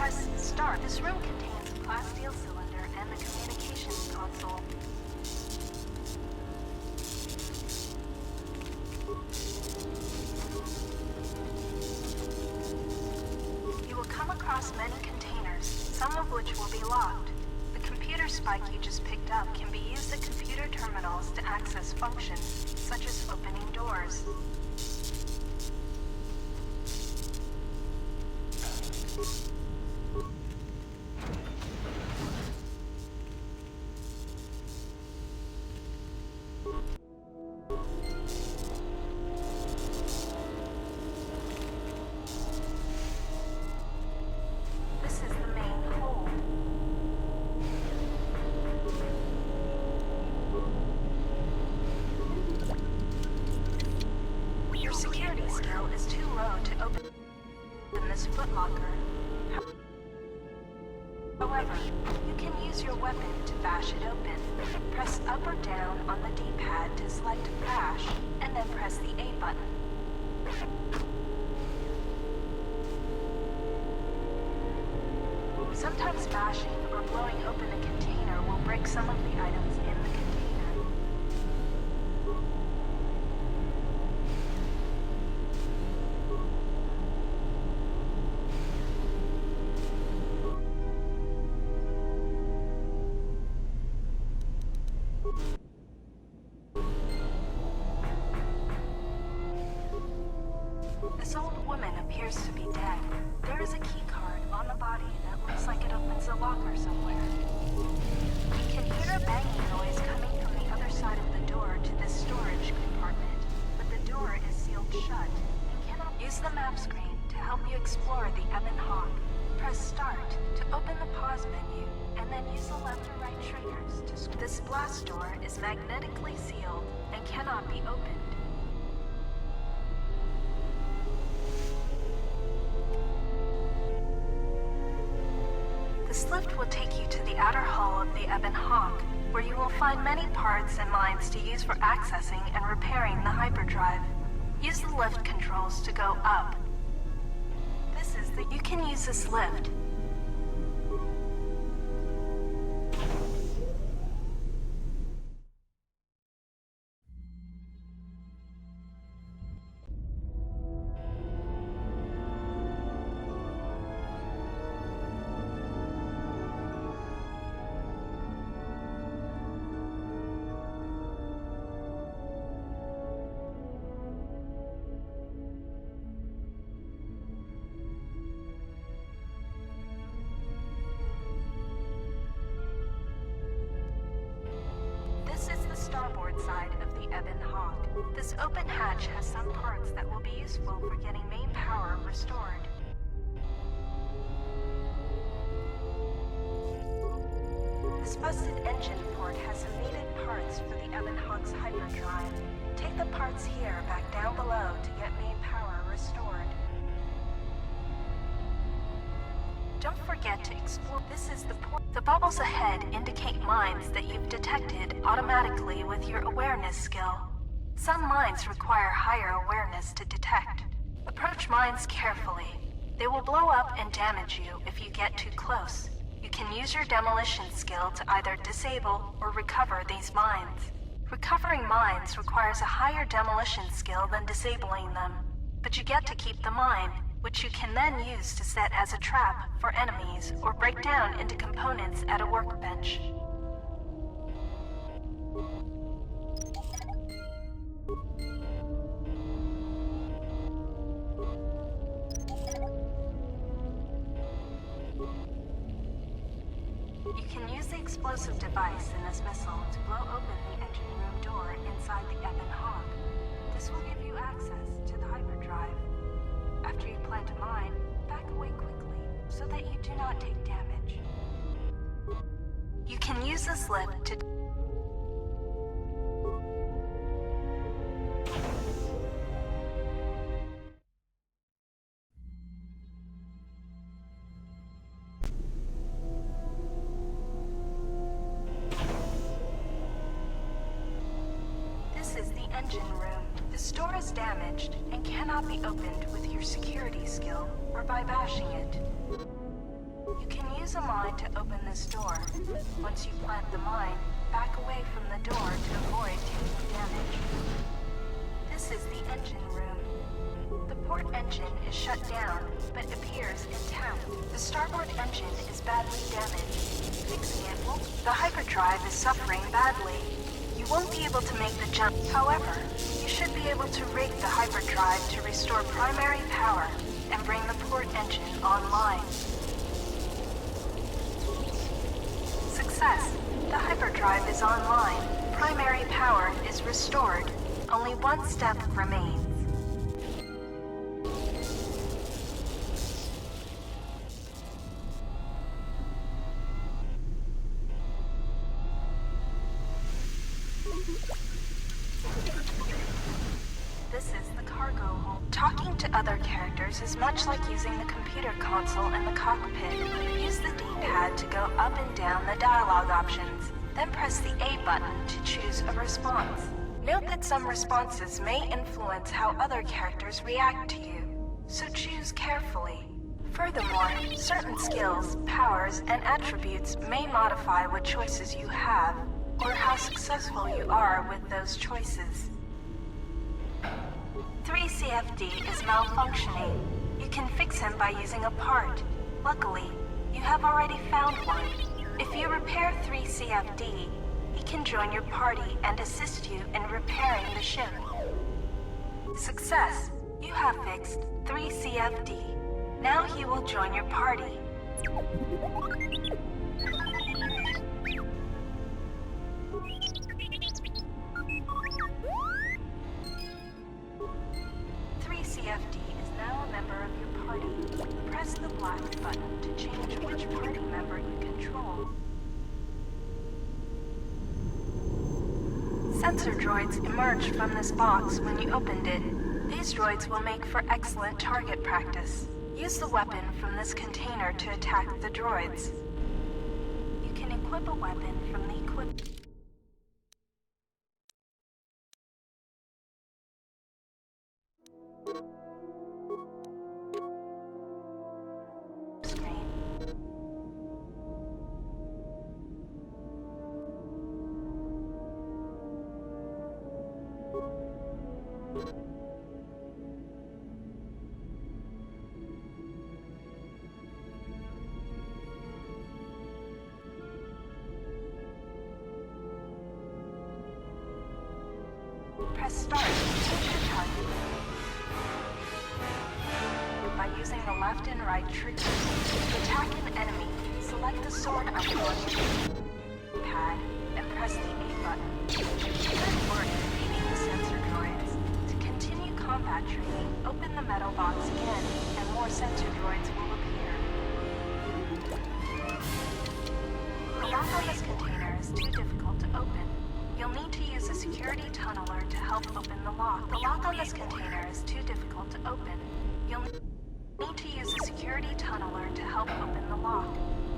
press start. This room contains a glass steel cylinder and the communications console. You will come across many containers, some of which will be locked. The computer spike you just picked up can be used at computer terminals to access functions, such as opening doors. This is the main hold. Your security skill is too low to open this footlocker. However, you can use your weapon to bash it open. Press up or down on the D-pad to select bash, and then press the A button. Sometimes bashing or blowing open a container will break some of the items in the container. This old woman appears to be dead. There is a key card on the body that looks like it opens a locker somewhere. You can hear a banging noise coming from the other side of the door to this storage compartment, but the door is sealed shut and cannot use the map screen to help you explore the Ebon Hawk. Press Start to open the pause menu, and then use the left or right triggers to... This blast door is magnetically sealed and cannot be opened. This lift will take you to the outer hull of the Ebon Hawk, where you will find many parts and mines to use for accessing and repairing the hyperdrive. Use the lift controls to go up. You can use this lift. Starboard side of the Ebon Hawk. This open hatch has some parts that will be useful for getting main power restored. This busted engine port has some needed parts for the Ebon Hawk's hyperdrive. Take the parts here back down below to get main power restored. Don't forget to explore. This is the port. The bubbles ahead indicate mines that you've detected automatically with your awareness skill. Some mines require higher awareness to detect. Approach mines carefully. They will blow up and damage you if you get too close. You can use your demolition skill to either disable or recover these mines. Recovering mines requires a higher demolition skill than disabling them, but you get to keep the mine, which you can then use to set as a trap for enemies or break down into components at a workbench. You can use the explosive device in this missile to blow open the engine room door inside the Ebon Hawk. This will give you access to the hyperdrive. After you plant a mine, back away quickly so that you do not take damage. You can use this lift to... This is the engine room. This door is damaged and cannot be opened with your security skill or by bashing it. You can use a mine to open this door. Once you plant the mine, back away from the door to avoid taking damage. This is the engine room. The port engine is shut down, but appears intact. The starboard engine is badly damaged. Fixing it will... The hyperdrive is suffering badly. You won't be able to make the jump. However, you should be able to rig the hyperdrive to restore primary power and bring the port engine online. Success! The hyperdrive is online. Primary power is restored. Only one step remains. This is the cargo hold. Talking to other characters is much like using the computer console in the cockpit. Use the D-pad to go up and down the dialogue options, then press the A button to choose a response. Note that some responses may influence how other characters react to you, so choose carefully. Furthermore, certain skills, powers, and attributes may modify what choices you have, or how successful you are with those choices. 3CFD is malfunctioning. You can fix him by using a part. Luckily, you have already found one. If you repair 3CFD, he can join your party and assist you in repairing the ship. Success! You have fixed 3CFD. Now he will join your party. CFD is now a member of your party. Press the black button to change which party member you control. Sensor droids emerged from this box when you opened it. These droids will make for excellent target practice. Use the weapon from this container to attack the droids. You can equip a weapon from the equip... screen. Press start to change your target. By using the left and right triggers to attack an enemy, select the sword icon on your pad and press the A button. Good work defeating the sensor droids. To continue combat training, open the metal box again, and more sensor droids will appear. The lock on this container is too difficult to open. You'll need to use a security tunneler to help open the lock. The lock on this container is too difficult to open. You'll need to use a security tunneler to help open the lock.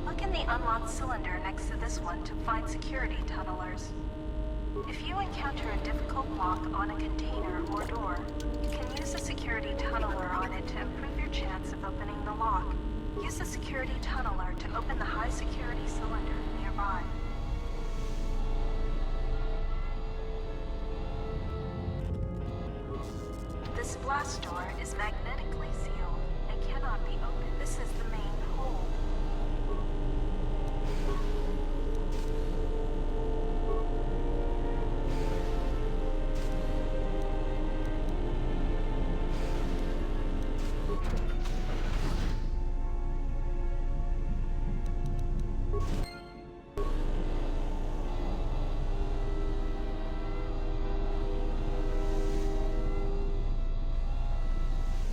Look in the unlocked cylinder next to this one to find security tunnelers. If you encounter a difficult lock on a container or door, you can use a security tunneler on it to improve your chance of opening the lock. Use the security tunneler to open the high security cylinder nearby. This blast door is magnetically sealed and cannot be opened. This is the main hold.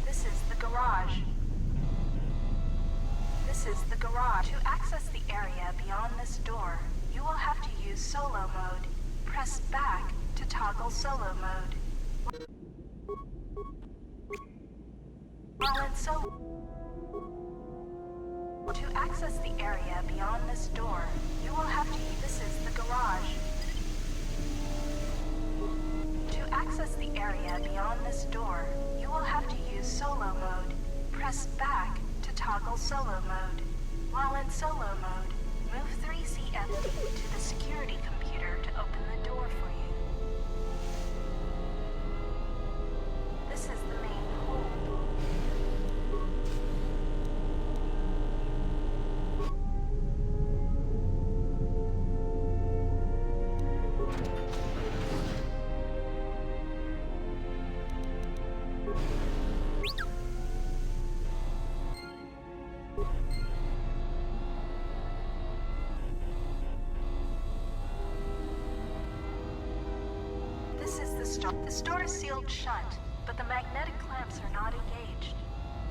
This is the garage. To access the area beyond this door, you will have to use solo mode. Press back to toggle solo mode. While in solo... To access the area beyond this door, you will have to use... This is the garage. To access the area beyond this door, you will have to use solo mode. Press back to toggle solo mode. While in solo mode, move 3CFD to the security computer to open the door for you. This is the main hold. The store is sealed shut, but the magnetic clamps are not engaged.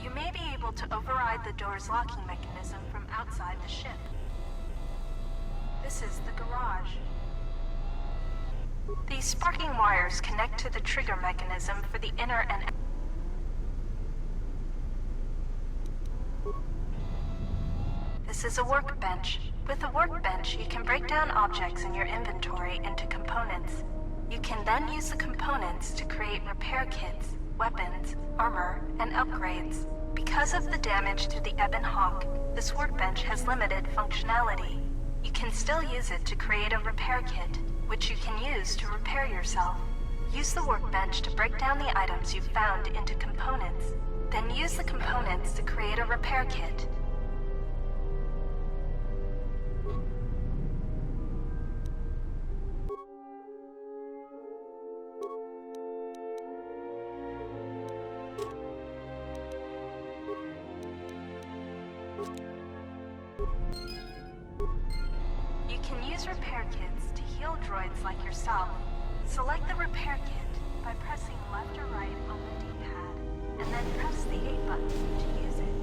You may be able to override the door's locking mechanism from outside the ship. This is the garage. These sparking wires connect to the trigger mechanism for the inner and This is a workbench. With a workbench, you can break down objects in your inventory into components. You can then use the components to create repair kits, weapons, armor, and upgrades. Because of the damage to the Ebon Hawk, this workbench has limited functionality. You can still use it to create a repair kit, which you can use to repair yourself. Use the workbench to break down the items you've found into components. Then use the components to create a repair kit. You can use repair kits to heal droids like yourself. Select the repair kit by pressing left or right on the D-pad, and then press the A button to use it.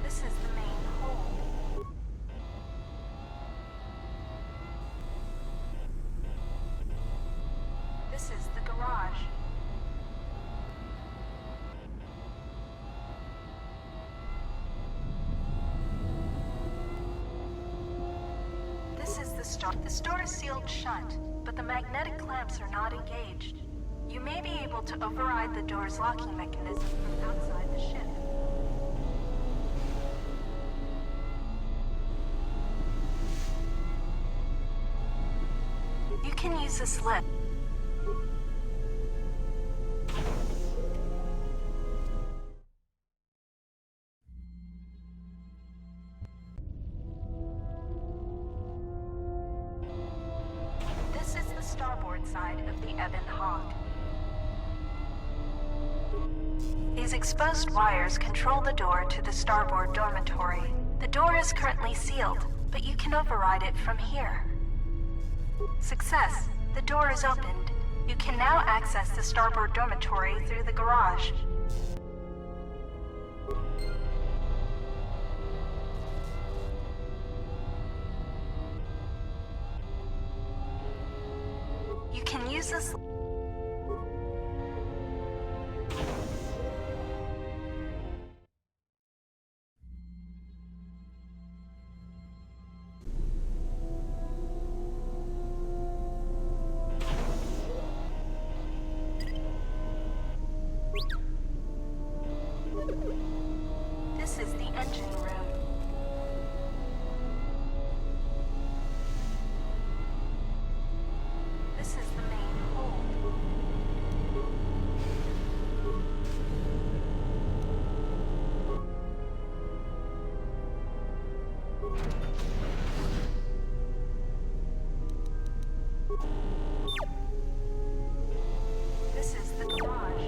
This is the main hold. This is the garage. The store is sealed shut, but the magnetic clamps are not engaged. You may be able to override the door's locking mechanism from outside the ship. You can use this lift. Starboard side of the Ebon Hawk. These exposed wires control the door to the starboard dormitory. The door is currently sealed, but you can override it from here. Success! The door is opened. You can now access the starboard dormitory through the garage. You can use this. This is the engine room. This is the main hold. This is the garage.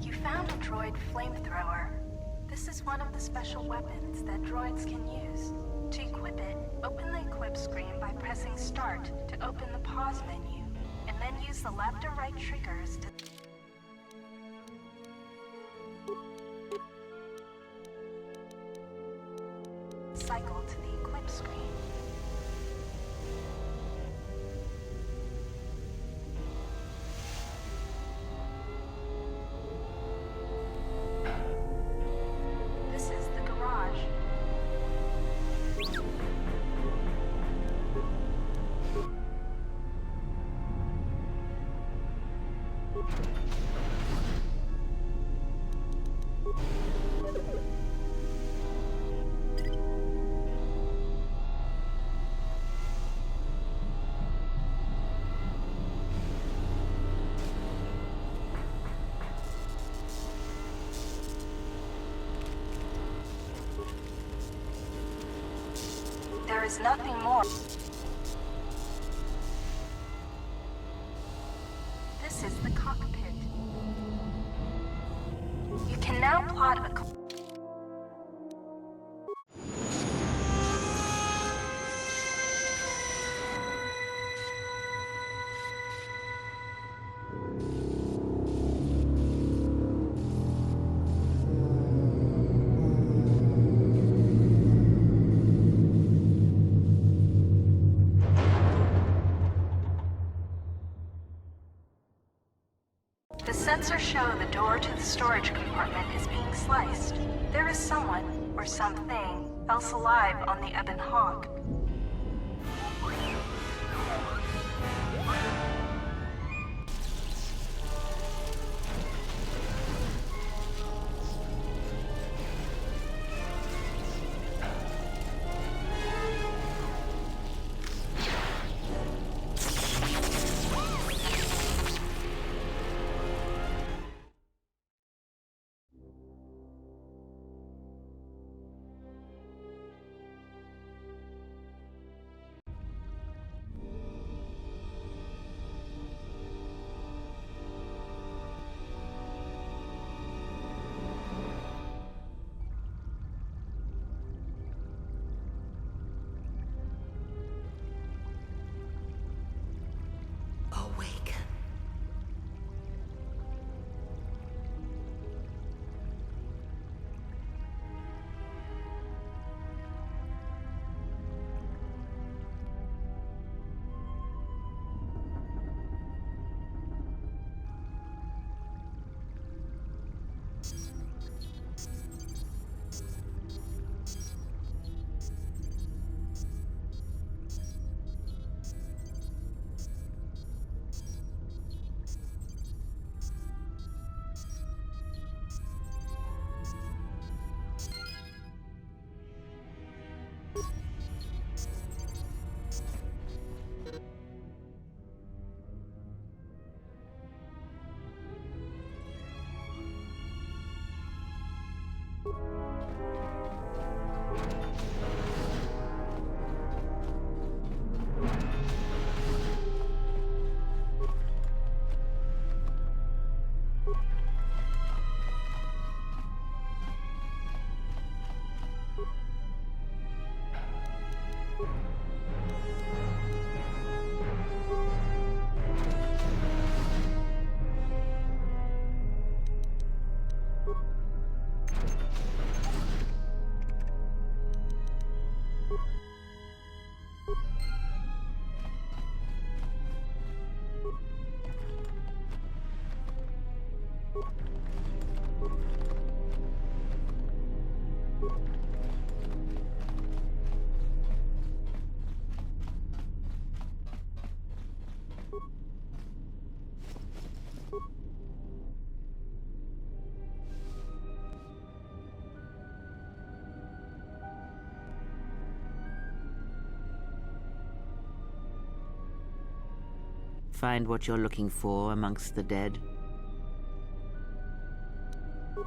You found a droid flamethrower. This is one of the special weapons that droids can use. To equip it, open the equip screen by pressing Start to open the pause menu, and then use the left or right triggers to... cycle to the equip screen. This is the garage. There is nothing more. This is the cockpit. You can now plot a The sensors show the door to the storage compartment is being sliced. There is someone, or something, else alive on the Ebon Hawk. Awaken. Find what you're looking for amongst the dead?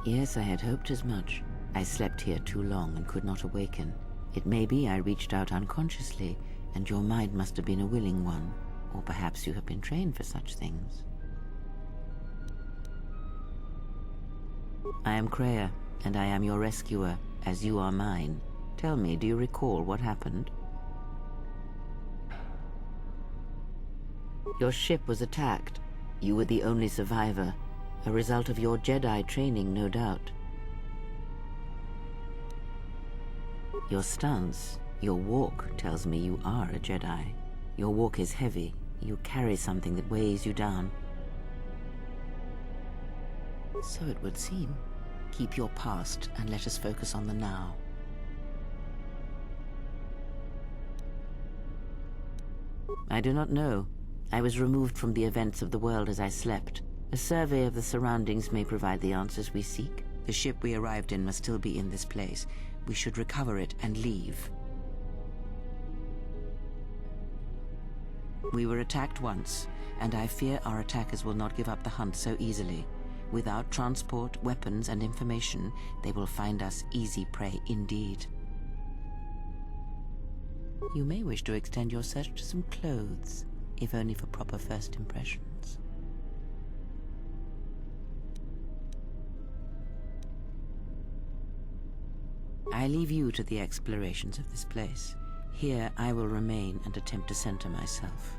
Yes, I had hoped as much. I slept here too long and could not awaken. It may be I reached out unconsciously, and your mind must have been a willing one. Or perhaps you have been trained for such things. I am Kreia, and I am your rescuer, as you are mine. Tell me, do you recall what happened? Your ship was attacked. You were the only survivor, a result of your Jedi training, no doubt. Your stance, your walk tells me you are a Jedi. Your walk is heavy. You carry something that weighs you down. So it would seem. Keep your past and let us focus on the now. I do not know. I was removed from the events of the world as I slept. A survey of the surroundings may provide the answers we seek. The ship we arrived in must still be in this place. We should recover it and leave. We were attacked once, and I fear our attackers will not give up the hunt so easily. Without transport, weapons, and information, they will find us easy prey indeed. You may wish to extend your search to some clothes, if only for proper first impressions. I leave you to the explorations of this place. Here I will remain and attempt to center myself.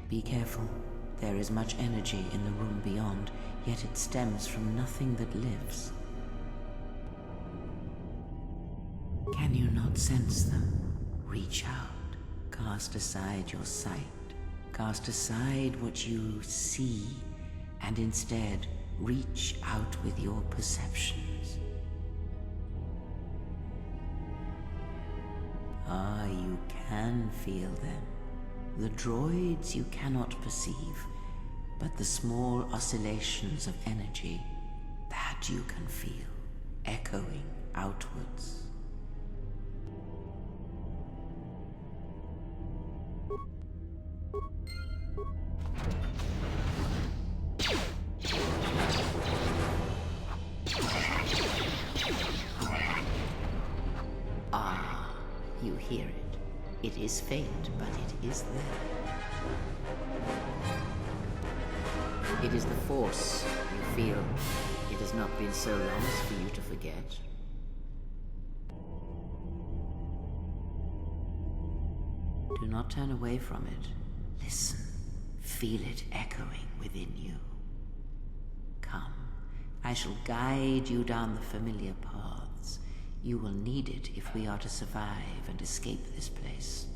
Be careful. There is much energy in the room beyond, yet it stems from nothing that lives. Can you not sense them? Reach out. Cast aside your sight. Cast aside what you see, and instead reach out with your perceptions. Ah, you can feel them. The droids you cannot perceive, but the small oscillations of energy, that you can feel, echoing outwards. Ah, you hear it. It is faint, but it is there. It is the Force, you feel. It has not been so long as for you to forget. Do not turn away from it. Listen. Feel it echoing within you. Come. I shall guide you down the familiar paths. You will need it if we are to survive and escape this place.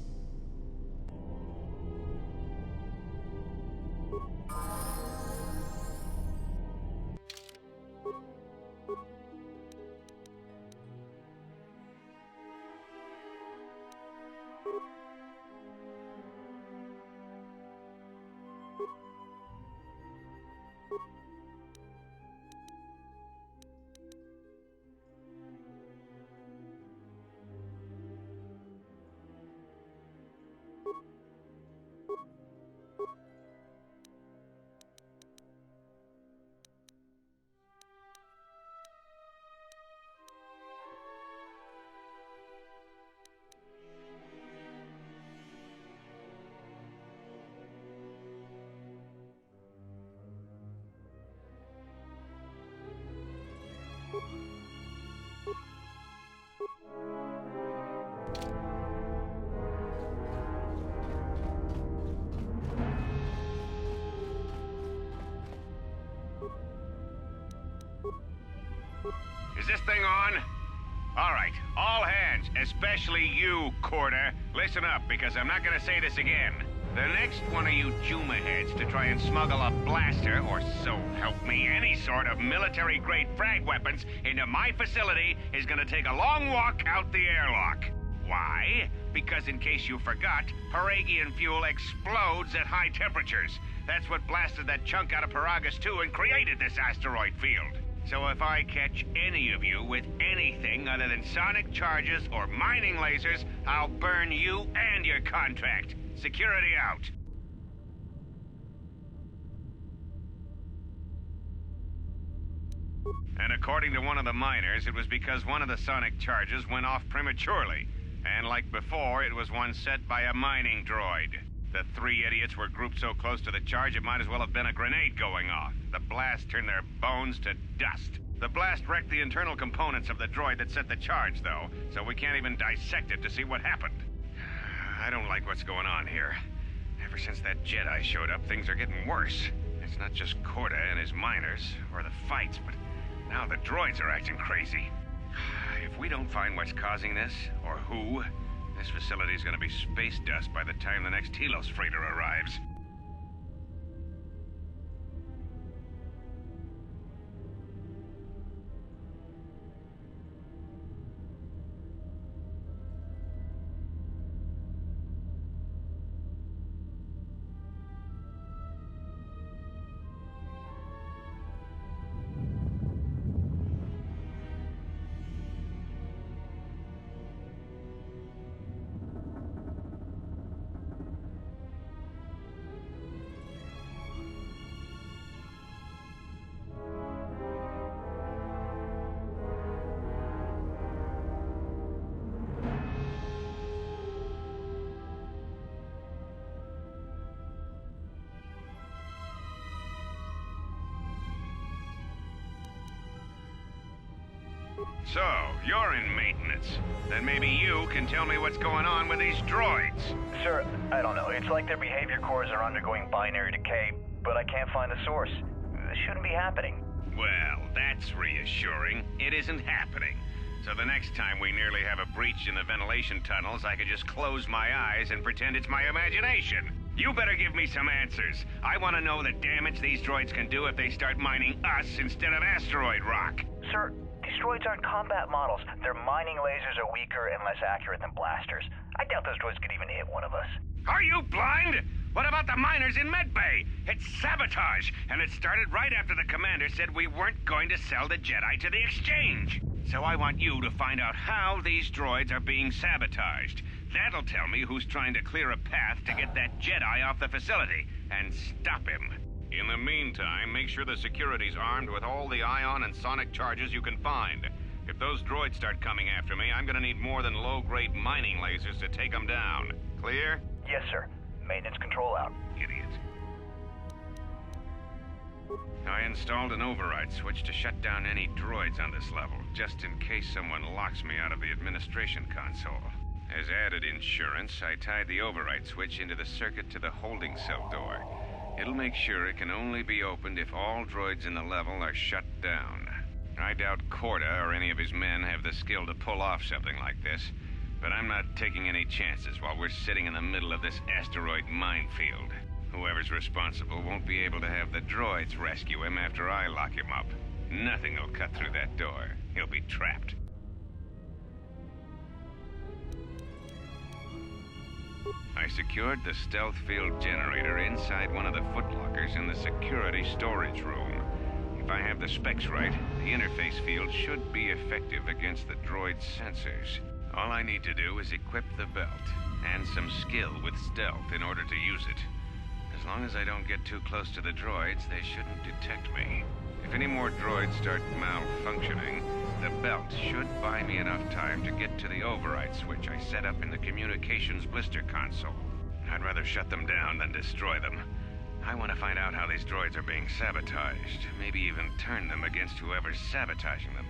Is this thing on? All right, all hands, especially you, Corder. Listen up, because I'm not gonna say this again. The next one of you Juma heads to try and smuggle a blaster, or so help me, any sort of military-grade frag weapons into my facility is gonna take a long walk out the airlock. Why? Because in case you forgot, Paragian fuel explodes at high temperatures. That's what blasted that chunk out of Paragus 2 and created this asteroid field. So if I catch any of you with anything other than sonic charges or mining lasers, I'll burn you and your contract. Security out. And according to one of the miners, it was because one of the sonic charges went off prematurely. And like before, it was one set by a mining droid. The three idiots were grouped so close to the charge it might as well have been a grenade going off. The blast turned their bones to dust. The blast wrecked the internal components of the droid that set the charge, though, so we can't even dissect it to see what happened. I don't like what's going on here. Ever since that Jedi showed up, things are getting worse. It's not just Corda and his miners, or the fights, but now the droids are acting crazy. If we don't find what's causing this, or who, this facility's gonna be space dust by the time the next Telos freighter arrives. So, you're in maintenance. Then maybe you can tell me what's going on with these droids. Sir, I don't know. It's like their behavior cores are undergoing binary decay, but I can't find the source. This shouldn't be happening. Well, that's reassuring. It isn't happening. So the next time we nearly have a breach in the ventilation tunnels, I could just close my eyes and pretend it's my imagination. You better give me some answers. I want to know the damage these droids can do if they start mining us instead of asteroid rock. Sir, these droids aren't combat models. Their mining lasers are weaker and less accurate than blasters. I doubt those droids could even hit one of us. Are you blind? What about the miners in Medbay? It's sabotage, and it started right after the commander said we weren't going to sell the Jedi to the exchange. So I want you to find out how these droids are being sabotaged. That'll tell me who's trying to clear a path to get that Jedi off the facility, and stop him. In the meantime, make sure the security's armed with all the ion and sonic charges you can find. If those droids start coming after me, I'm gonna need more than low-grade mining lasers to take them down. Clear? Yes, sir. Maintenance control out. Idiot. I installed an override switch to shut down any droids on this level, just in case someone locks me out of the administration console. As added insurance, I tied the override switch into the circuit to the holding cell door. It'll make sure it can only be opened if all droids in the level are shut down. I doubt Corda or any of his men have the skill to pull off something like this, but I'm not taking any chances while we're sitting in the middle of this asteroid minefield. Whoever's responsible won't be able to have the droids rescue him after I lock him up. Nothing will cut through that door. He'll be trapped. I secured the stealth field generator inside one of the footlockers in the security storage room. If I have the specs right, the interface field should be effective against the droid's sensors. All I need to do is equip the belt, and some skill with stealth in order to use it. As long as I don't get too close to the droids, they shouldn't detect me. If any more droids start malfunctioning, the belt should buy me enough time to get to the override switch I set up in the communications blister console. I'd rather shut them down than destroy them. I want to find out how these droids are being sabotaged, maybe even turn them against whoever's sabotaging them.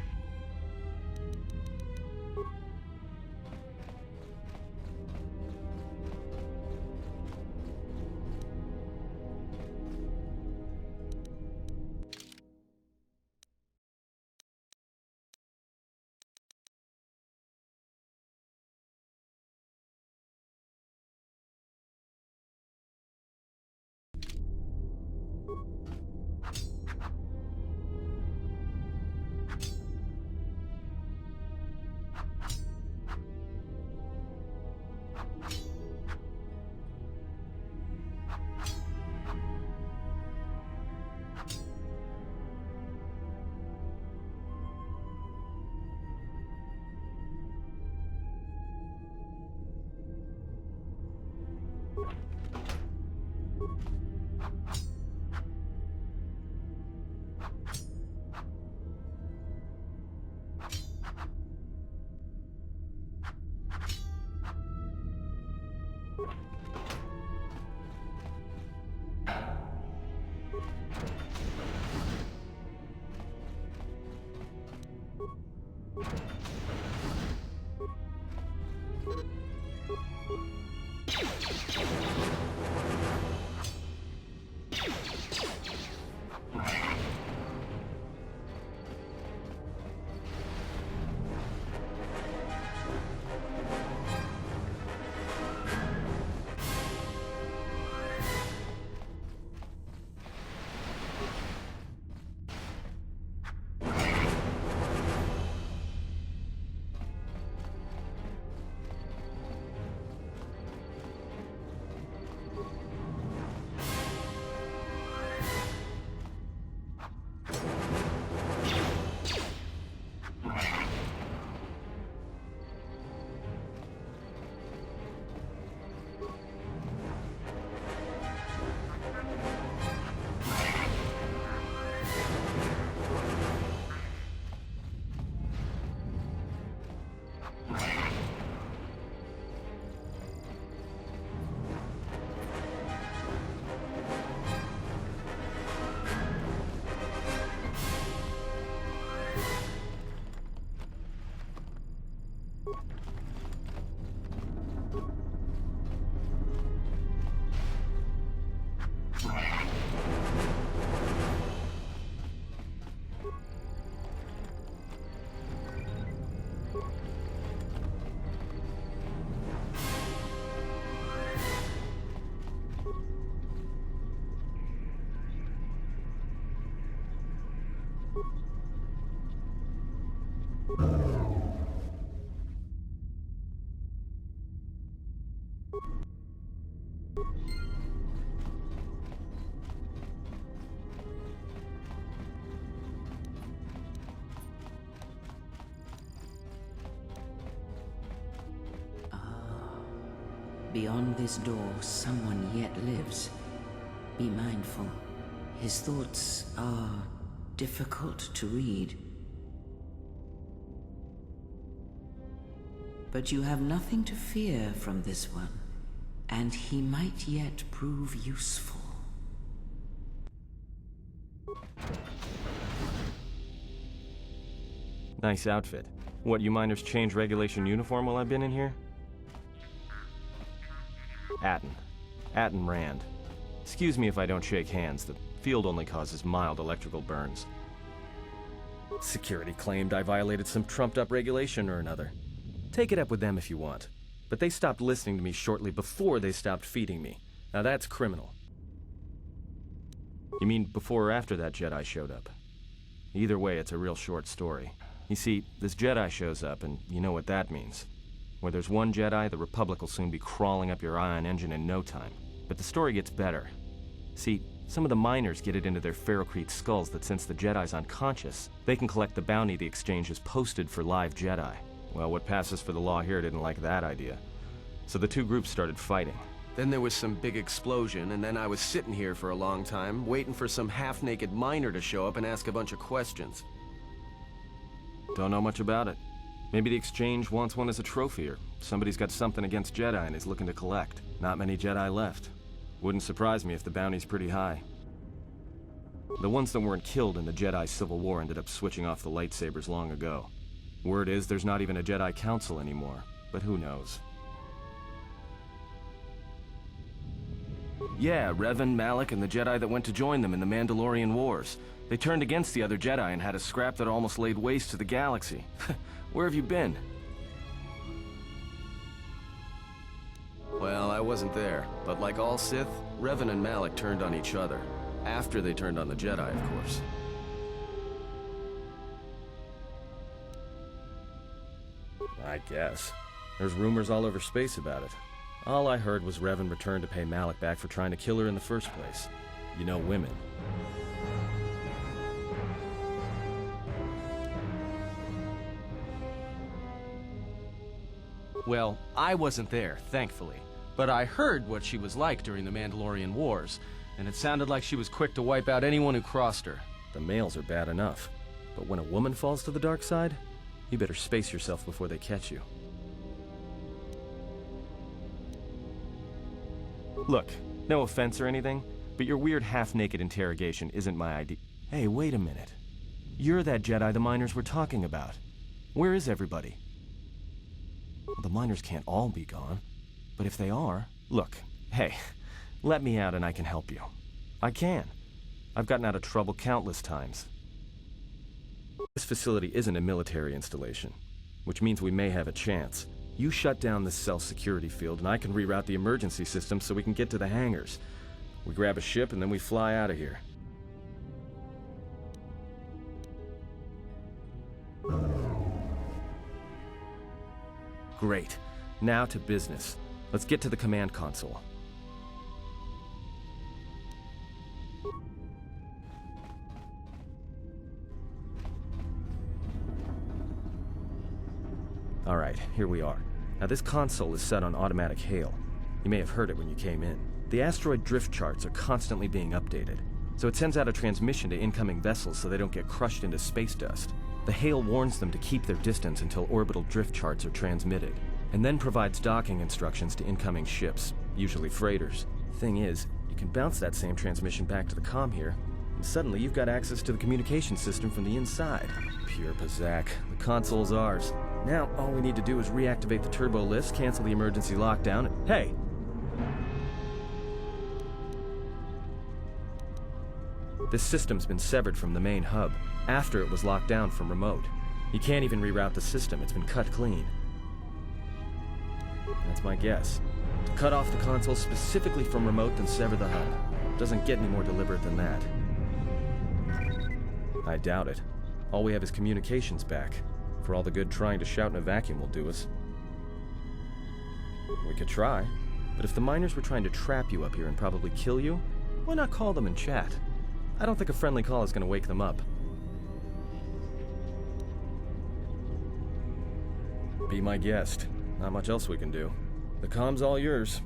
Beyond this door, someone yet lives. Be mindful. His thoughts are difficult to read. But you have nothing to fear from this one, and he might yet prove useful. Nice outfit. What, you miners change regulation uniform while I've been in here? Atten Rand. Excuse me if I don't shake hands. The field only causes mild electrical burns. Security claimed I violated some trumped-up regulation or another. Take it up with them if you want. But they stopped listening to me shortly before they stopped feeding me. Now that's criminal. You mean before or after that Jedi showed up? Either way, it's a real short story. You see, this Jedi shows up, and you know what that means. Where there's one Jedi, the Republic will soon be crawling up your ion engine in no time. But the story gets better. See, some of the miners get it into their ferrocrete skulls that since the Jedi's unconscious, they can collect the bounty the exchange has posted for live Jedi. Well, what passes for the law here didn't like that idea. So the two groups started fighting. Then there was some big explosion, and then I was sitting here for a long time, waiting for some half-naked miner to show up and ask a bunch of questions. Don't know much about it. Maybe the exchange wants one as a trophy, or somebody's got something against Jedi and is looking to collect. Not many Jedi left. Wouldn't surprise me if the bounty's pretty high. The ones that weren't killed in the Jedi Civil War ended up switching off the lightsabers long ago. Word is there's not even a Jedi Council anymore, but who knows. Yeah, Revan, Malak, and the Jedi that went to join them in the Mandalorian Wars. They turned against the other Jedi and had a scrap that almost laid waste to the galaxy. Where have you been? Well, I wasn't there, but like all Sith, Revan and Malak turned on each other. After they turned on the Jedi, of course. I guess. There's rumors all over space about it. All I heard was Revan returned to pay Malak back for trying to kill her in the first place. You know, women. Well, I wasn't there, thankfully. But I heard what she was like during the Mandalorian Wars, and it sounded like she was quick to wipe out anyone who crossed her. The males are bad enough, but when a woman falls to the dark side, you better space yourself before they catch you. Look, no offense or anything, but your weird half-naked interrogation isn't my idea. Hey, wait a minute. You're that Jedi the miners were talking about. Where is everybody? Well, the miners can't all be gone. But if they are... Look, hey, let me out and I can help you. I can. I've gotten out of trouble countless times. This facility isn't a military installation, which means we may have a chance. You shut down this cell security field and I can reroute the emergency system so we can get to the hangars. We grab a ship and then we fly out of here. Great. Now to business. Let's get to the command console. Alright, here we are. Now this console is set on automatic hail. You may have heard it when you came in. The asteroid drift charts are constantly being updated, so it sends out a transmission to incoming vessels so they don't get crushed into space dust. The hail warns them to keep their distance until orbital drift charts are transmitted, and then provides docking instructions to incoming ships, usually freighters. Thing is, you can bounce that same transmission back to the comm here, and suddenly you've got access to the communication system from the inside. Pure Pazak. The console's ours. Now, all we need to do is reactivate the turbo lifts, cancel the emergency lockdown, and... Hey! This system's been severed from the main hub, after it was locked down from remote. You can't even reroute the system, it's been cut clean. That's my guess. Cut off the console specifically from remote, then sever the hub. Doesn't get any more deliberate than that. I doubt it. All we have is communications back. For all the good trying to shout in a vacuum will do us. We could try, but if the miners were trying to trap you up here and probably kill you, why not call them and chat? I don't think a friendly call is going to wake them up. Be my guest. Not much else we can do. The comm's all yours.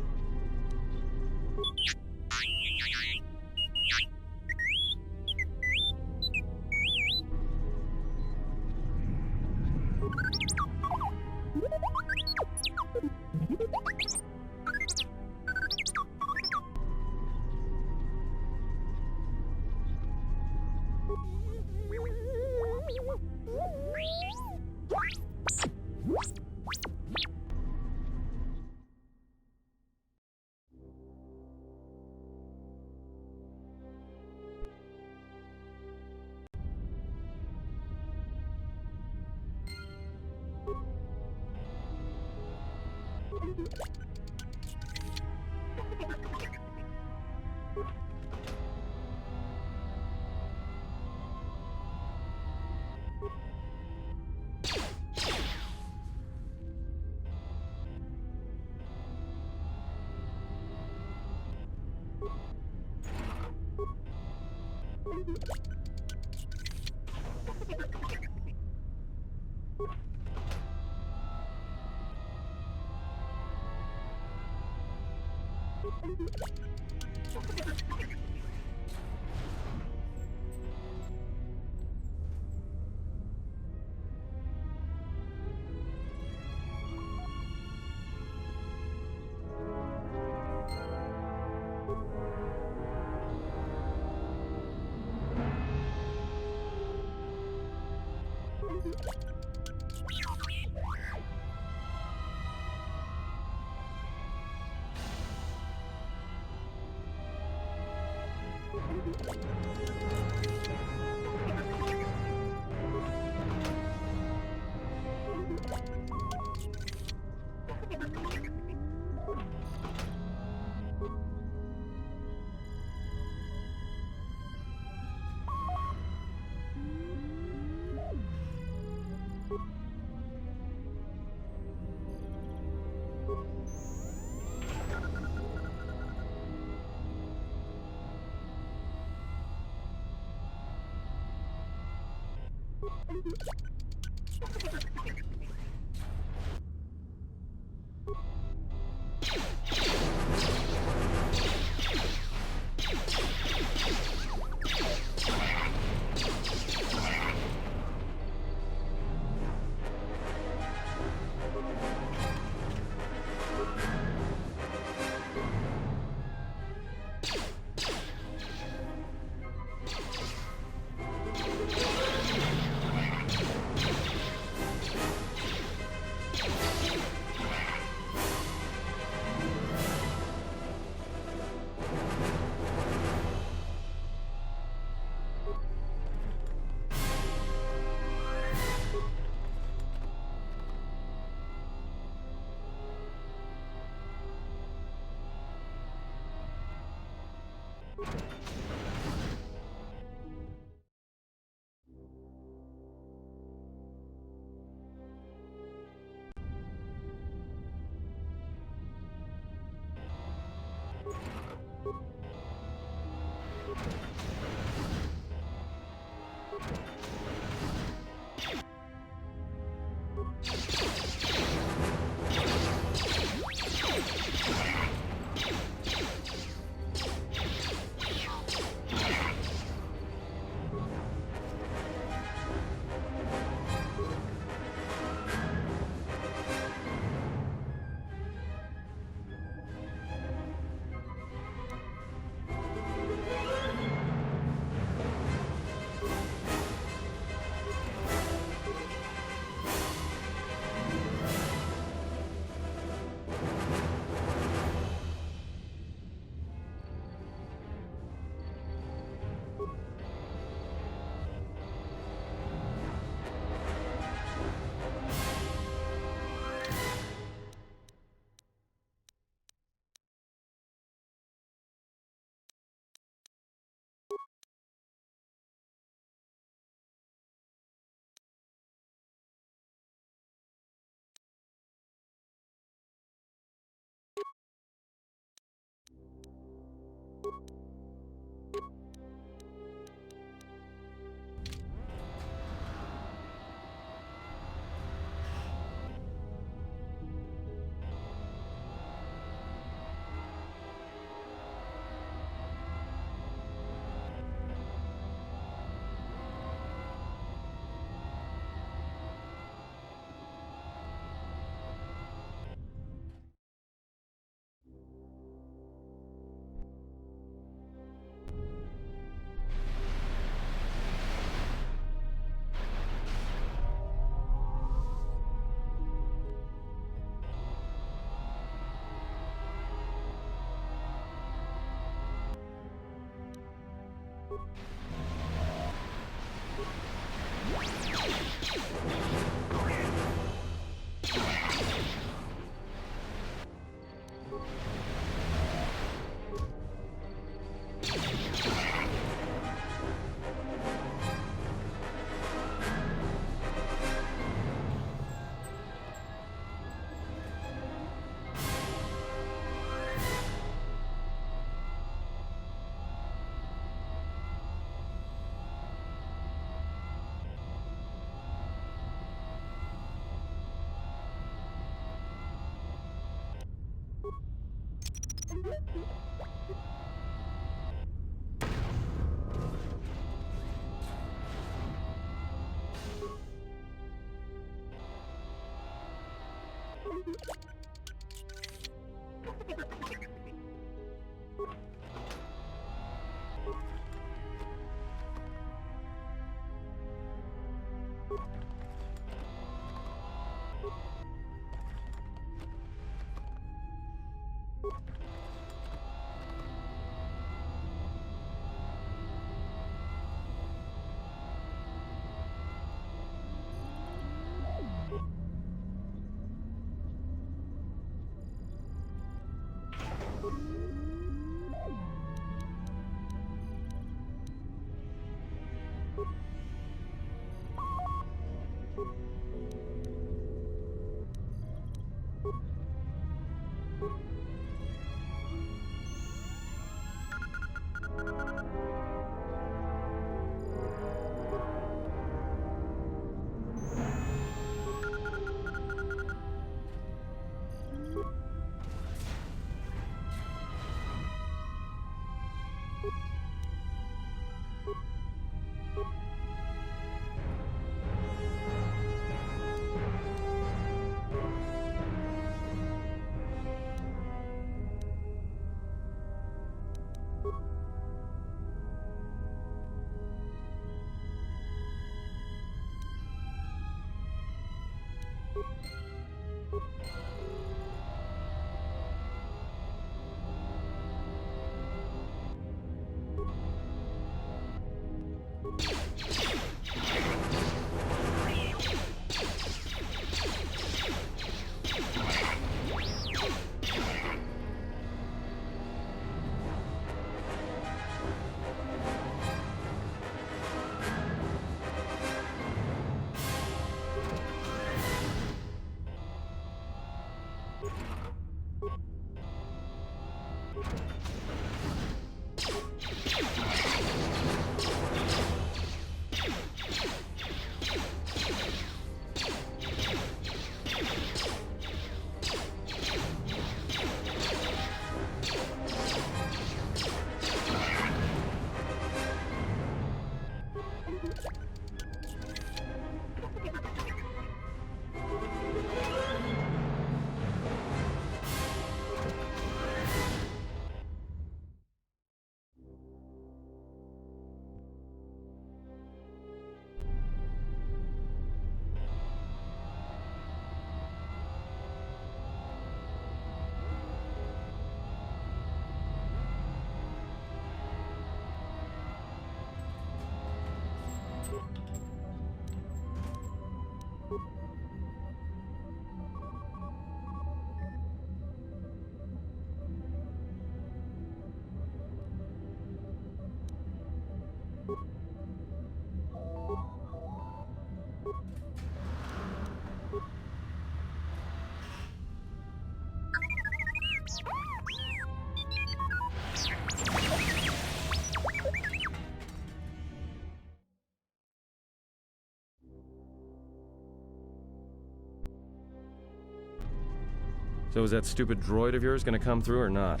So is that stupid droid of yours gonna come through or not?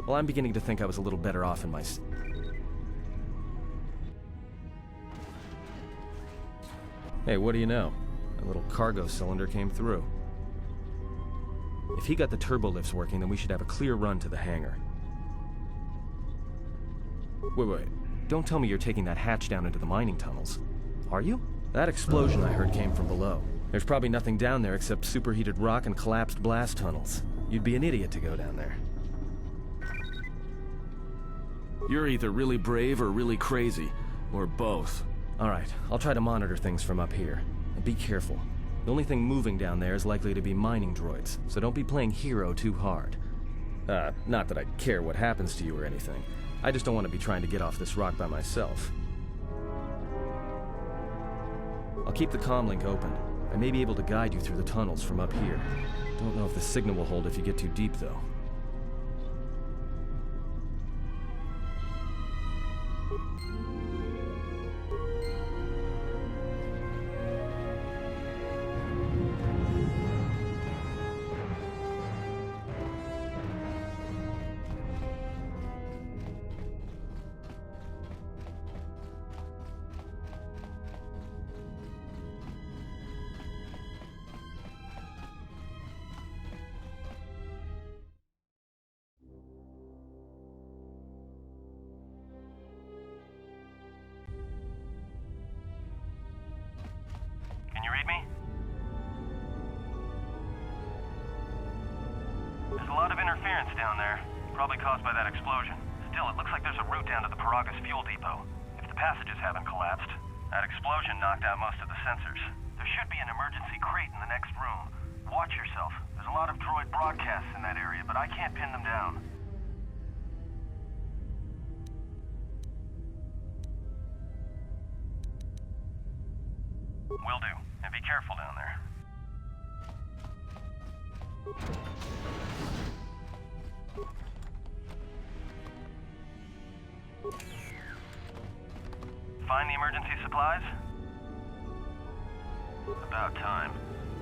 Well, I'm beginning to think I was a little better off in my... Hey, what do you know? A little cargo cylinder came through. If he got the turbo lifts working, then we should have a clear run to the hangar. Wait. Don't tell me you're taking that hatch down into the mining tunnels. Are you? That explosion I heard came from below. There's probably nothing down there except superheated rock and collapsed blast tunnels. You'd be an idiot to go down there. You're either really brave or really crazy, or both. Alright, I'll try to monitor things from up here. And be careful. The only thing moving down there is likely to be mining droids, so don't be playing hero too hard. Not that I care what happens to you or anything. I just don't want to be trying to get off this rock by myself. I'll keep the comlink open. I may be able to guide you through the tunnels from up here. Don't know if the signal will hold if you get too deep, though. read me? There's a lot of interference down there, probably caused by that explosion. Still, it looks like there's a route down to the Paragas fuel depot. If the passages haven't collapsed, that explosion knocked out most of the sensors. There should be an emergency crate in the next room. Watch yourself. There's a lot of droid broadcasts in that area, but I can't pin them down. Will do. And be careful down there. Find the emergency supplies? About time.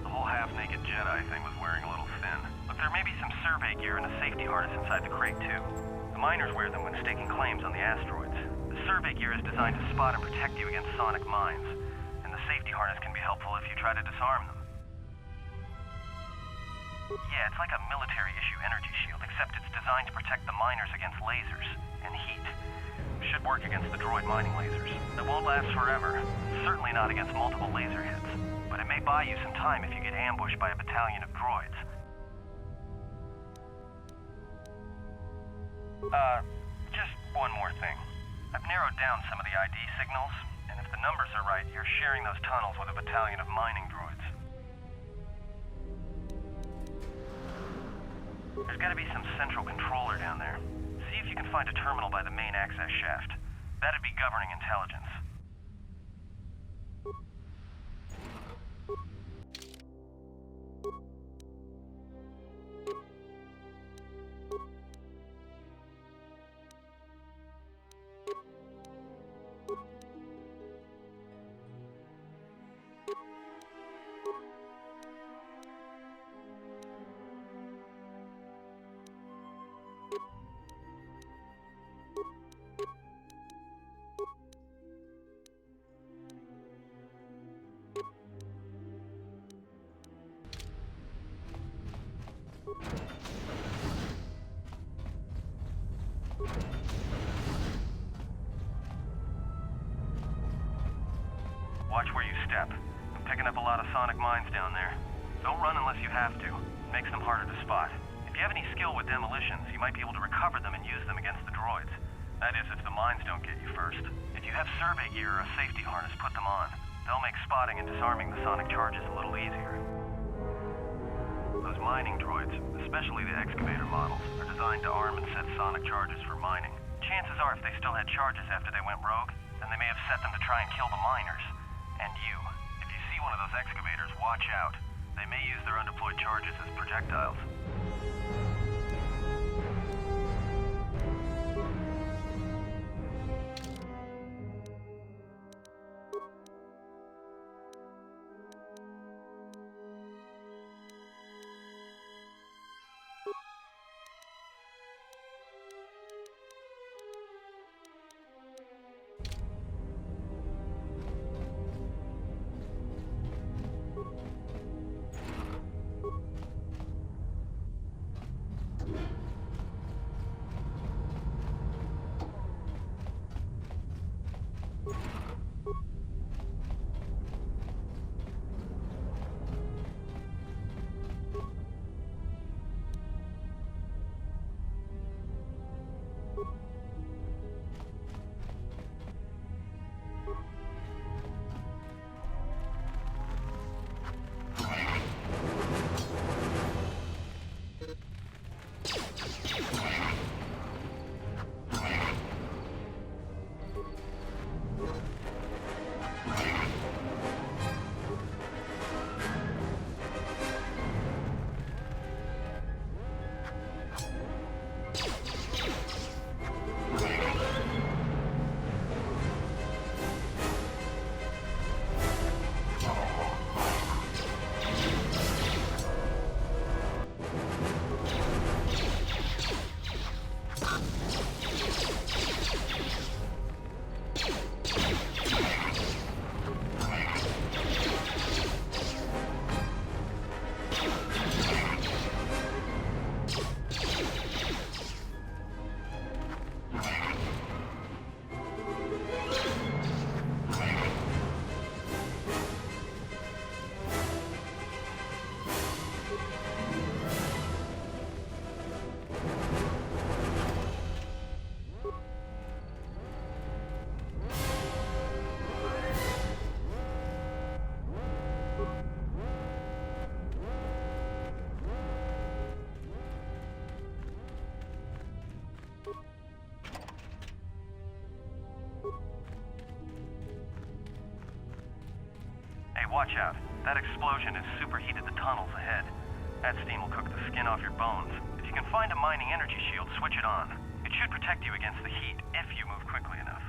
The whole half-naked Jedi thing was wearing a little thin. Look, there may be some survey gear and a safety harness inside the crate, too. The miners wear them when staking claims on the asteroids. The survey gear is designed to spot and protect you against sonic mines, and the safety harness can be helpful if you try to disarm them. Yeah, it's like a military-issue energy shield, except it's designed to protect the miners against lasers and heat. Should work against the droid mining lasers. It won't last forever. Certainly not against multiple laser hits. But it may buy you some time if you get ambushed by a battalion of droids. Just one more thing. I've narrowed down some of the ID signals, and if the numbers are right, you're sharing those tunnels with a battalion of mining droids. There's gotta be some central controller down there. See if you can find a terminal by the main access shaft. That'd be governing intelligence. Watch where you step. I'm picking up a lot of sonic mines down there. Don't run unless you have to. It makes them harder to spot. If you have any skill with demolitions, you might be able to recover them and use them against the droids. That is, if the mines don't get you first. If you have survey gear or a safety harness, put them on. They'll make spotting and disarming the sonic charges a little easier. Those mining droids, especially the excavator models, are designed to arm and set sonic charges for mining. Chances are if they still had charges after they went rogue, then they may have set them to try and kill the miners. And you. If you see one of those excavators, watch out. They may use their undeployed charges as projectiles. watch out. That explosion has superheated the tunnels ahead. That steam will cook the skin off your bones. If you can find a mining energy shield, switch it on. It should protect you against the heat if you move quickly enough.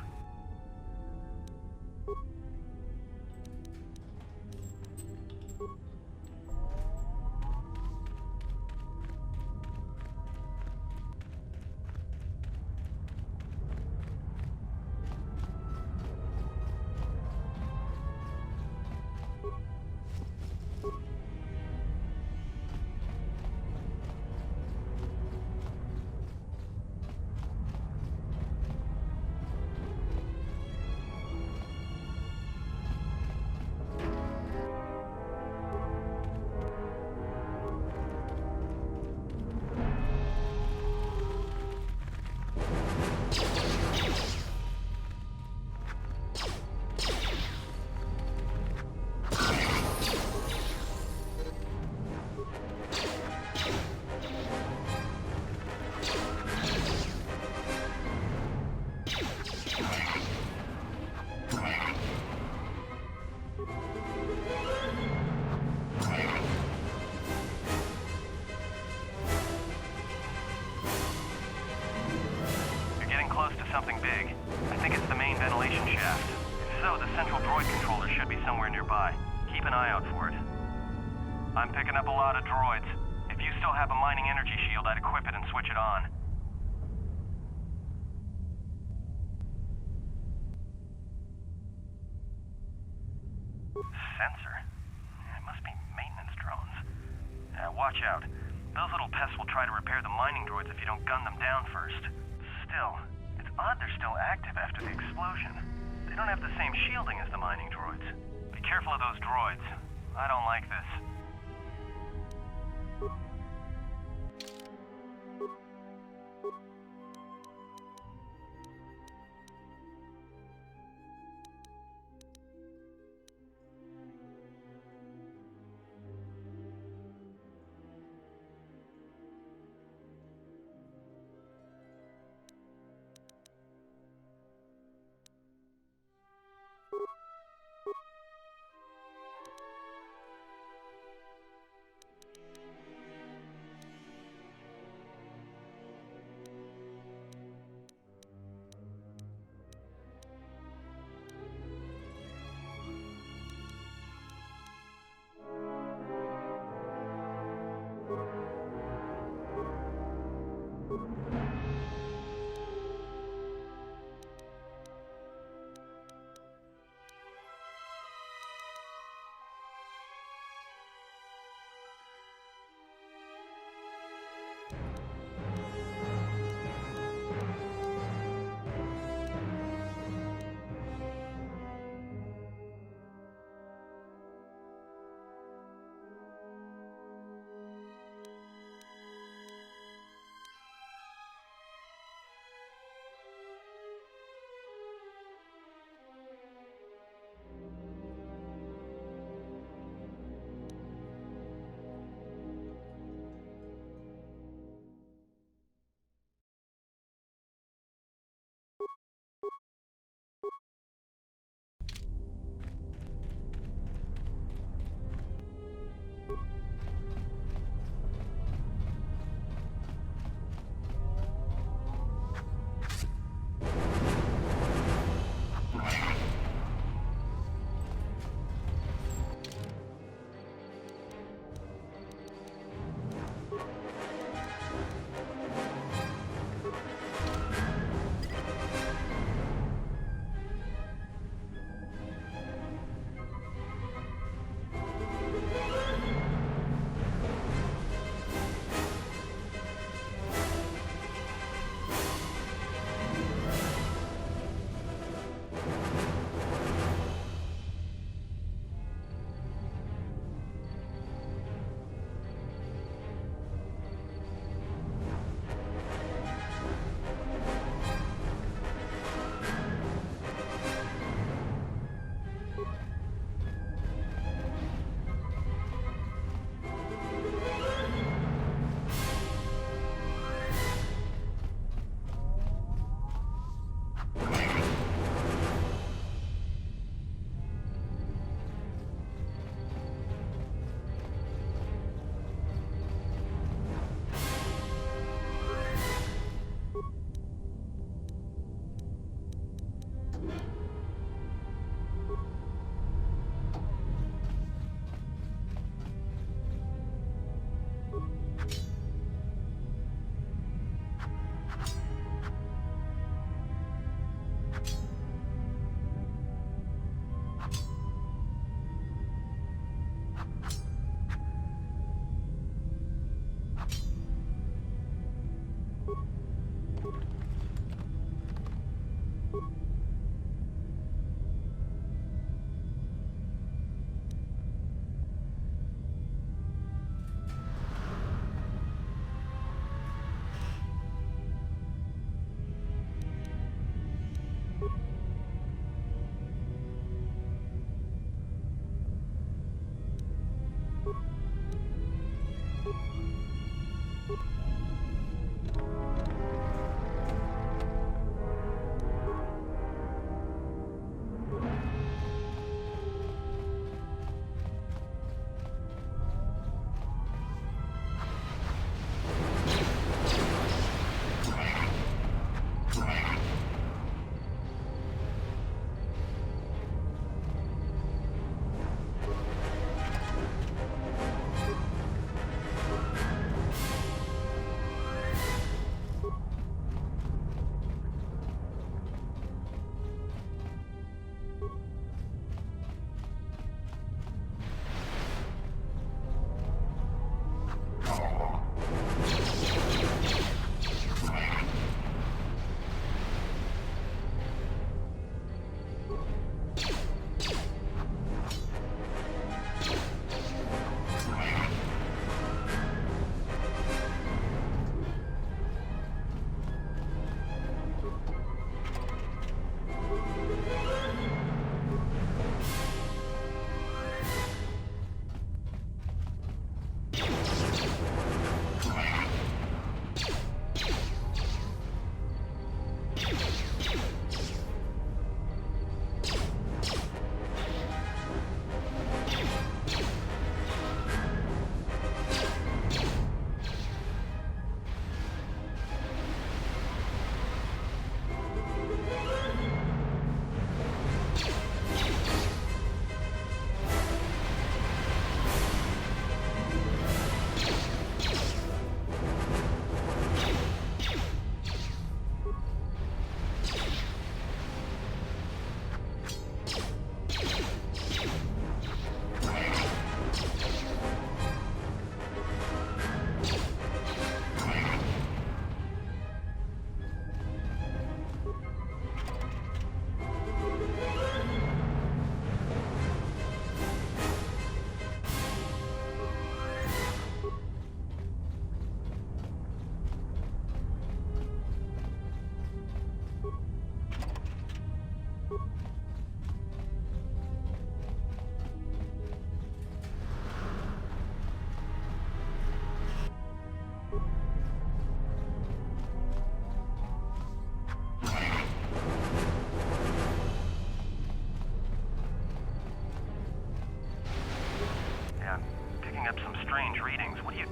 Something big. I think it's the main ventilation shaft. If so, the central droid controller should be somewhere nearby. Keep an eye out for it. I'm picking up a lot of droids. If you still have a mining energy shield, I'd equip it and switch it on. Sensor? It must be maintenance drones. Watch out. Those little pests will try to repair the mining droids if you don't gun them down first. Still, odd they're still active after the explosion. They don't have the same shielding as the mining droids. Be careful of those droids. I don't like this.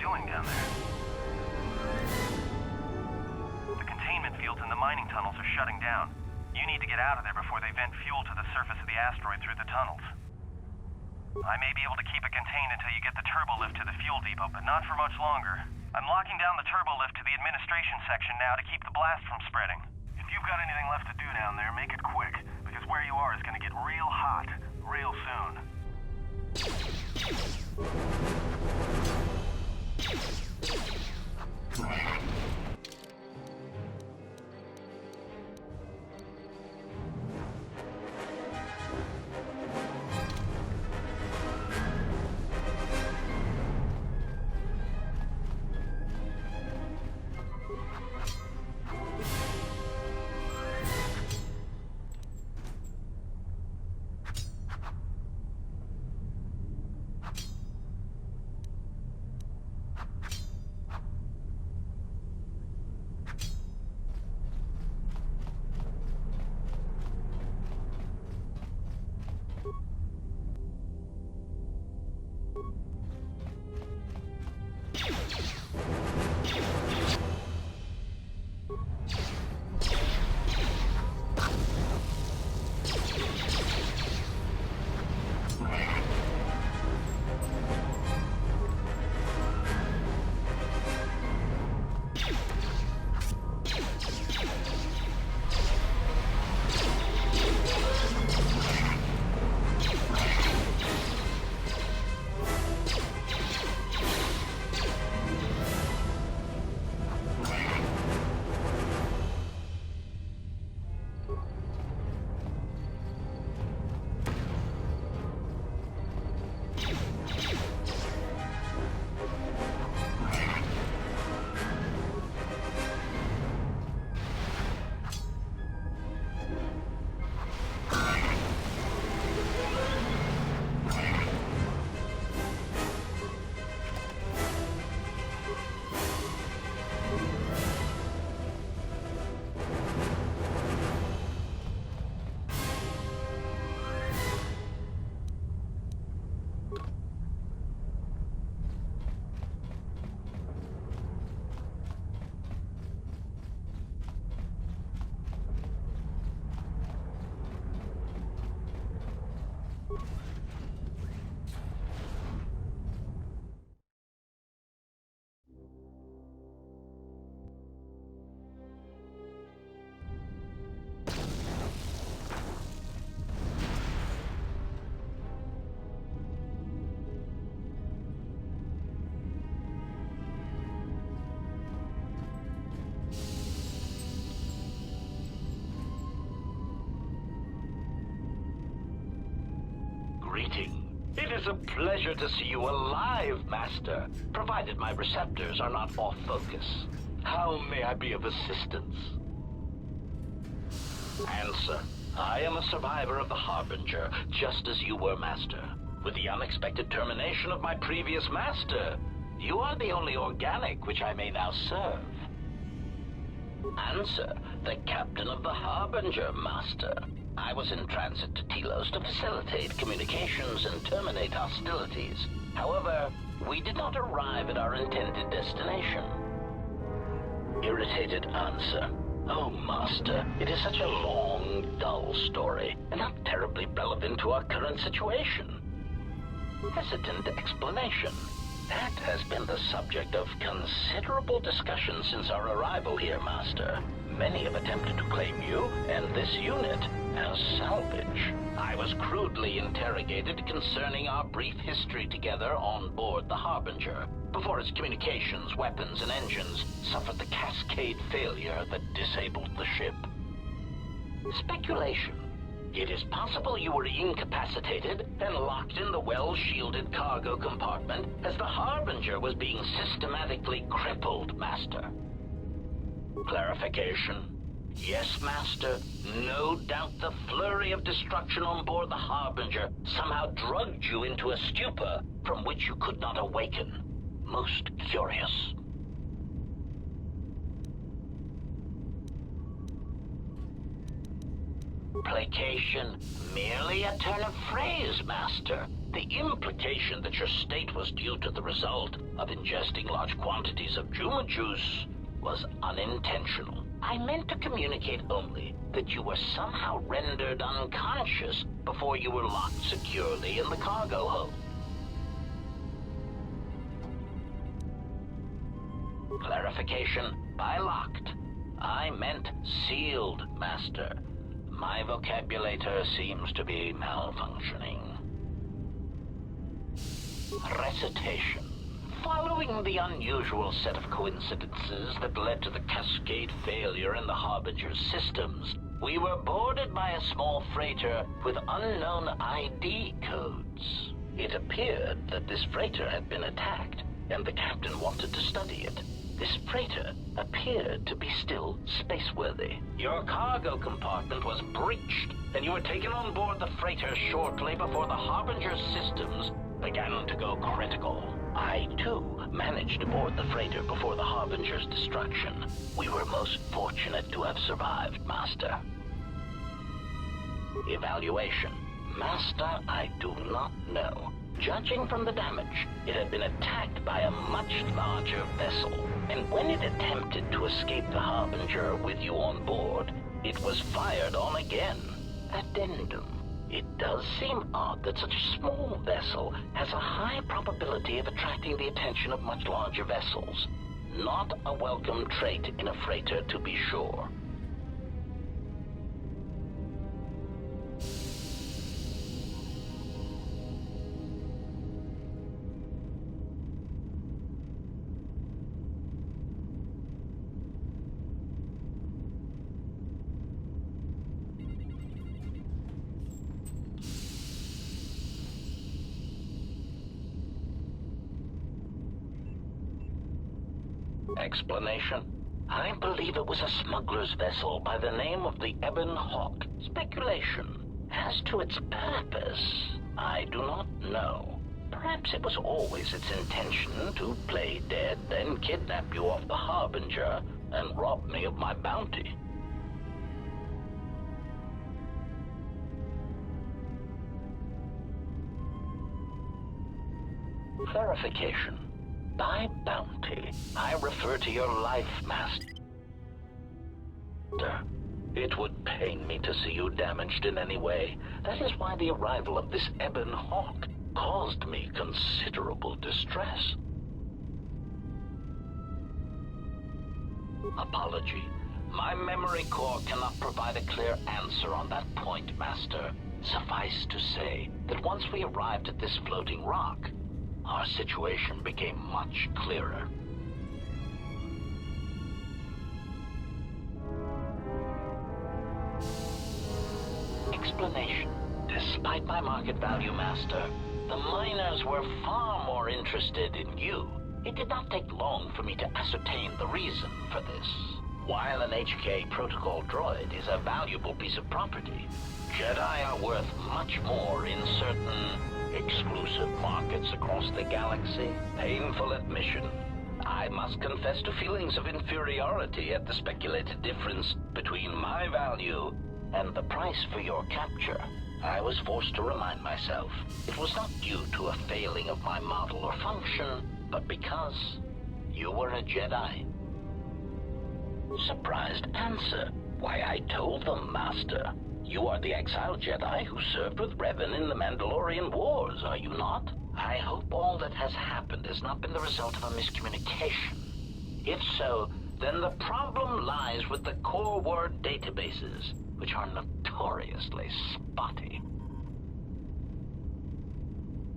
doing down there? The containment fields in the mining tunnels are shutting down. You need to get out of there before they vent fuel to the surface of the asteroid through the tunnels. I may be able to keep it contained until you get the turbo lift to the fuel depot, but not for much longer. I'm locking down the turbo lift to the administration section now to keep the blast from spreading. If you've got anything left to do down there, make it quick, because where you are is going to get real hot real soon. It is a pleasure to see you alive, Master, provided my receptors are not off focus. How may I be of assistance? Answer. I am a survivor of the Harbinger, just as you were, Master. With the unexpected termination of my previous Master, you are the only organic which I may now serve. Answer. The Captain of the Harbinger, Master. I was in transit to Telos to facilitate communications and terminate hostilities. However, we did not arrive at our intended destination. Irritated answer. Oh, Master, it is such a long, dull story, and not terribly relevant to our current situation. Hesitant explanation. That has been the subject of considerable discussion since our arrival here, Master. Many have attempted to claim you and this unit as salvage. I was crudely interrogated concerning our brief history together on board the Harbinger, before its communications, weapons, and engines suffered the cascade failure that disabled the ship. Speculation. It is possible you were incapacitated and locked in the well-shielded cargo compartment as the Harbinger was being systematically crippled, Master. Clarification. Yes, Master. No doubt the flurry of destruction on board the Harbinger somehow drugged you into a stupor from which you could not awaken. Most curious. implication, merely a turn of phrase, Master. The implication that your state was due to the result of ingesting large quantities of Juma juice was unintentional. I meant to communicate only that you were somehow rendered unconscious before you were locked securely in the cargo hold. Clarification, by locked, I meant sealed, Master. My vocabulator seems to be malfunctioning. Recitation. Following the unusual set of coincidences that led to the cascade failure in the Harbinger's systems, we were boarded by a small freighter with unknown ID codes. It appeared that this freighter had been attacked, and the captain wanted to study it. This freighter appeared to be still spaceworthy. Your cargo compartment was breached, and you were taken on board the freighter shortly before the Harbinger's systems began to go critical. I, too, managed to board the freighter before the Harbinger's destruction. We were most fortunate to have survived, Master. Evaluation. Master, I do not know. Judging from the damage, it had been attacked by a much larger vessel, and when it attempted to escape the Harbinger with you on board, it was fired on again. Addendum. It does seem odd that such a small vessel has a high probability of attracting the attention of much larger vessels. Not a welcome trait in a freighter, to be sure. Explanation? I believe it was a smuggler's vessel by the name of the Ebon Hawk. Speculation. As to its purpose, I do not know. Perhaps it was always its intention to play dead, then kidnap you off the Harbinger and rob me of my bounty. Clarification. By bounty, I refer to your life, Master. It would pain me to see you damaged in any way. That is why the arrival of this Ebon Hawk caused me considerable distress. Apology. My memory core cannot provide a clear answer on that point, Master. Suffice to say that once we arrived at this floating rock, our situation became much clearer. Explanation. Despite my market value, Master, the miners were far more interested in you. It did not take long for me to ascertain the reason for this. While an HK protocol droid is a valuable piece of property, Jedi are worth much more in certain exclusive markets across the galaxy. Painful admission. I must confess to feelings of inferiority at the speculated difference between my value and the price for your capture. I was forced to remind myself it was not due to a failing of my model or function, but because you were a Jedi. Surprised answer. Why, I told them, Master. You are the exiled Jedi who served with Revan in the Mandalorian Wars, are you not? I hope all that has happened has not been the result of a miscommunication. If so, then the problem lies with the core word databases, which are notoriously spotty.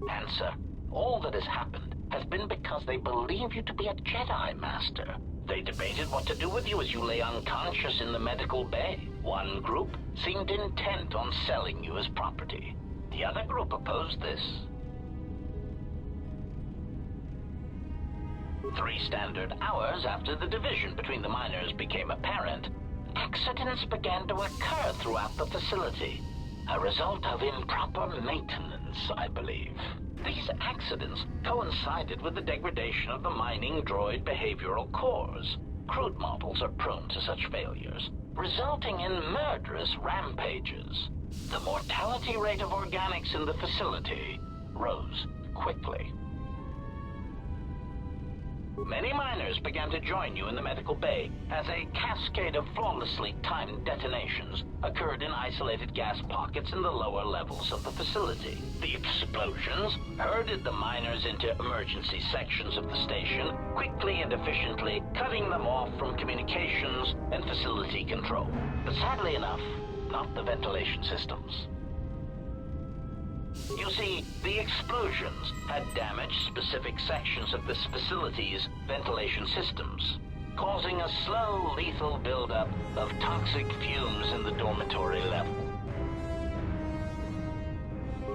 Answer. All that has happened has been because they believe you to be a Jedi, Master. They debated what to do with you as you lay unconscious in the medical bay. One group seemed intent on selling you as property. The other group opposed this. 3 standard hours after the division between the miners became apparent, accidents began to occur throughout the facility. A result of improper maintenance, I believe. These accidents coincided with the degradation of the mining droid behavioral cores. Crude models are prone to such failures. resulting in murderous rampages. The mortality rate of organics in the facility rose quickly. Many miners began to join you in the medical bay as a cascade of flawlessly timed detonations occurred in isolated gas pockets in the lower levels of the facility. The explosions herded the miners into emergency sections of the station, quickly and efficiently cutting them off from communications and facility control. But sadly enough, not the ventilation systems. You see, the explosions had damaged specific sections of this facility's ventilation systems, causing a slow, lethal buildup of toxic fumes in the dormitory level.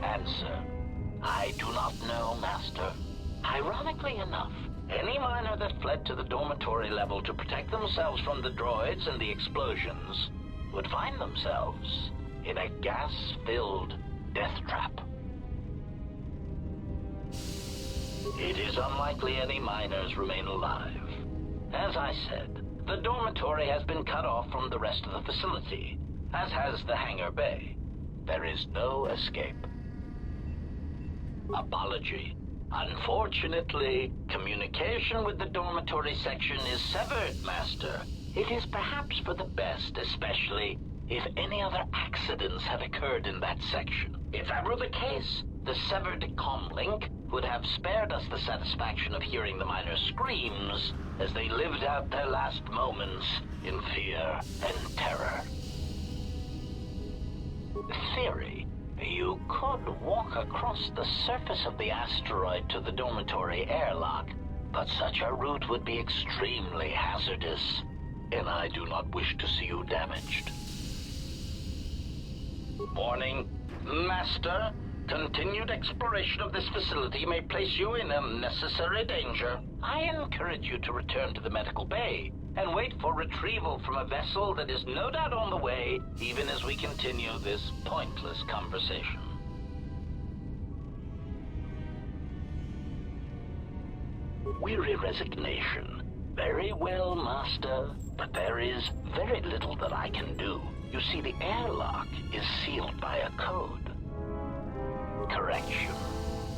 Answer: I do not know, Master. Ironically enough, any miner that fled to the dormitory level to protect themselves from the droids and the explosions would find themselves in a gas-filled death trap. It is unlikely any miners remain alive. As I said, the dormitory has been cut off from the rest of the facility, as has the hangar bay. There is no escape. Apology. Unfortunately, communication with the dormitory section is severed, Master. It is perhaps for the best, especially if any other accidents had occurred in that section. If that were the case, the severed comlink would have spared us the satisfaction of hearing the miners' screams as they lived out their last moments in fear and terror. Theory. You could walk across the surface of the asteroid to the dormitory airlock, but such a route would be extremely hazardous, and I do not wish to see you damaged. Warning, Master. Continued exploration of this facility may place you in unnecessary danger. I encourage you to return to the medical bay and wait for retrieval from a vessel that is no doubt on the way, even as we continue this pointless conversation. Weary resignation. Very well, Master, but there is very little that I can do. You see, the airlock is sealed by a code. Correction.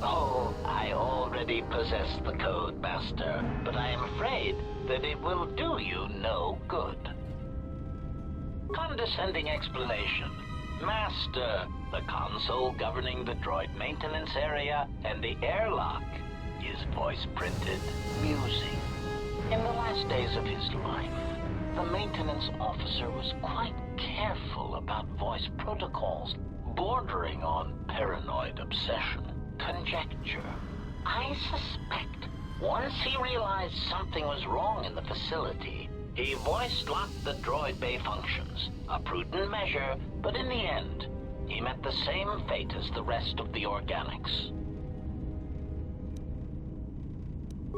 Oh, I already possess the code, Master, but I am afraid that it will do you no good. Condescending explanation. Master, the console governing the droid maintenance area and the airlock is voice-printed music. In the last days of his life, the maintenance officer was quite careful about voice protocols, bordering on paranoid obsession. Conjecture. I suspect once he realized something was wrong in the facility, he voice-locked the droid bay functions. A prudent measure, but in the end, he met the same fate as the rest of the organics.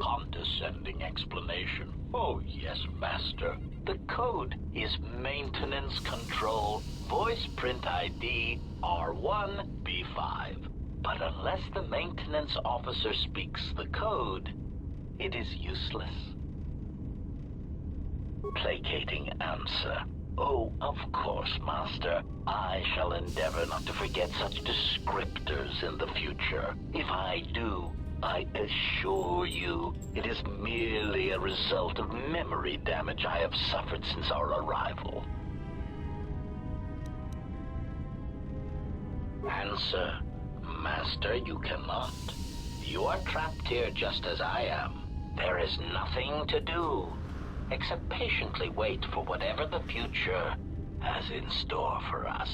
Condescending explanation. Oh yes, Master. The code is Maintenance Control Voice Print ID R1B5. But unless the maintenance officer speaks the code, it is useless. Placating answer. Oh, of course, Master. I shall endeavor not to forget such descriptors in the future. If I do, I assure you, it is merely a result of memory damage I have suffered since our arrival. Answer. Master, you cannot. You are trapped here just as I am. There is nothing to do, except patiently wait for whatever the future has in store for us.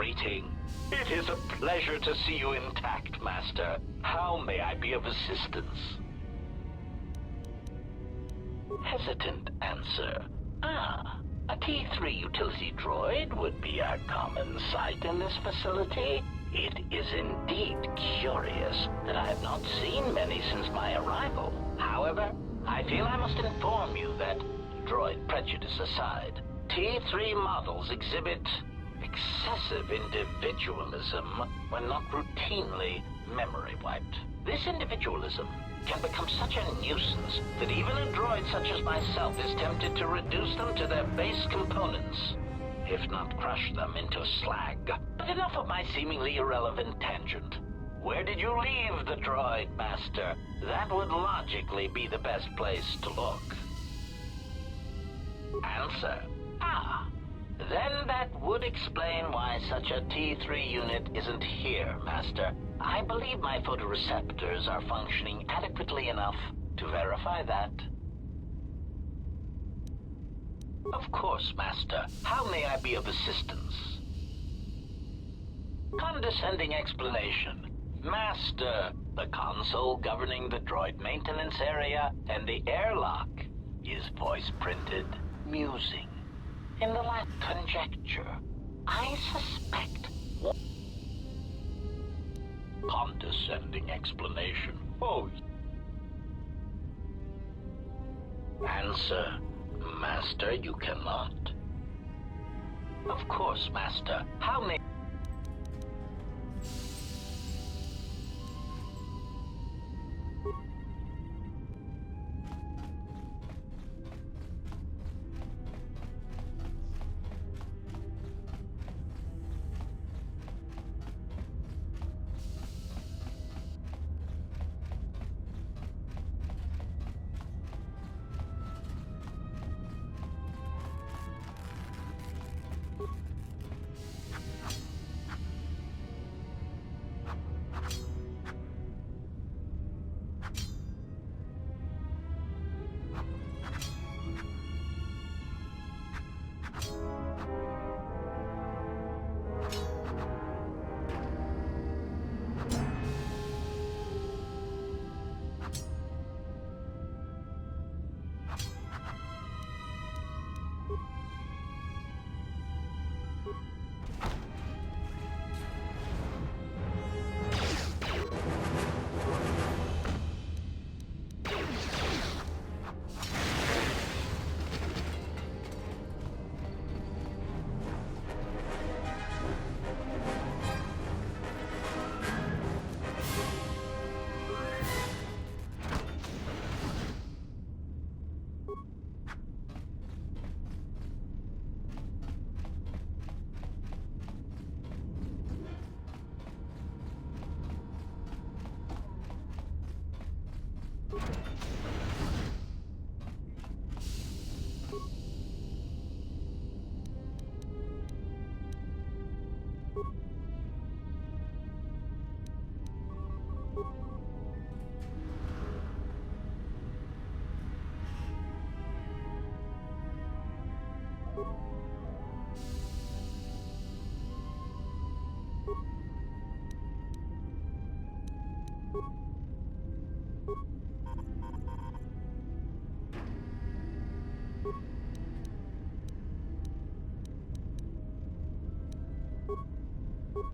Greeting. It is a pleasure to see you intact, Master. How may I be of assistance? Hesitant answer. A T3 utility droid would be a common sight in this facility. It is indeed curious that I have not seen many since my arrival. However, I feel I must inform you that, droid prejudice aside, T3 models exhibit excessive individualism when not routinely memory wiped. This individualism can become such a nuisance that even a droid such as myself is tempted to reduce them to their base components, if not crush them into slag. But enough of my seemingly irrelevant tangent. Where did you leave the droid, Master? That would logically be the best place to look. Answer. Then that would explain why such a T3 unit isn't here, Master. I believe my photoreceptors are functioning adequately enough to verify that. Of course, Master. How may I be of assistance? Condescending explanation. Master, the console governing the droid maintenance area and the airlock is voice-printed musing. In the last conjecture, I suspect... Condescending explanation. Oh. Answer. Master, you cannot. Of course, Master. How may...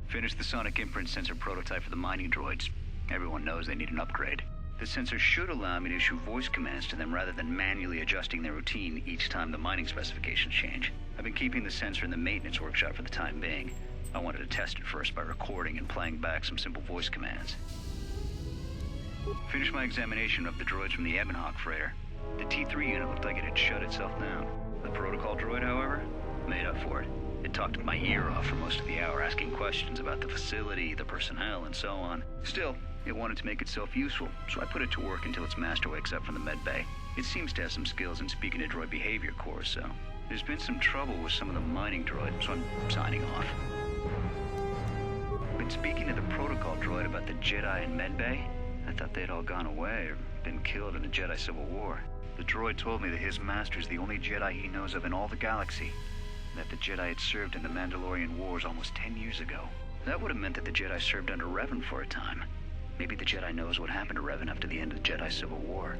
Finished the sonic imprint sensor prototype for the mining droids. Everyone knows they need an upgrade. The sensor should allow me to issue voice commands to them rather than manually adjusting their routine each time the mining specifications change. I've been keeping the sensor in the maintenance workshop for the time being. I wanted to test it first by recording and playing back some simple voice commands. Finished my examination of the droids from the Ebonhawk freighter. The T3 unit looked like it had shut itself down. The protocol droid, however, made up for it. It talked my ear off for most of the hour, asking questions about the facility, the personnel, and so on. Still, it wanted to make itself useful, so I put it to work until its master wakes up from the med bay. It seems to have some skills in speaking to droid behavior course, so... There's been some trouble with some of the mining droids, so I'm signing off. Been speaking to the protocol droid about the Jedi in med bay. I thought they'd all gone away or been killed in the Jedi Civil War. The droid told me that his master's the only Jedi he knows of in all the galaxy. that the Jedi had served in the Mandalorian Wars almost 10 years ago. That would have meant that the Jedi served under Revan for a time. Maybe the Jedi knows what happened to Revan after the end of the Jedi Civil War.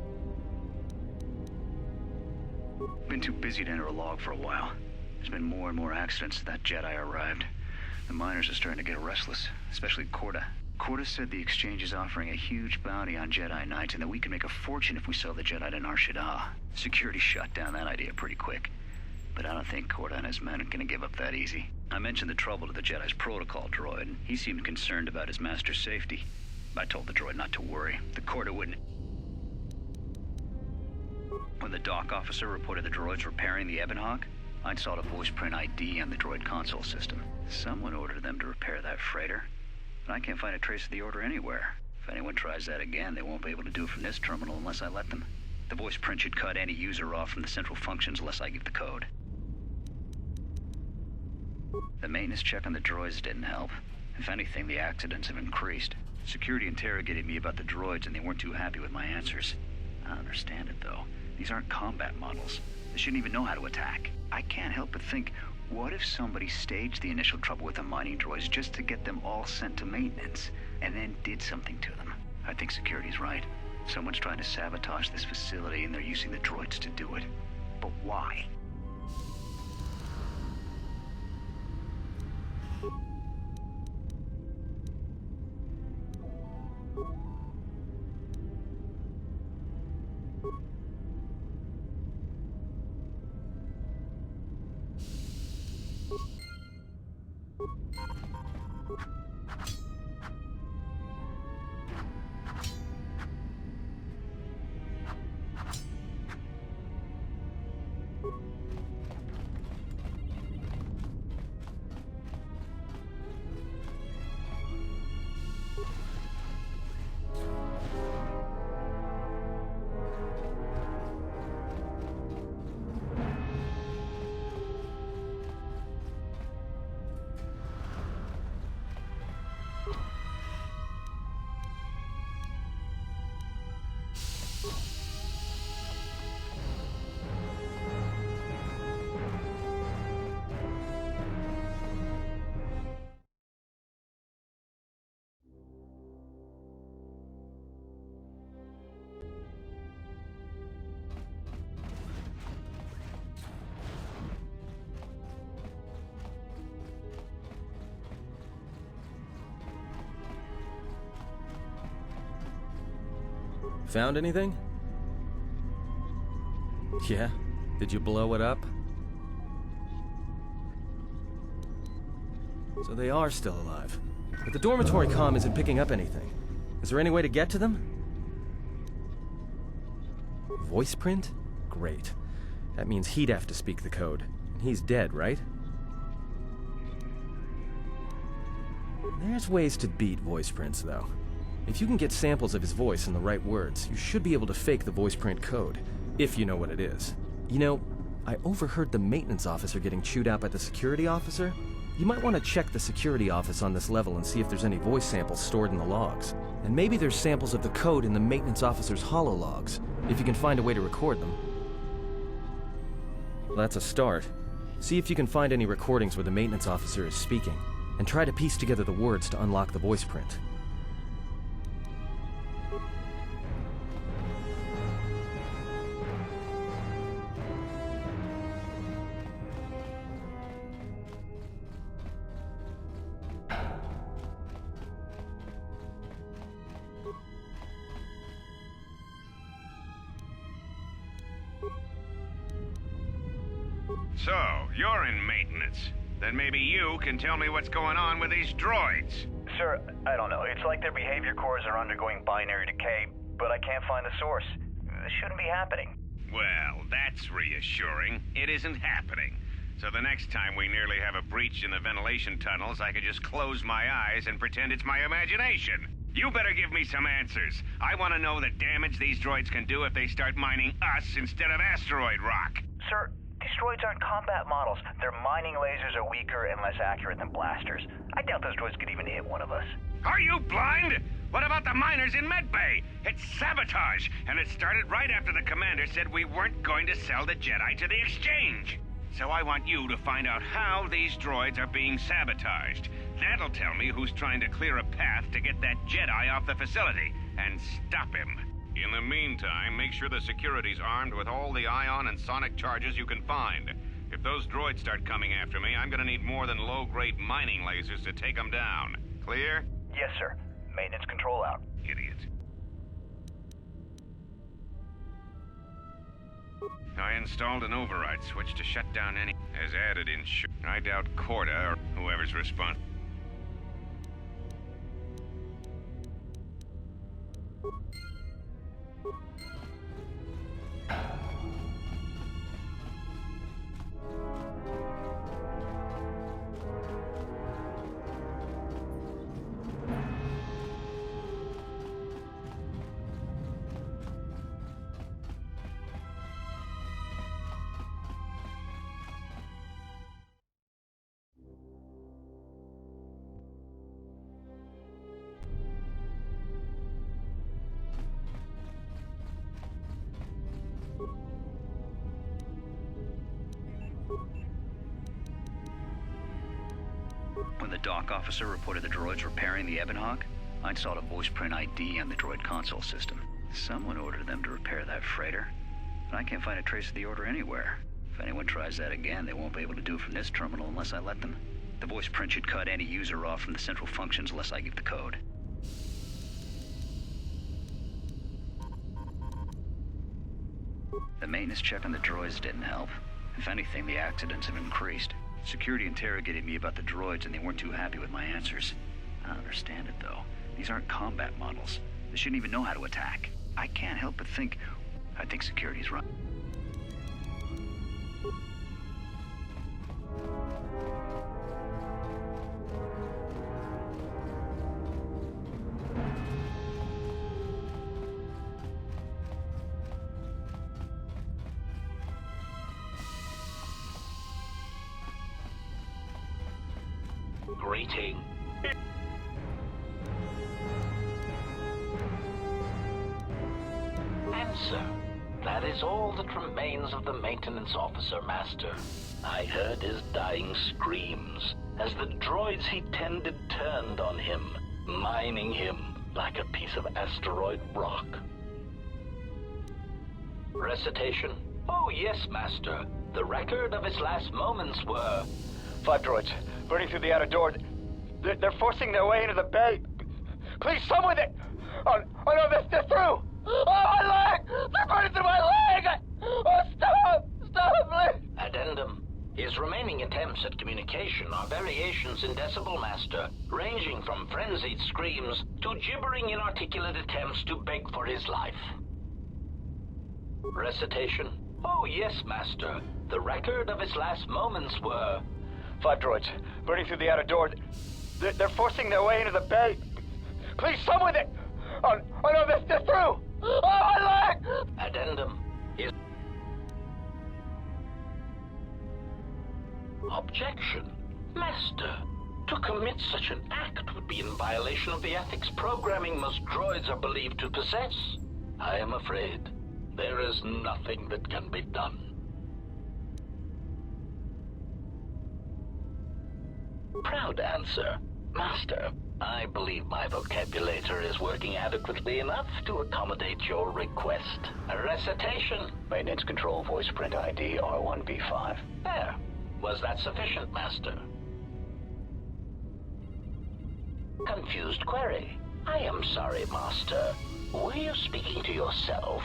Been too busy to enter a log for a while. There's been more and more accidents since that Jedi arrived. The miners are starting to get restless, especially Corda. Corda said the exchange is offering a huge bounty on Jedi Knights and that we can make a fortune if we sell the Jedi to Nar Shaddaa. Security shut down that idea pretty quick. But I don't think Corda and his men are gonna give up that easy. I mentioned the trouble to the Jedi's protocol droid, and he seemed concerned about his master's safety. I told the droid not to worry. The Corda wouldn't. When the dock officer reported the droids repairing the Ebon Hawk, I'd saw the voice print ID on the droid console system. Someone ordered them to repair that freighter, but I can't find a trace of the order anywhere. If anyone tries that again, they won't be able to do it from this terminal unless I let them. The voice print should cut any user off from the central functions unless I give the code. The maintenance check on the droids didn't help. If anything, the accidents have increased. Security interrogated me about the droids and they weren't too happy with my answers. I don't understand it though. These aren't combat models. They shouldn't even know how to attack. I can't help but think, what if somebody staged the initial trouble with the mining droids just to get them all sent to maintenance, and then did something to them? I think security's right. Someone's trying to sabotage this facility and they're using the droids to do it. But why? Found anything? Yeah? Did you blow it up? So they are still alive. But the dormitory comm isn't picking up anything. Is there any way to get to them? Voice print? Great. That means he'd have to speak the code. And he's dead, right? There's ways to beat voice prints, though. If you can get samples of his voice and the right words, you should be able to fake the voice print code, if you know what it is. You know, I overheard the maintenance officer getting chewed out by the security officer. You might want to check the security office on this level and see if there's any voice samples stored in the logs. And maybe there's samples of the code in the maintenance officer's holologs, if you can find a way to record them. Well, that's a start. See if you can find any recordings where the maintenance officer is speaking, and try to piece together the words to unlock the voice print. So, you're in maintenance. Then maybe you can tell me what's going on with these droids. Sir, I don't know. It's like their behavior cores are undergoing binary decay, but I can't find the source. This shouldn't be happening. Well, that's reassuring. It isn't happening. So the next time we nearly have a breach in the ventilation tunnels, I could just close my eyes and pretend it's my imagination. You better give me some answers. I want to know the damage these droids can do if they start mining us instead of asteroid rock. Sir, these droids aren't combat models. Their mining lasers are weaker and less accurate than blasters. I doubt those droids could even hit one of us. Are you blind? What about the miners in Medbay? It's sabotage, and it started right after the commander said we weren't going to sell the Jedi to the exchange. So I want you to find out how these droids are being sabotaged. That'll tell me who's trying to clear a path to get that Jedi off the facility and stop him. In the meantime, make sure the security's armed with all the ion and sonic charges you can find. If those droids start coming after me, I'm gonna need more than low-grade mining lasers to take them down. Clear? Yes, sir. Maintenance control out. Idiot. I installed an override switch to shut down any... Has added in... I doubt Corda or whoever's responsible. When the dock officer reported the droids repairing the Ebonhawk, I installed a voice print ID on the droid console system. Someone ordered them to repair that freighter, but I can't find a trace of the order anywhere. If anyone tries that again, they won't be able to do it from this terminal unless I let them. The voice print should cut any user off from the central functions unless I give the code. The maintenance check on the droids didn't help. If anything, the accidents have increased. Security interrogated me about the droids and they weren't too happy with my answers. I don't understand it, though. These aren't combat models. They shouldn't even know how to attack. I can't help but think... I think security's right. Greeting. Answer. That is all that remains of the maintenance officer, Master. I heard his dying screams as the droids he tended turned on him, mining him like a piece of asteroid rock. Recitation? Oh yes, Master. The record of his last moments were... 5 droids, burning through the outer door. They're forcing their way into the bay. Please, someone that... Oh no, they're through! Oh, my leg! They're burning through my leg! Oh, stop! Stop, please! Addendum. His remaining attempts at communication are variations in decibel, Master, ranging from frenzied screams to gibbering inarticulate attempts to beg for his life. Recitation? Oh yes, Master. The record of his last moments were... 5 droids, burning through the outer door. They're forcing their way into the bay. Please, someone that... Oh no, they're through! Oh, my leg! Addendum. His... Objection. Master, to commit such an act would be in violation of the ethics programming most droids are believed to possess. I am afraid there is nothing that can be done. Proud answer. Master, I believe my vocabulator is working adequately enough to accommodate your request. A recitation? Maintenance control voice print ID R1B5. There. Was that sufficient, Master? Confused query. I am sorry, Master. Were you speaking to yourself?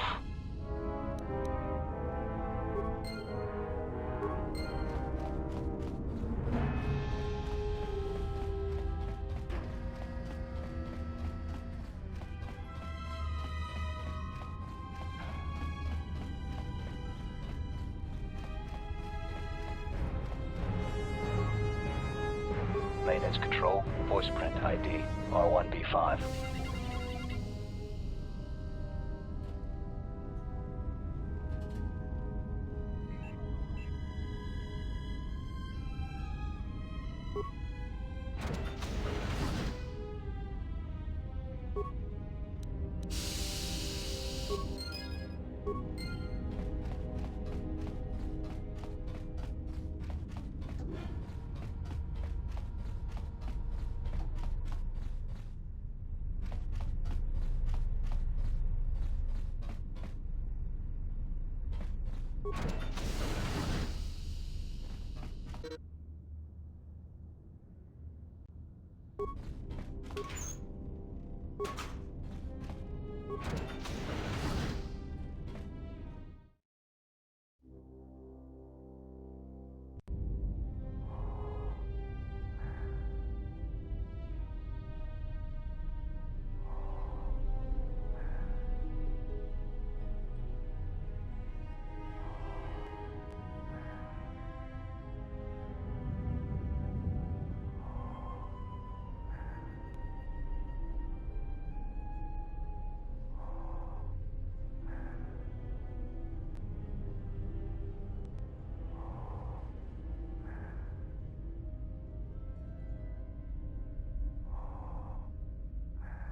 Maintenance control, voice print ID, R1B5.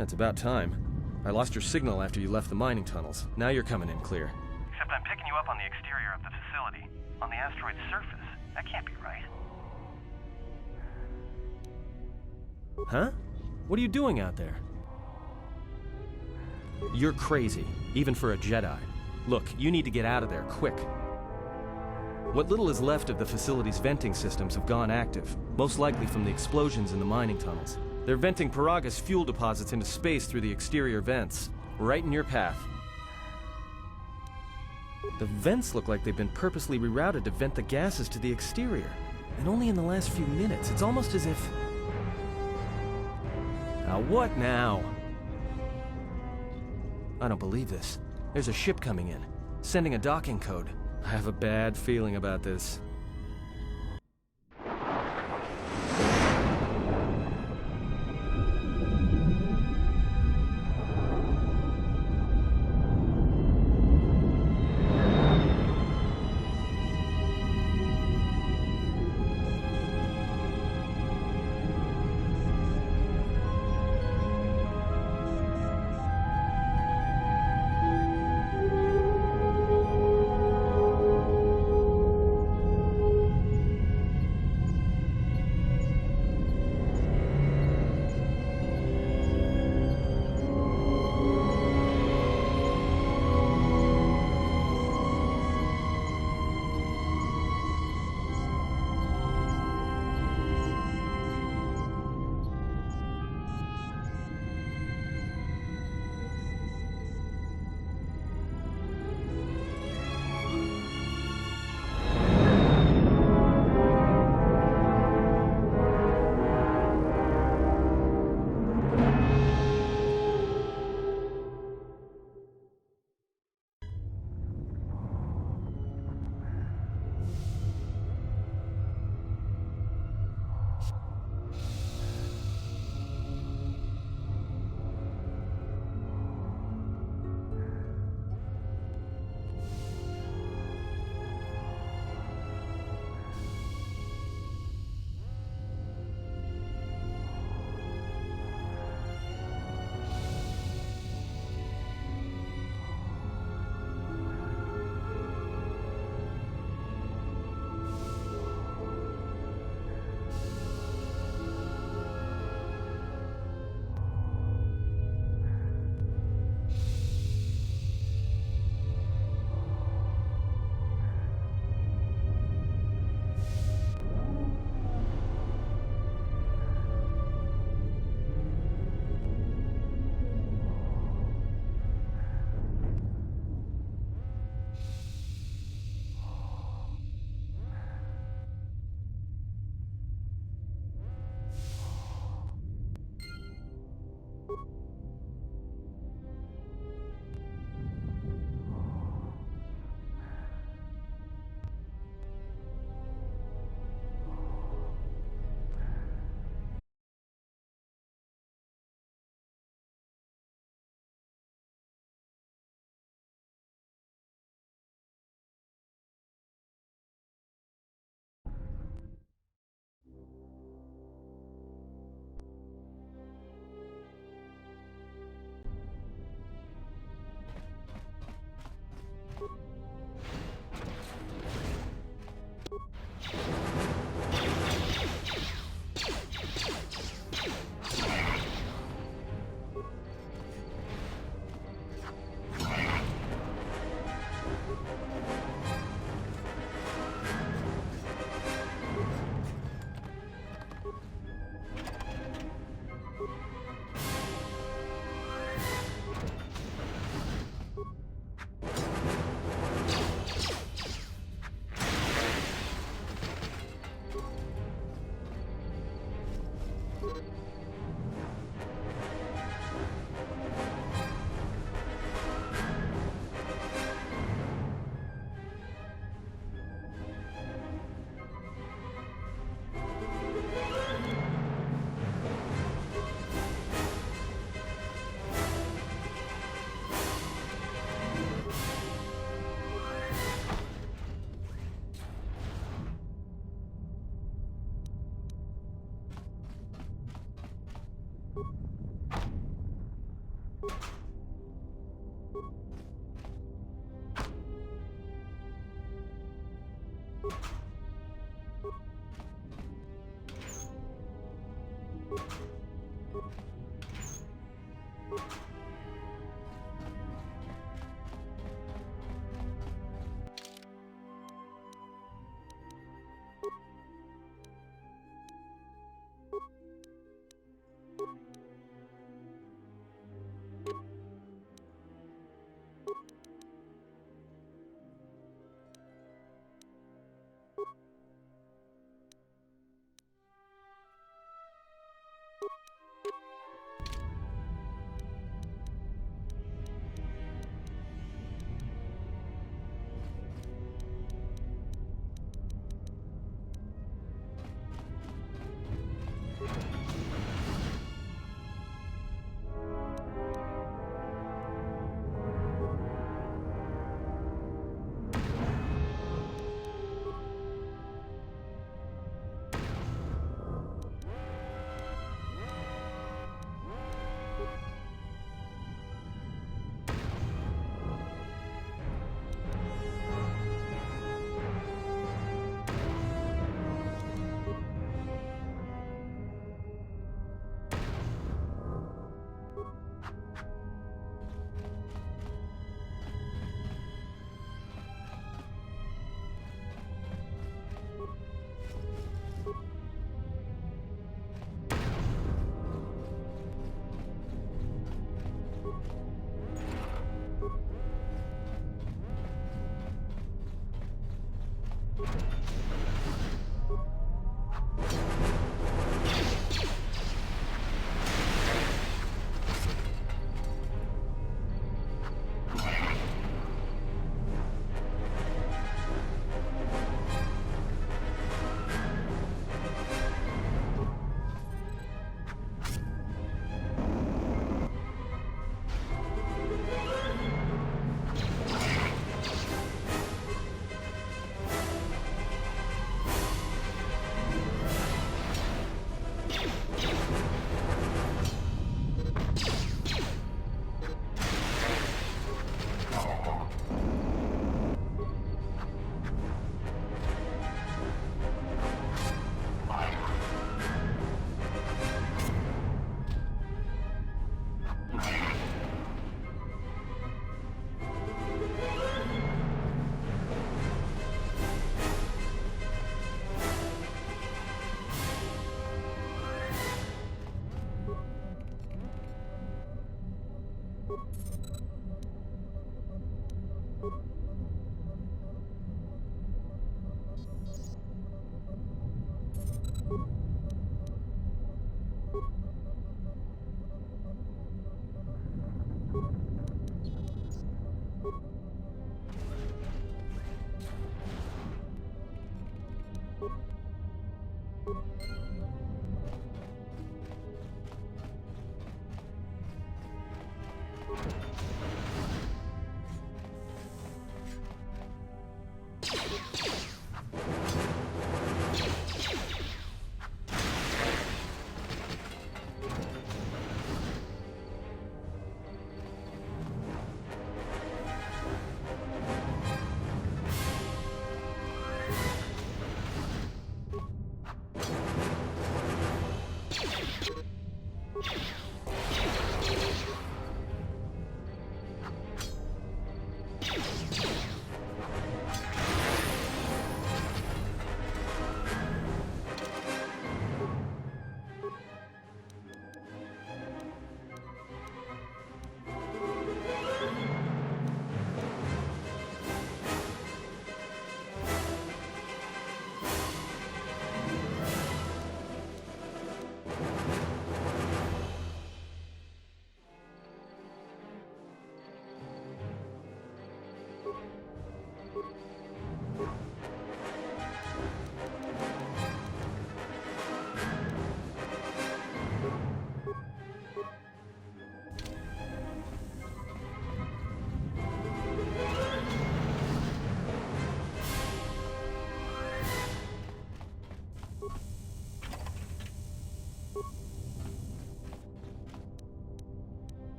That's about time. I lost your signal after you left the mining tunnels. Now you're coming in clear. Except I'm picking you up on the exterior of the facility. On the asteroid's surface. That can't be right. Huh? What are you doing out there? You're crazy, even for a Jedi. Look, you need to get out of there, quick. What little is left of the facility's venting systems have gone active, most likely from the explosions in the mining tunnels. They're venting Paraga's fuel deposits into space through the exterior vents, right in your path. The vents look like they've been purposely rerouted to vent the gases to the exterior, and only in the last few minutes. It's almost as if... Now what now? I don't believe this. There's a ship coming in, sending a docking code. I have a bad feeling about this.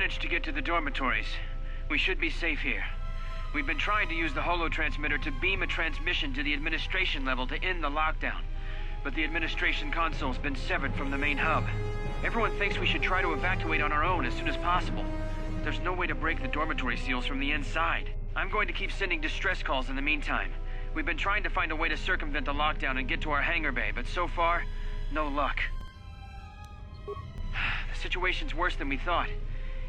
managed to get to the dormitories. We should be safe here. We've been trying to use the holo-transmitter to beam a transmission to the administration level to end the lockdown. But the administration console's been severed from the main hub. Everyone thinks we should try to evacuate on our own as soon as possible. There's no way to break the dormitory seals from the inside. I'm going to keep sending distress calls in the meantime. We've been trying to find a way to circumvent the lockdown and get to our hangar bay, but so far, no luck. The situation's worse than we thought.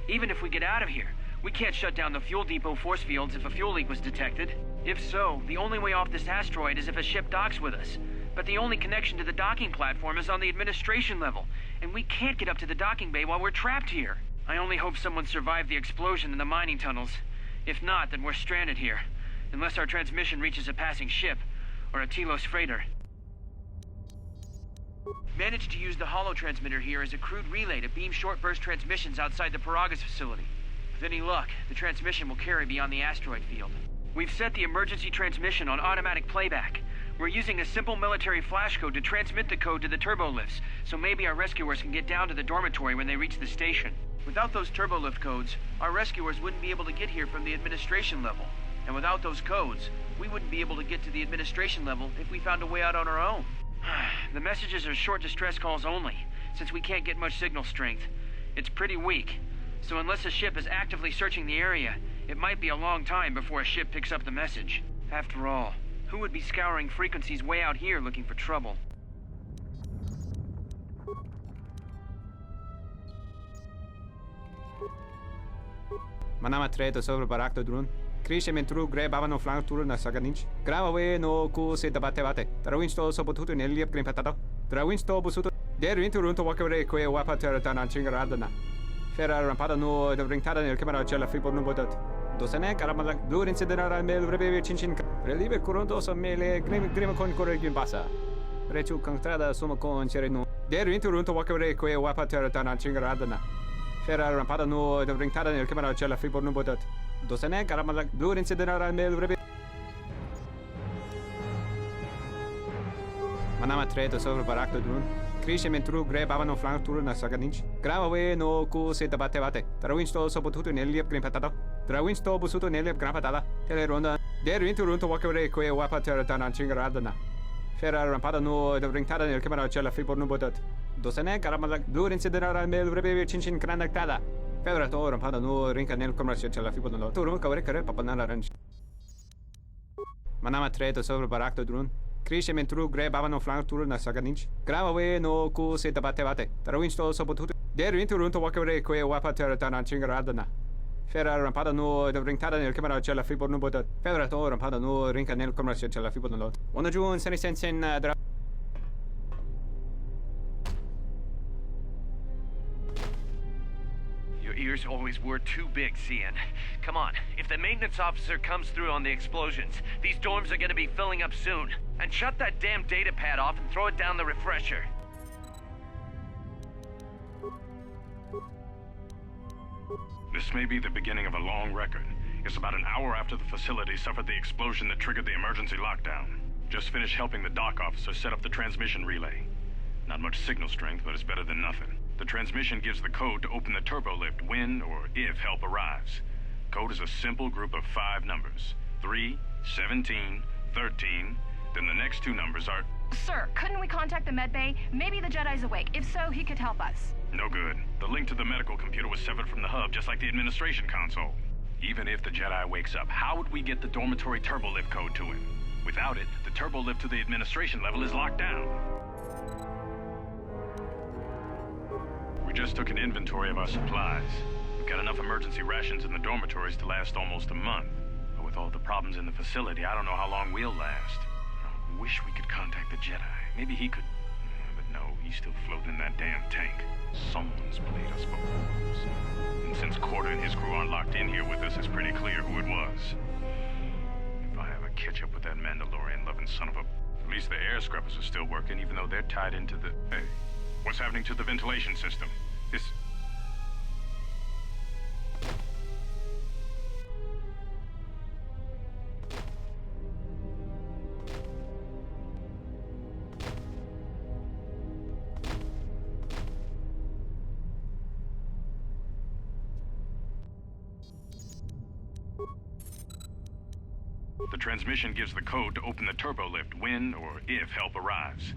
Even if we get out of here, we can't shut down the fuel depot force fields if a fuel leak was detected. If so, the only way off this asteroid is if a ship docks with us. But the only connection to the docking platform is on the administration level, and we can't get up to the docking bay while we're trapped here. I only hope someone survived the explosion in the mining tunnels. If not, then we're stranded here. Unless our transmission reaches a passing ship, or a Telos freighter. Managed to use the holo-transmitter here as a crude relay to beam short-burst transmissions outside the Paragas facility. With any luck, the transmission will carry beyond the asteroid field. We've set the emergency transmission on automatic playback. We're using a simple military flash code to transmit the code to the turbolifts, so maybe our rescuers can get down to the dormitory when they reach the station. Without those turbolift codes, our rescuers wouldn't be able to get here from the administration level. And without those codes, we wouldn't be able to get to the administration level if we found a way out on our own. The messages are short distress calls only, since we can't get much signal strength. It's pretty weak, so unless a ship is actively searching the area, it might be a long time before a ship picks up the message. After all, who would be scouring frequencies way out here looking for trouble? Manama treto sobre barak drun. Cresce mentre grebavano flanco na saganich. Grava no cu se bate. Trawinsto soprattutto nel liep grimpatato. Trawinsto busuto. Der winterunto wakere que wapa terra chingaradana. Ferra rampada no de ringtada nel camera cella fibo no bodat. Dosene caramala blue incidera mel rebe chinchin. Relive curonto so mele grima con corregin basa. Rechu contrada sumo con cereno. Der winterunto wakere que wapa terra chingaradana. Ferra rampada no de ringtada nel camera cella fibo no bodat. Dosene caramala blue incidera mel rebe. Manama treto sobre barak drun. Cresce mentre grebavano flanco na saganich. Grava no cu se bate. Trawinsto soprattutto nel liep grimpatato. Trawinsto busuto nel liep grimpatata. Teleronda. Der winterunto wakere que wapa terra chingaradana. Ferra rampada no de ringtada nel camera cella fibo no bodat. Dosene caramala blue incidera mel rebe chinchin cranactada. Ferra to rampada no rinca nel camera cella fibo no. Turu cavere care papanara ranch. Manama treto sobre barak drun. Cresce mentre grebavano flanco na saganich. Grava no cu se bate. Trawinsto soprattutto. Der winterunto wakere que wapa terra chingaradana. Ferra rampada no de ringtada nel camera cella fibo no bodat. Ferra to rampada no rinca nel camera cella fibo no. Una giun sensen dra. Your ears always were too big, Cian. Come on, if the maintenance officer comes through on the explosions, these dorms are gonna be filling up soon. And shut that damn data pad off and throw it down the refresher. This may be the beginning of a long record. It's about an hour after the facility suffered the explosion that triggered the emergency lockdown. Just finished helping the dock officer set up the transmission relay. Not much signal strength, but it's better than nothing. The transmission gives the code to open the turbolift when or if help arrives. Code is a simple group of 5 numbers. 3, 17, 13, then the next 2 numbers are... Sir, couldn't we contact the medbay? Maybe the Jedi's awake. If so, he could help us. No good. The link to the medical computer was severed from the hub, just like the administration console. Even if the Jedi wakes up, how would we get the dormitory turbolift code to him? Without it, the turbolift to the administration level is locked down. We just took an inventory of our supplies. We've got enough emergency rations in the dormitories to last almost a month. But with all the problems in the facility, I don't know how long we'll last. I wish we could contact the Jedi. Maybe he could... But no, he's still floating in that damn tank. Someone's played us for fools. And since Corda and his crew aren't locked in here with us, it's pretty clear who it was. If I ever catch up with that Mandalorian-loving son of a... At least the air scrubbers are still working, even though they're tied into the... Hey, what's happening to the ventilation system? This... The transmission gives the code to open the turbo lift when or if help arrives.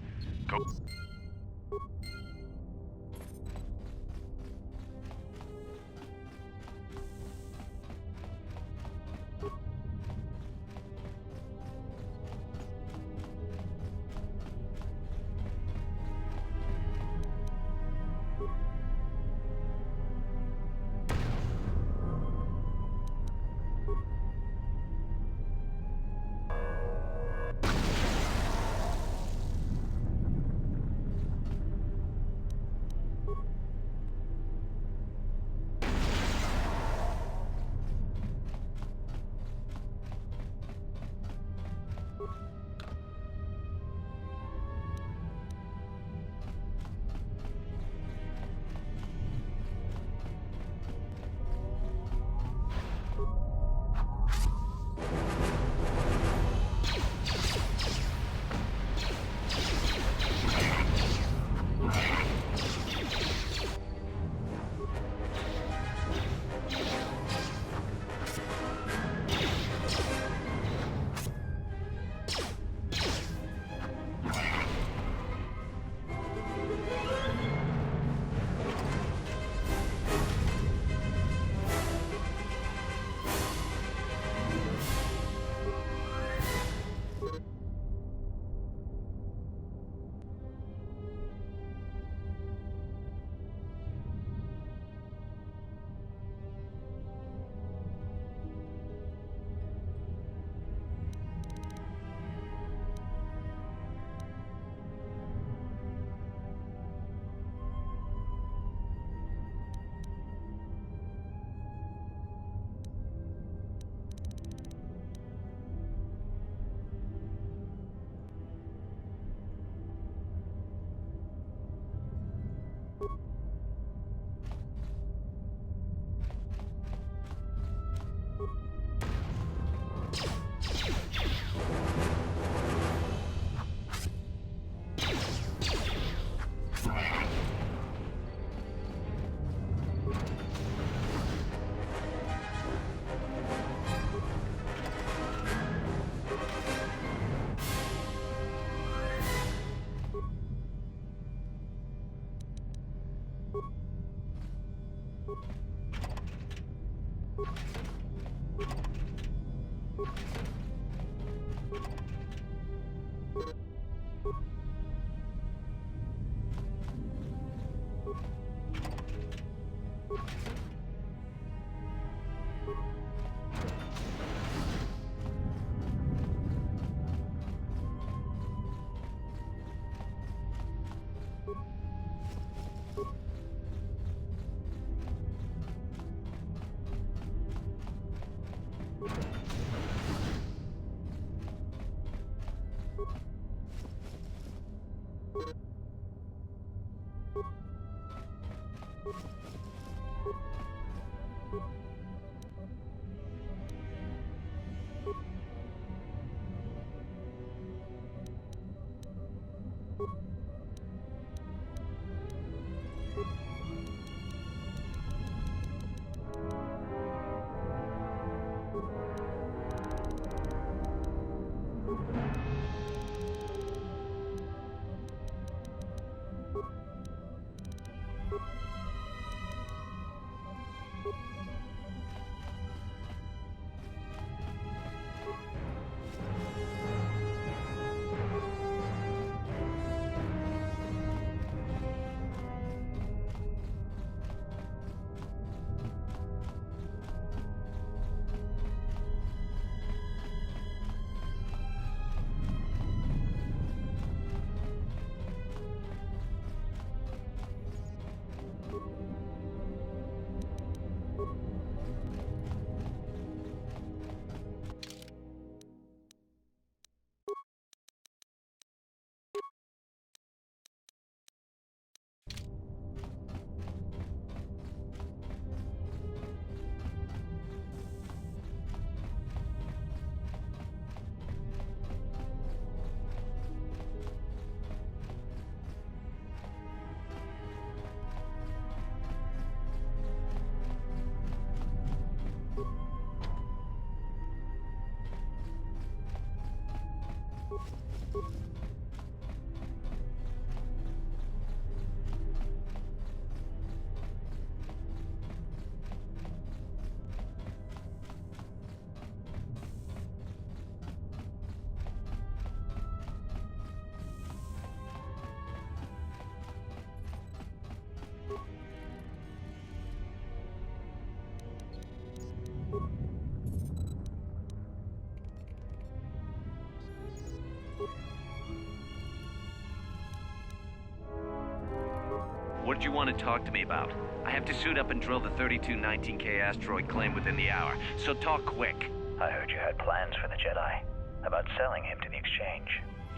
What did you want to talk to me about? I have to suit up and drill the 3219K asteroid claim within the hour, so talk quick. I heard you had plans for the Jedi. About selling him to the exchange.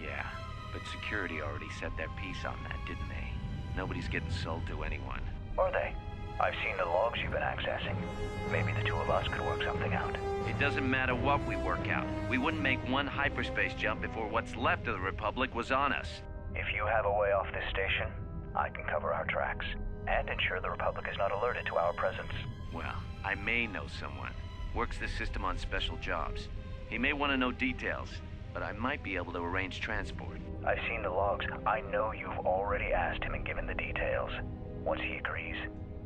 Yeah, but security already said their piece on that, didn't they? Nobody's getting sold to anyone. Are they? I've seen the logs you've been accessing. Maybe the two of us could work something out. It doesn't matter what we work out. We wouldn't make one hyperspace jump before what's left of the Republic was on us. If you have a way off this station, I can cover our tracks and ensure the Republic is not alerted to our presence. Well, I may know someone. Works the system on special jobs. He may want to know details, but I might be able to arrange transport. I've seen the logs. I know you've already asked him and given the details. Once he agrees,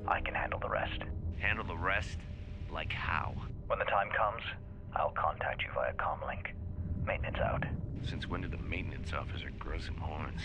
I can handle the rest. Handle the rest? Like how? When the time comes, I'll contact you via comlink. Maintenance out. Since when did the maintenance officer grow some horns?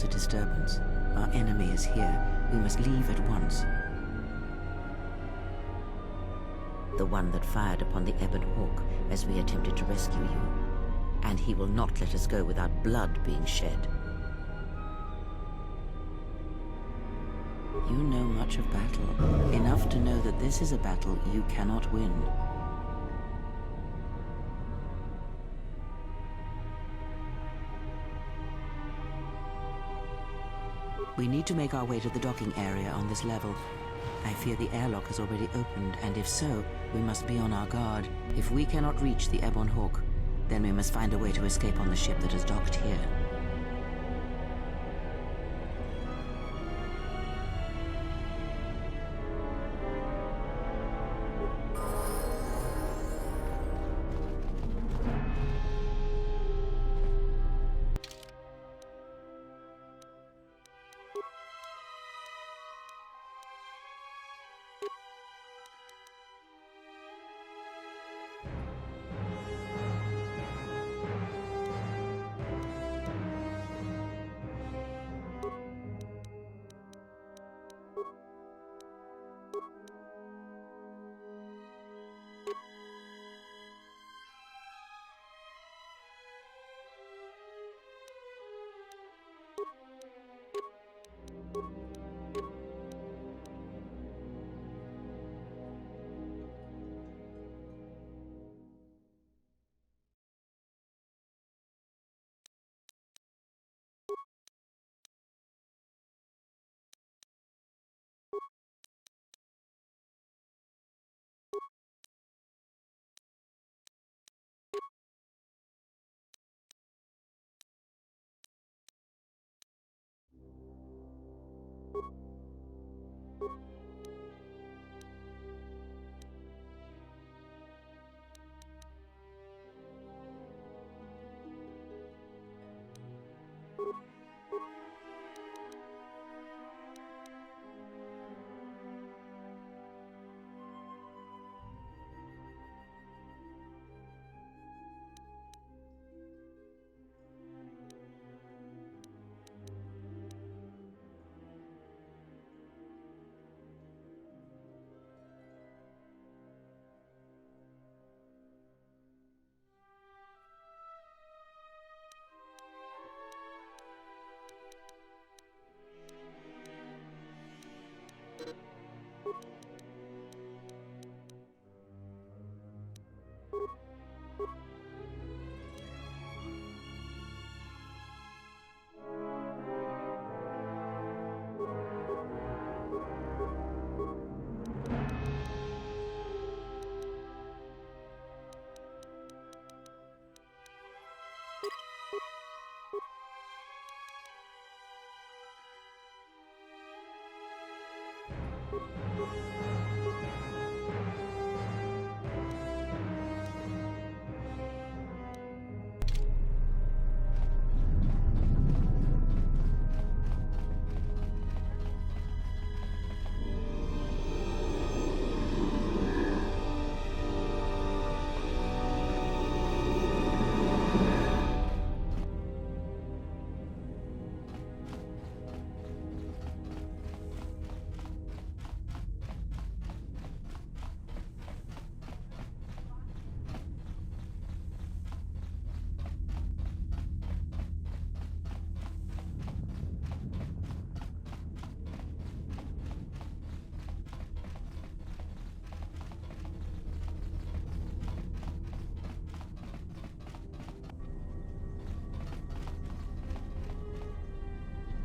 cause a disturbance. Our enemy is here. We must leave at once. The one that fired upon the Ebon Hawk as we attempted to rescue you. And he will not let us go without blood being shed. You know much of battle. Enough to know that this is a battle you cannot win. We need to make our way to the docking area on this level. I fear the airlock has already opened, and if so, we must be on our guard. If we cannot reach the Ebon Hawk, then we must find a way to escape on the ship that is docked here.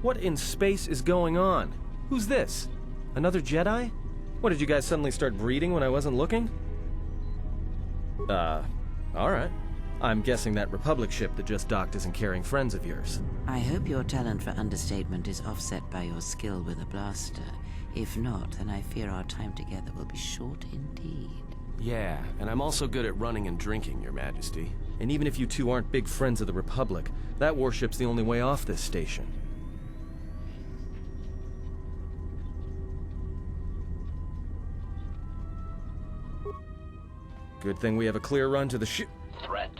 What in space is going on? Who's this? Another Jedi? What, did you guys suddenly start breeding when I wasn't looking? Alright. I'm guessing that Republic ship that just docked isn't carrying friends of yours. I hope your talent for understatement is offset by your skill with a blaster. If not, then I fear our time together will be short indeed. Yeah, and I'm also good at running and drinking, Your Majesty. And even if you two aren't big friends of the Republic, that warship's the only way off this station. Good thing we have a clear run to the ship. Threat.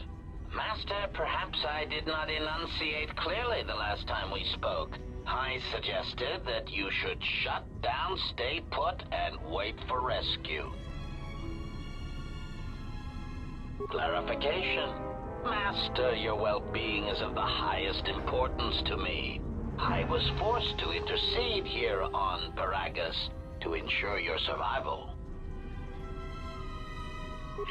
Master, perhaps I did not enunciate clearly the last time we spoke. I suggested that you should shut down, stay put, and wait for rescue. Clarification. Master, your well-being is of the highest importance to me. I was forced to intercede here on Paragus to ensure your survival.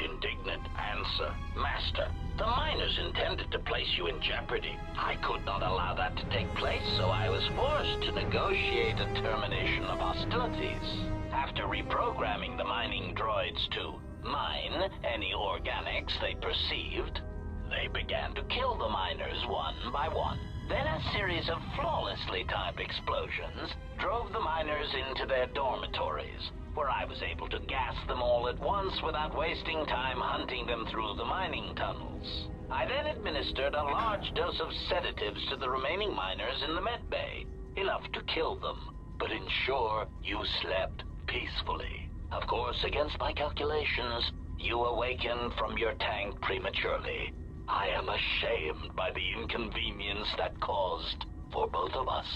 Indignant answer. Master, the miners intended to place you in jeopardy. I could not allow that to take place, so I was forced to negotiate a termination of hostilities. After reprogramming the mining droids to mine any organics they perceived, they began to kill the miners one by one. Then a series of flawlessly timed explosions drove the miners into their dormitories, where I was able to gas them all at once without wasting time hunting them through the mining tunnels. I then administered a large dose of sedatives to the remaining miners in the med bay, enough to kill them, but ensure you slept peacefully. Of course, against my calculations, you awakened from your tank prematurely. I am ashamed by the inconvenience that caused for both of us.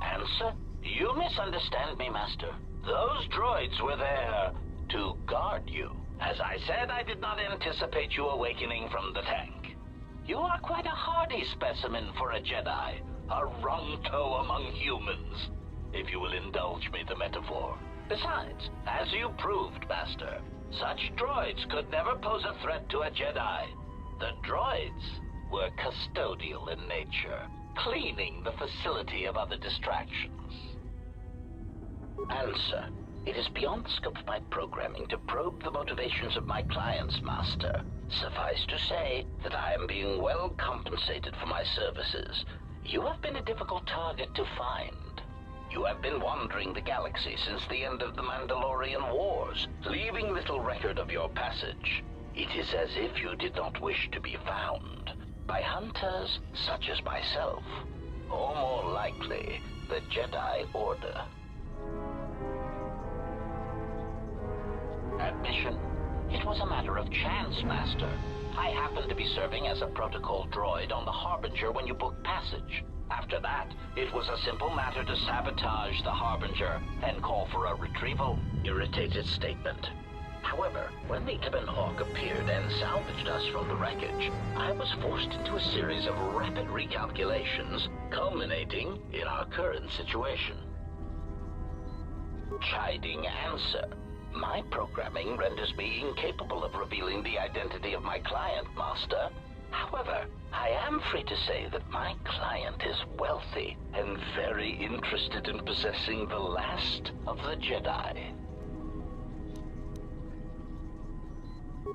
Answer? You misunderstand me, Master. Those droids were there to guard you. As I said, I did not anticipate you awakening from the tank. You are quite a hardy specimen for a Jedi, a rung-toe among humans, if you will indulge me the metaphor. Besides, as you proved, Master, such droids could never pose a threat to a Jedi. The droids were custodial in nature, cleaning the facility of other distractions. Answer. It is beyond the scope of my programming to probe the motivations of my clients, Master. Suffice to say that I am being well compensated for my services. You have been a difficult target to find. You have been wandering the galaxy since the end of the Mandalorian Wars, leaving little record of your passage. It is as if you did not wish to be found by hunters such as myself, or more likely, the Jedi Order. Admission. It was a matter of chance, Master. I happened to be serving as a protocol droid on the Harbinger when you booked passage. After that, it was a simple matter to sabotage the Harbinger and call for a retrieval. Irritated statement. However, when the Ebon Hawk appeared and salvaged us from the wreckage, I was forced into a series of rapid recalculations, culminating in our current situation. Chiding answer. My programming renders me incapable of revealing the identity of my client, Master. However, I am free to say that my client is wealthy and very interested in possessing the last of the Jedi.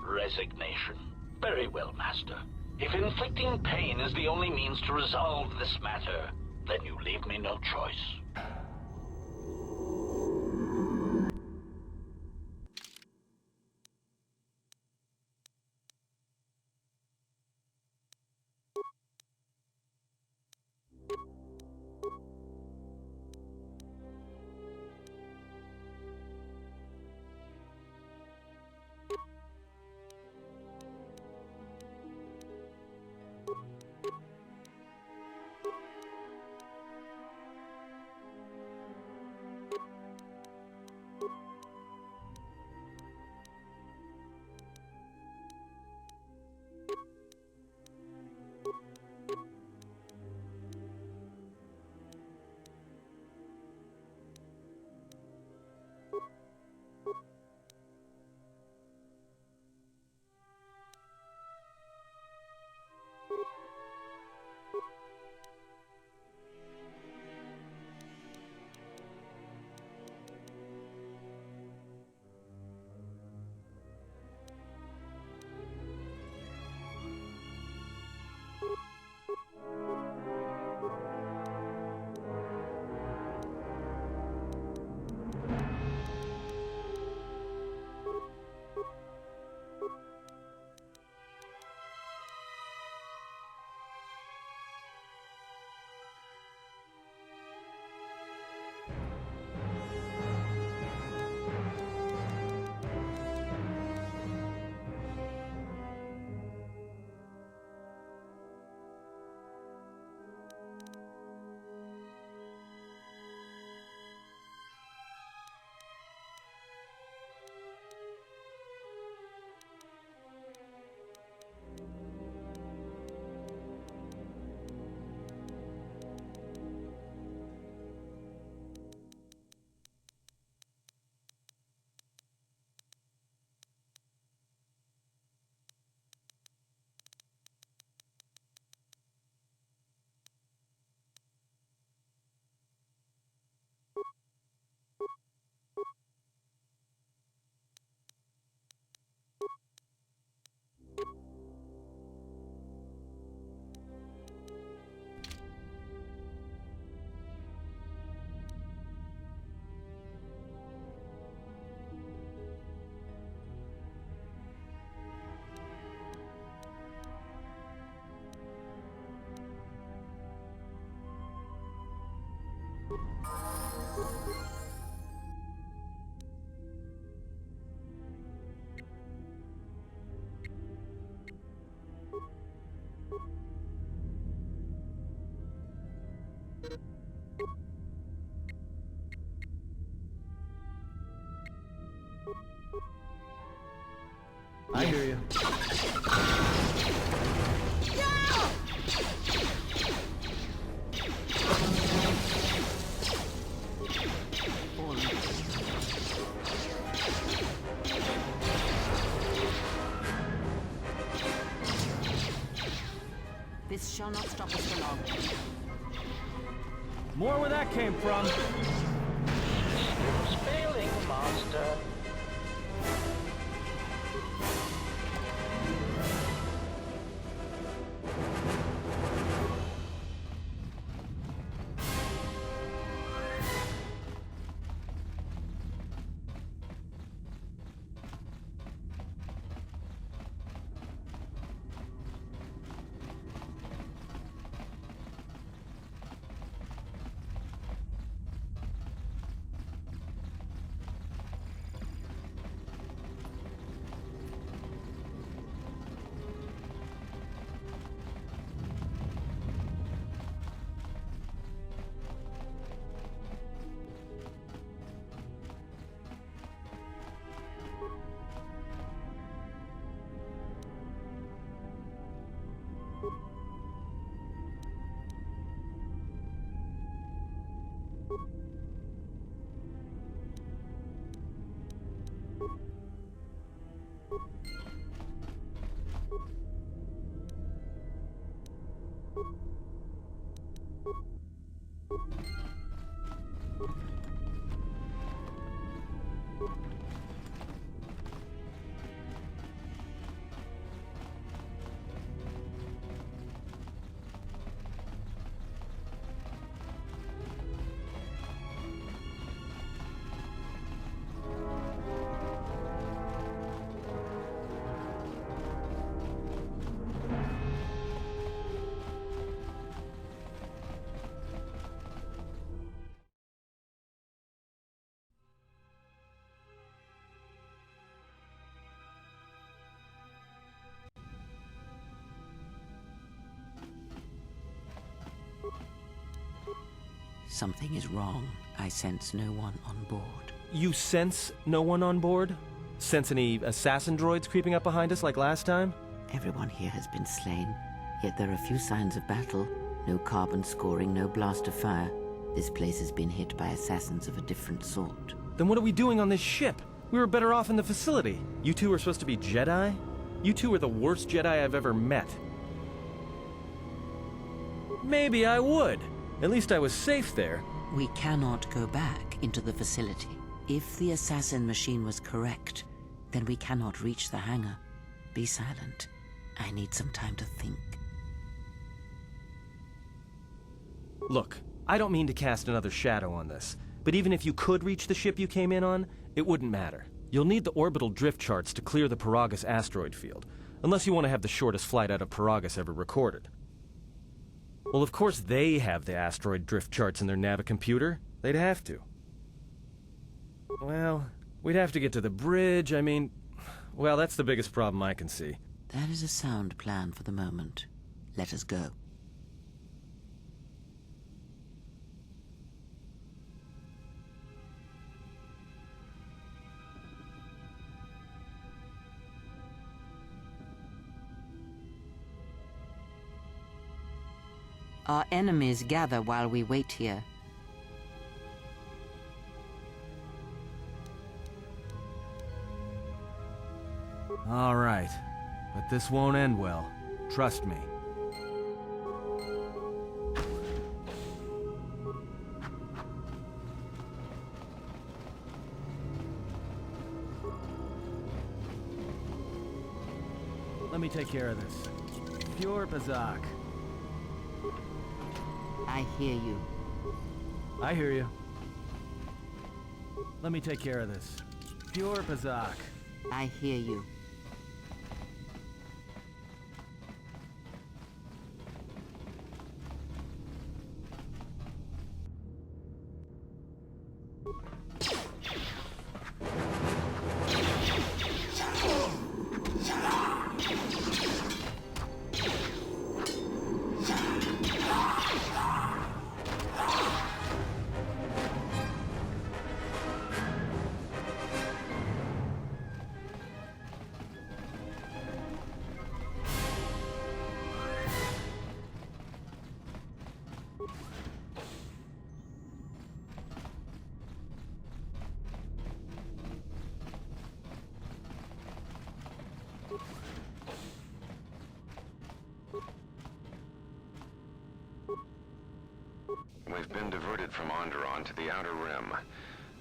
Resignation. Very well, Master. If inflicting pain is the only means to resolve this matter, then you leave me no choice. I hear you. This shall not stop us for long. More where that came from. It's failing, Master. Something is wrong. I sense no one on board. You sense no one on board? Sense any assassin droids creeping up behind us like last time? Everyone here has been slain, yet there are few signs of battle. No carbon scoring, no blast of fire. This place has been hit by assassins of a different sort. Then what are we doing on this ship? We were better off in the facility. You two are supposed to be Jedi? You two are the worst Jedi I've ever met. Maybe I would. At least I was safe there. We cannot go back into the facility. If the assassin machine was correct, then we cannot reach the hangar. Be silent. I need some time to think. Look, I don't mean to cast another shadow on this, but even if you could reach the ship you came in on, it wouldn't matter. You'll need the orbital drift charts to clear the Paragus asteroid field, unless you want to have the shortest flight out of Paragus ever recorded. Well, of course they have the asteroid drift charts in their navicomputer. They'd have to. Well, we'd have to get to the bridge, well, that's the biggest problem I can see. That is a sound plan for the moment. Let us go. Our enemies gather while we wait here. All right, but this won't end well. Trust me. Let me take care of this. Pure Bazak. I hear you. I hear you. Let me take care of this. Pure Bazak. I hear you. We've been diverted from Onderon to the Outer Rim.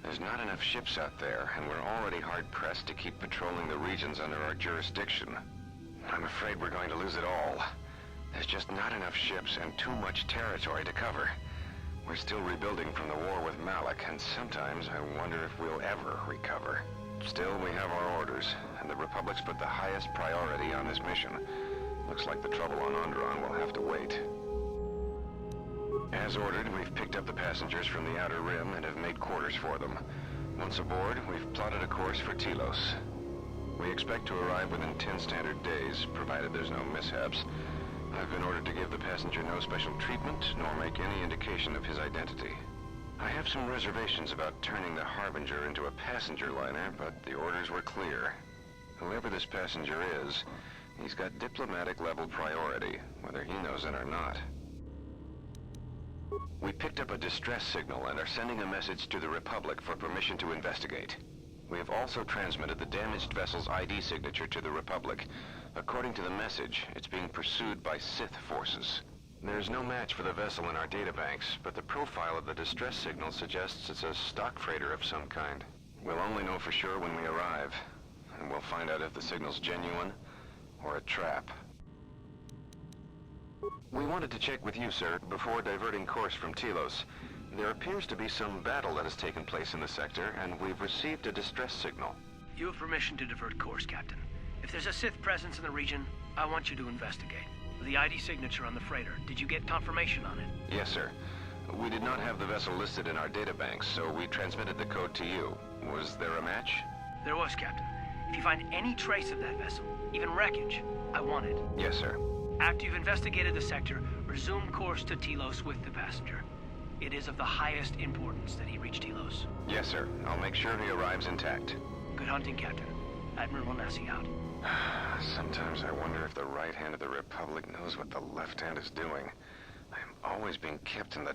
There's not enough ships out there, and we're already hard-pressed to keep patrolling the regions under our jurisdiction. I'm afraid we're going to lose it all. There's just not enough ships and too much territory to cover. We're still rebuilding from the war with Malik, and sometimes I wonder if we'll ever recover. Still, we have our orders, and the Republic's put the highest priority on this mission. Looks like the trouble on Onderon will have to wait. As ordered, we've picked up the passengers from the Outer Rim and have made quarters for them. Once aboard, we've plotted a course for Telos. We expect to arrive within 10 standard days, provided there's no mishaps. I've been ordered to give the passenger no special treatment, nor make any indication of his identity. I have some reservations about turning the Harbinger into a passenger liner, but the orders were clear. Whoever this passenger is, he's got diplomatic-level priority, whether he knows it or not. We picked up a distress signal and are sending a message to the Republic for permission to investigate. We have also transmitted the damaged vessel's ID signature to the Republic. According to the message, it's being pursued by Sith forces. There's no match for the vessel in our databanks, but the profile of the distress signal suggests it's a stock freighter of some kind. We'll only know for sure when we arrive, and we'll find out if the signal's genuine or a trap. We wanted to check with you, sir, before diverting course from Telos. There appears to be some battle that has taken place in the sector, and we've received a distress signal. You have permission to divert course, Captain. If there's a Sith presence in the region, I want you to investigate. The ID signature on the freighter, did you get confirmation on it? Yes, sir. We did not have the vessel listed in our databanks, so we transmitted the code to you. Was there a match? There was, Captain. If you find any trace of that vessel, even wreckage, I want it. Yes, sir. After you've investigated the sector, resume course to Telos with the passenger. It is of the highest importance that he reach Telos. Yes, sir. I'll make sure he arrives intact. Good hunting, Captain. Admiral Onasi out. Sometimes I wonder if the right hand of the Republic knows what the left hand is doing. I'm always being kept in the...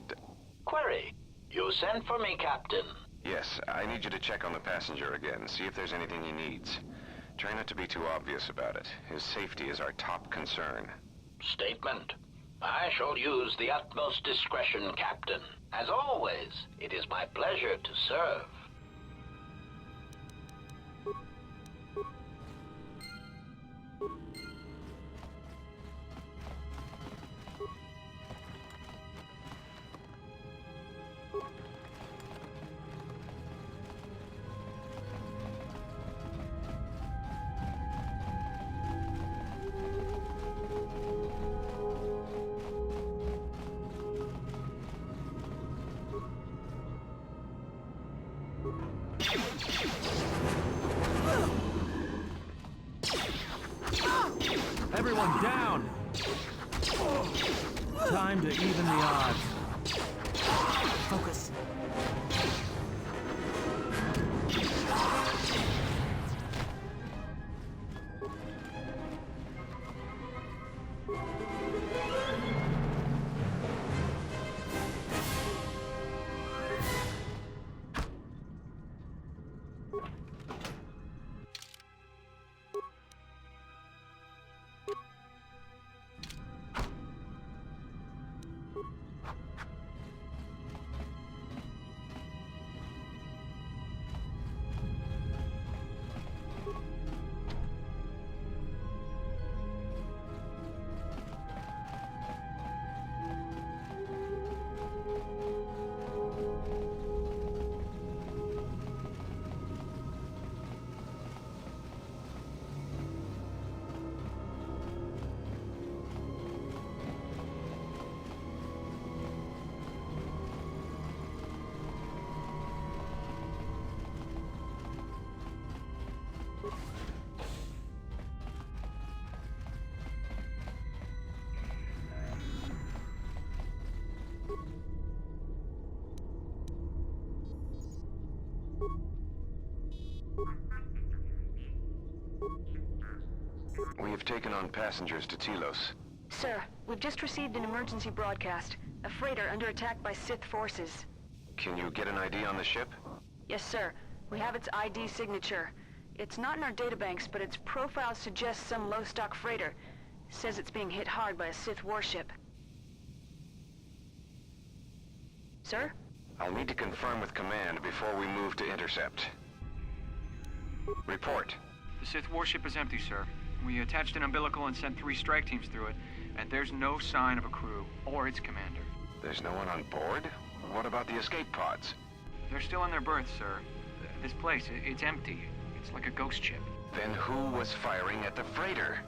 Query. You sent for me, Captain. Yes, I need you to check on the passenger again, see if there's anything he needs. Try not to be too obvious about it. His safety is our top concern. Statement. I shall use the utmost discretion, Captain. As always, it is my pleasure to serve. Everyone down! Time to even the odds. Focus. We have taken on passengers to Telos. Sir, we've just received an emergency broadcast. A freighter under attack by Sith forces. Can you get an ID on the ship? Yes, sir. We have its ID signature. It's not in our databanks, but its profile suggests some low-stock freighter. Says it's being hit hard by a Sith warship. Sir? I'll need to confirm with command before we move to intercept. Report. The Sith warship is empty, sir. We attached an umbilical and sent 3 strike teams through it, and there's no sign of a crew or its commander. There's no one on board? What about the escape pods? They're still in their berths, sir. This place, it's empty. It's like a ghost ship. Then who was firing at the freighter?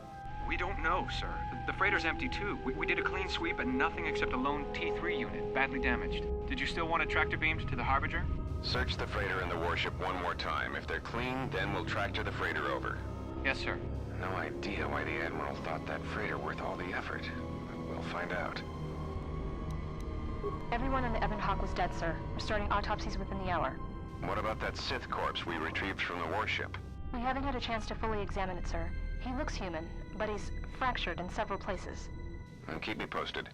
We don't know, sir. The freighter's empty, too. We did a clean sweep and nothing except a lone T3 unit, badly damaged. Did you still want tractor beams to the Harbinger? Search the freighter and the warship one more time. If they're clean, then we'll tractor the freighter over. Yes, sir. No idea why the Admiral thought that freighter worth all the effort. We'll find out. Everyone in the Ebon Hawk was dead, sir. We're starting autopsies within the hour. What about that Sith corpse we retrieved from the warship? We haven't had a chance to fully examine it, sir. He looks human, but he's fractured in several places. Well, keep me posted.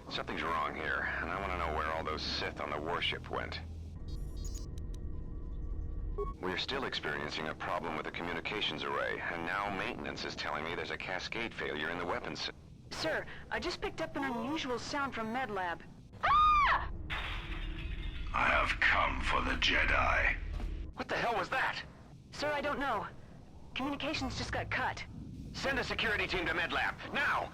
Something's wrong here, and I want to know where all those Sith on the warship went. We're still experiencing a problem with the communications array, and now maintenance is telling me there's a cascade failure in the weapons. Sir, I just picked up an unusual sound from MedLab. I have come for the Jedi. What the hell was that? Sir, I don't know. Communications just got cut. Send a security team to MedLab, now!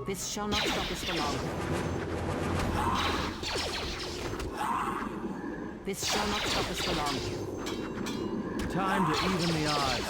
This shall not stop us for long. This shall not stop us for long. Time to even the odds.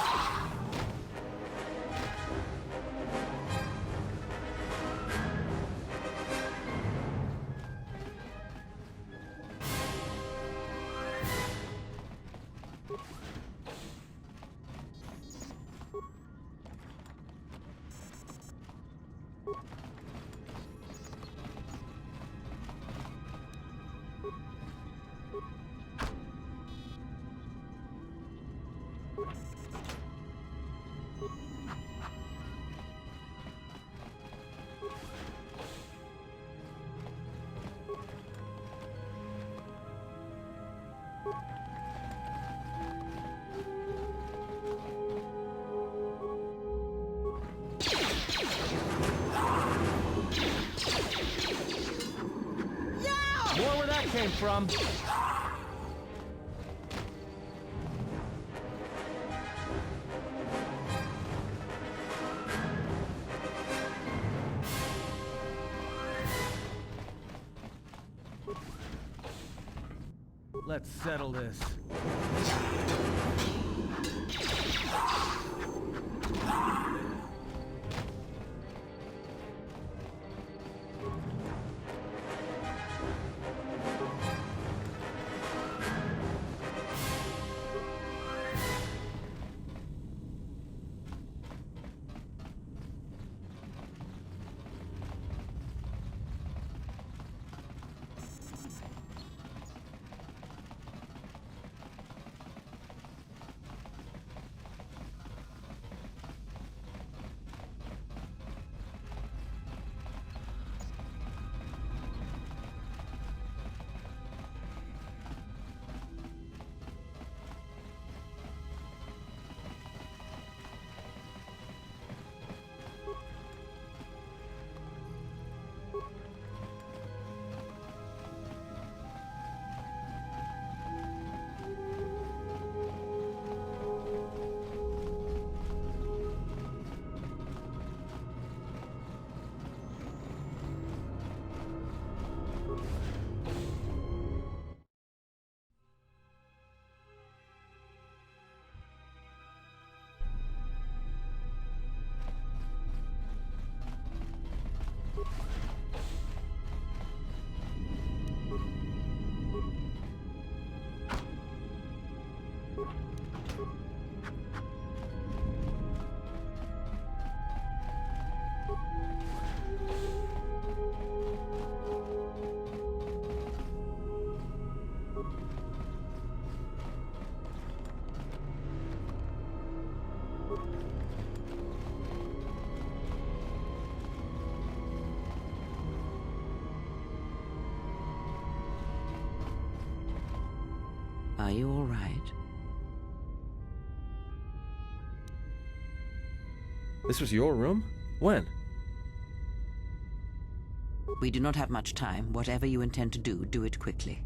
More where that came from. Let's settle this. Are you all right? This was your room? When? We do not have much time. Whatever you intend to do, do it quickly.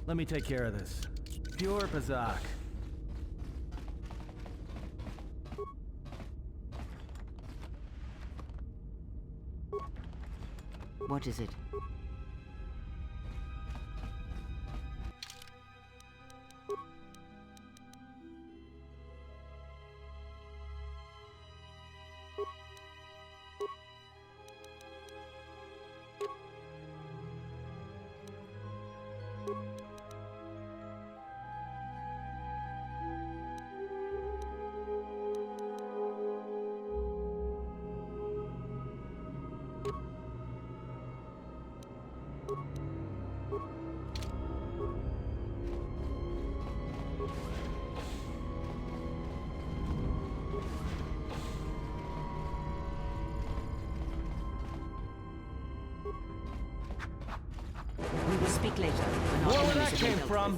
Let me take care of this. Pure Bazak. What is it? We will speak later. We're not More where that enemies of came the from.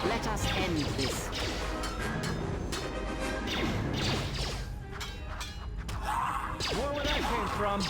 Let us end this. More where that came from.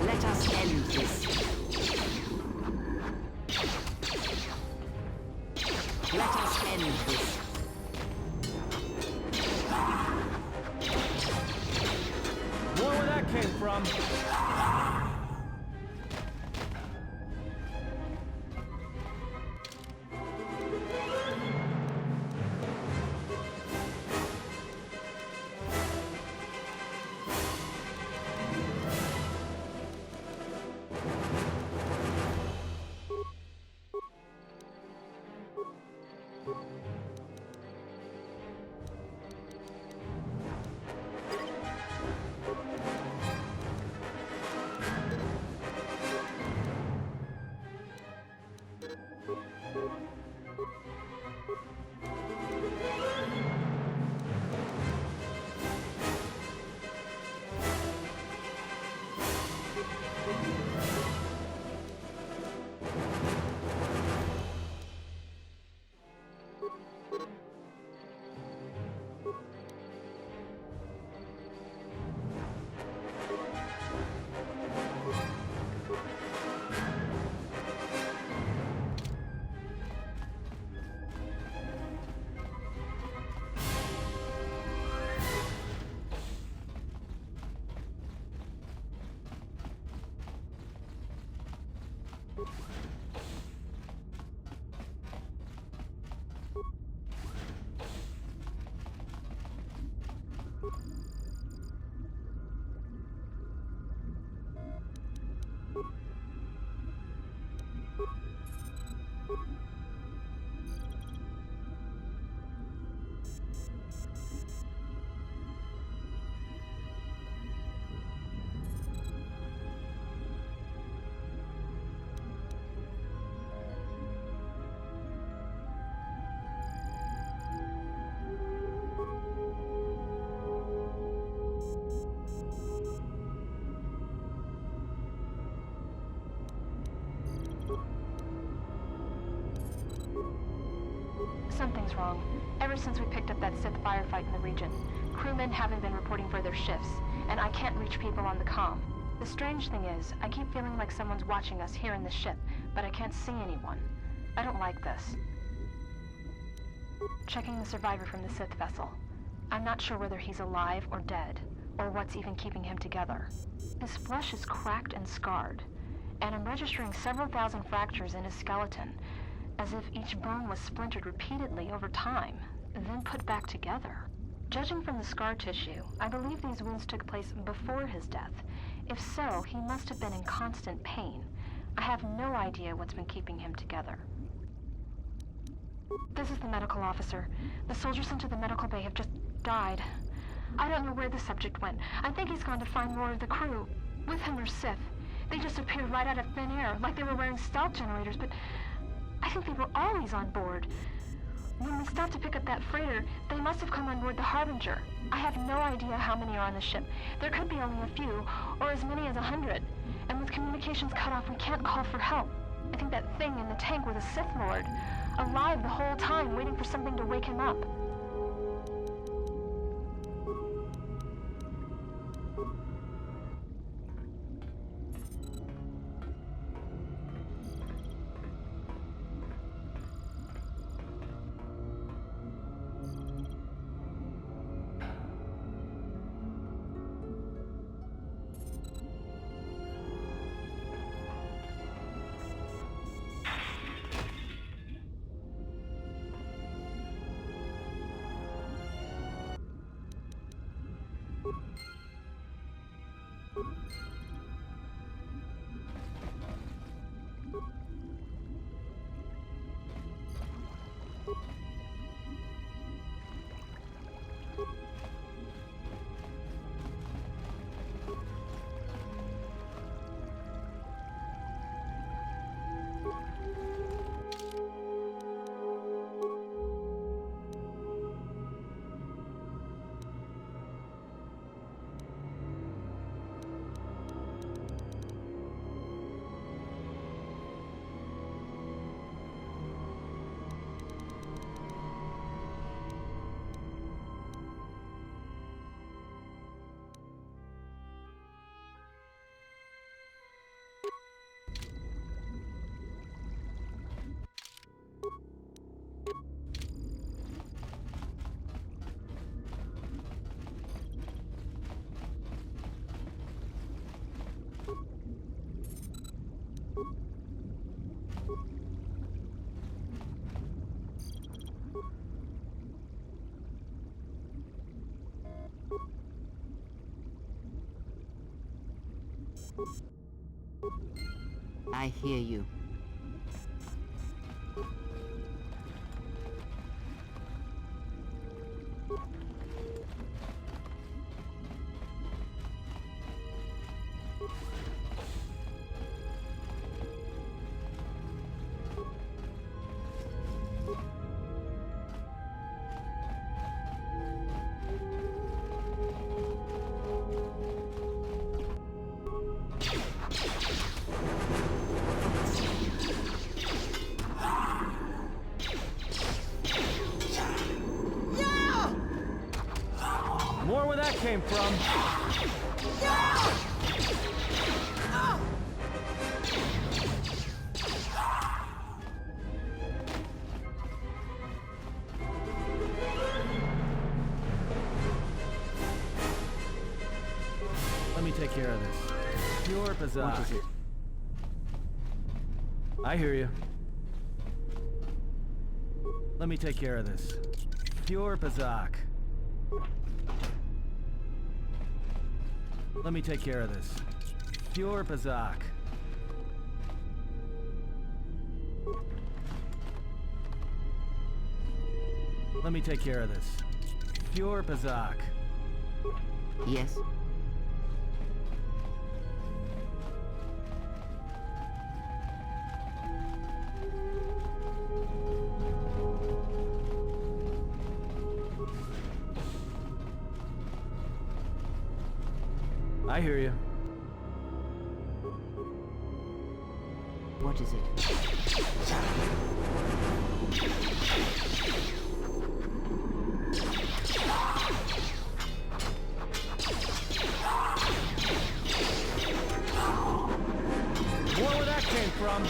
Let us end this. Let us end this. More where that came from. Something's wrong. Ever since we picked up that Sith firefight in the region, crewmen haven't been reporting for their shifts, and I can't reach people on the comm. The strange thing is, I keep feeling like someone's watching us here in the ship, but I can't see anyone. I don't like this. Checking the survivor from the Sith vessel. I'm not sure whether he's alive or dead, or what's even keeping him together. His flesh is cracked and scarred, and I'm registering several thousand fractures in his skeleton, as if each bone was splintered repeatedly over time, then put back together. Judging from the scar tissue, I believe these wounds took place before his death. If so, he must have been in constant pain. I have no idea what's been keeping him together. This is the medical officer. The soldiers sent to the medical bay have just died. I don't know where the subject went. I think he's gone to find more of the crew. With him are Sith. They just appeared right out of thin air, like they were wearing stealth generators, but I think they were always on board. When we stopped to pick up that freighter, they must have come on board the Harbinger. I have no idea how many are on the ship. There could be only a few, or as many as 100. And with communications cut off, we can't call for help. I think that thing in the tank was a Sith Lord, alive the whole time, waiting for something to wake him up. I hear you. More where that came from. Let me take care of this. Pure Bazak. I hear you. Let me take care of this. Pure Pazak. Let me take care of this. Pure Pazak. Let me take care of this. Pure Pazak. Yes? I hear you. What is it? More where that came from.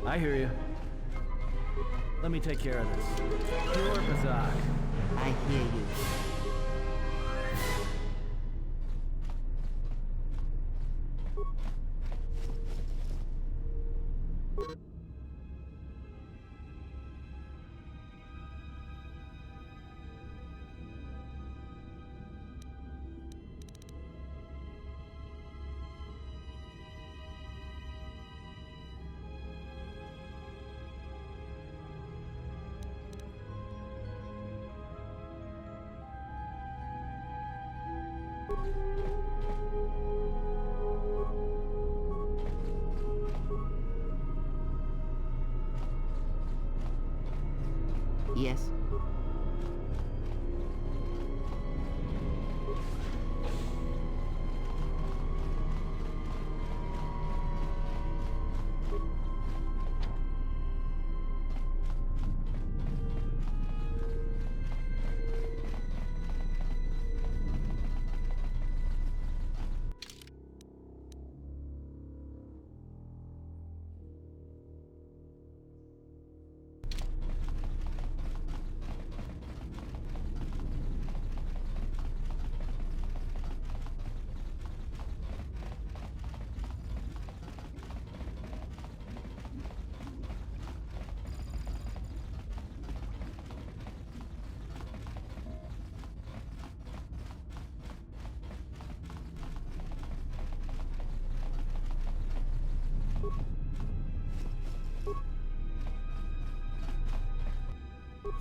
I hear you. Let me take care of this. Pure Pazak. I hear you. Yes?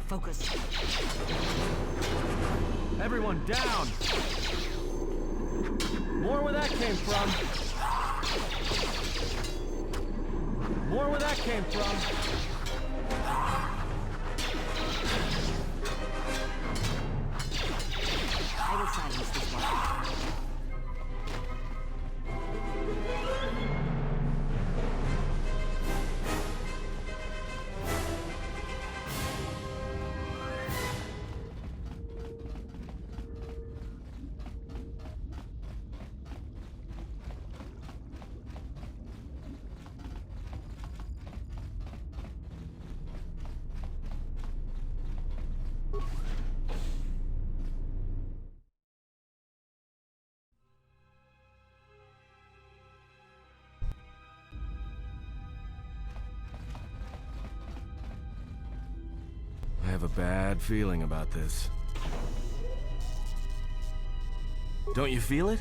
Focus. Everyone down! More where that came from. More where that came from. I will silence this one. I have a bad feeling about this. Don't you feel it?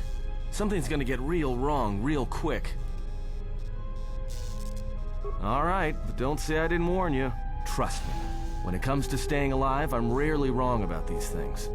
Something's gonna get real wrong real quick. All right, but don't say I didn't warn you. Trust me, when it comes to staying alive, I'm rarely wrong about these things.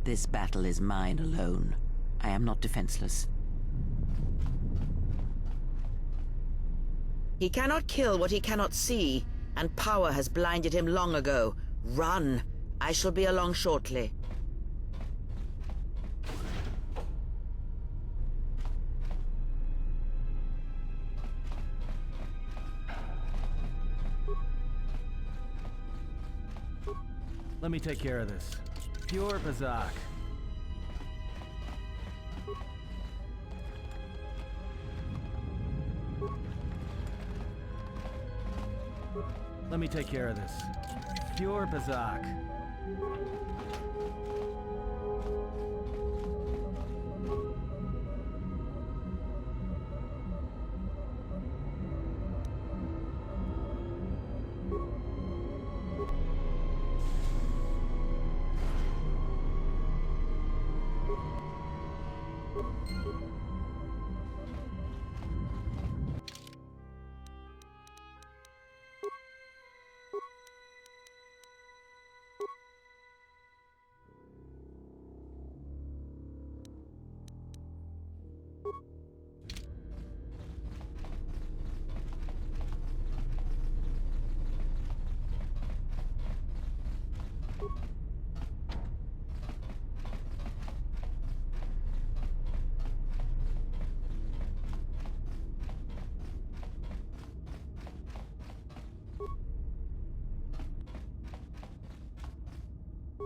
This battle is mine alone. I am not defenseless. He cannot kill what he cannot see, and power has blinded him long ago. Run! I shall be along shortly. Let me take care of this. Pure Bazak. Let me take care of this. Pure Bazak.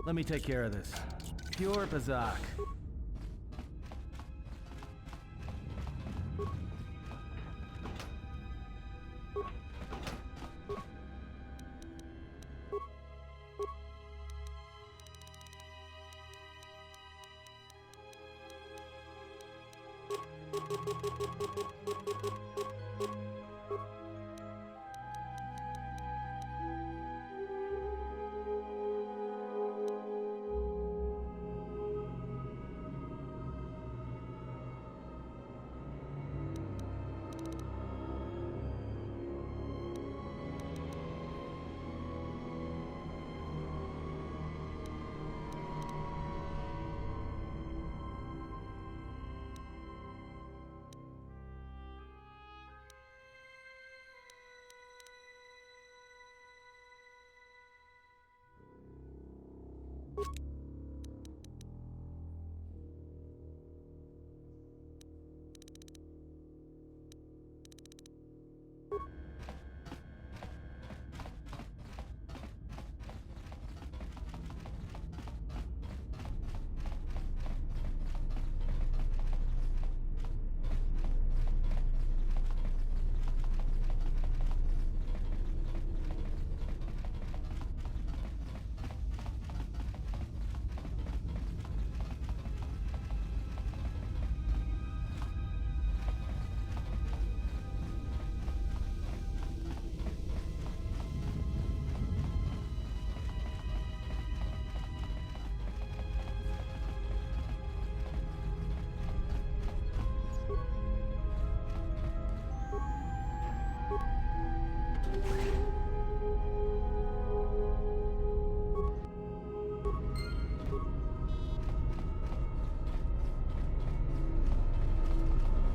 Let me take care of this. Pure Bazak.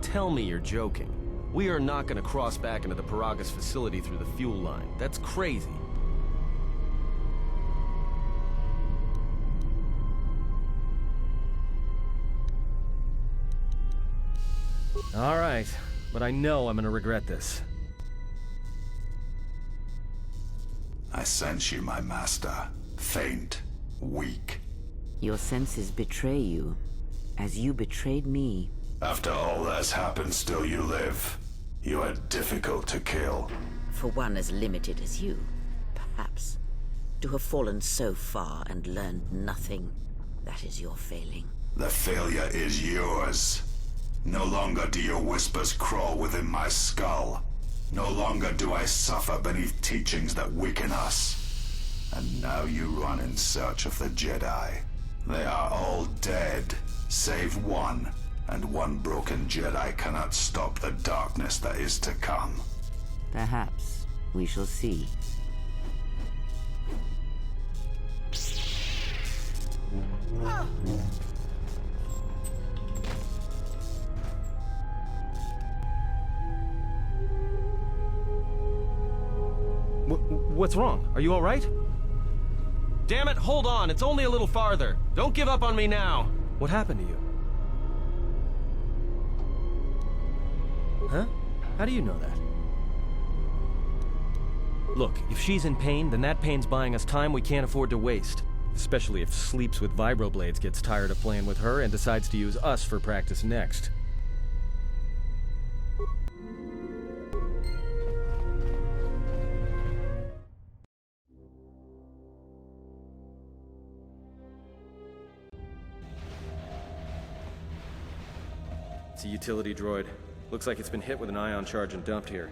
Tell me you're joking. We are not gonna cross back into the Paragas facility through the fuel line. That's crazy. All right, but I know I'm gonna regret this. I sense you, my master. Faint, weak. Your senses betray you, as you betrayed me. After all that's happened, still you live. You are difficult to kill. For one as limited as you, perhaps. To have fallen so far and learned nothing, that is your failing. The failure is yours. No longer do your whispers crawl within my skull. No longer do I suffer beneath teachings that weaken us. And now you run in search of the Jedi. They are all dead, save one. And one broken Jedi cannot stop the darkness that is to come. Perhaps we shall see. What's wrong? Are you all right? Damn it, hold on. It's only a little farther. Don't give up on me now. What happened to you? Huh? How do you know that? Look, if she's in pain, then that pain's buying us time we can't afford to waste. Especially if Sleeps with Vibroblades gets tired of playing with her and decides to use us for practice next. It's a utility droid. Looks like it's been hit with an ion charge and dumped here.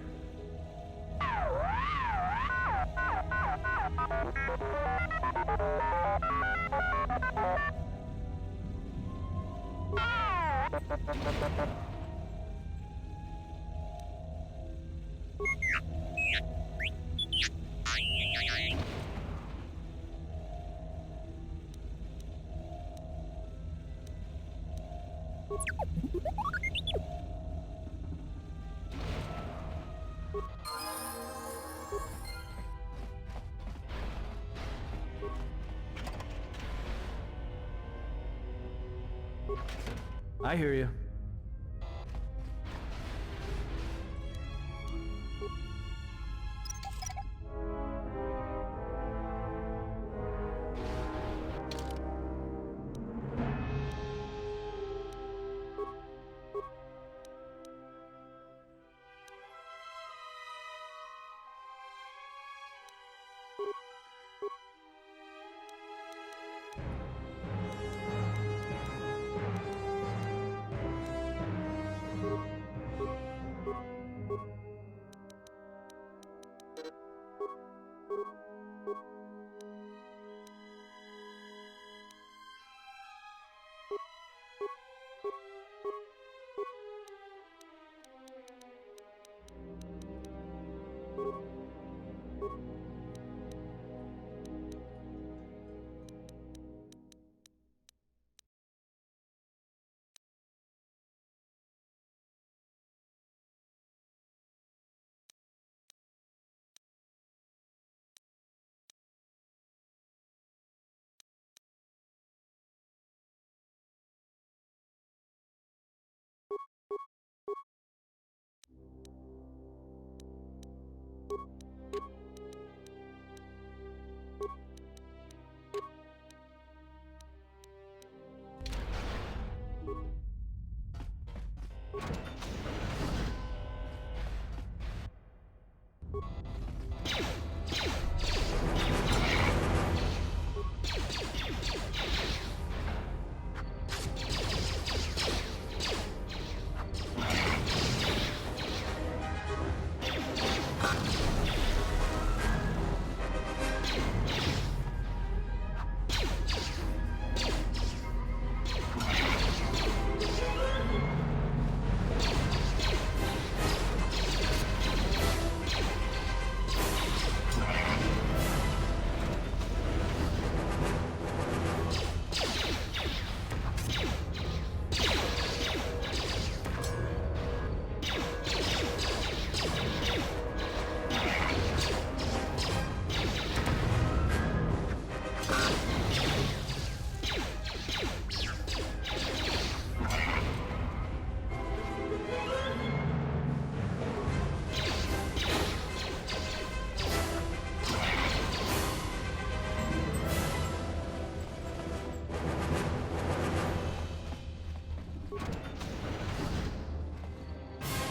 I hear you.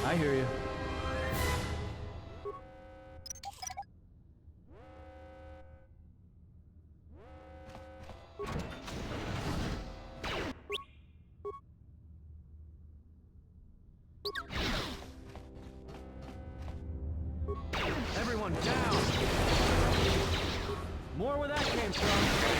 I hear you. Everyone down! More where that came from.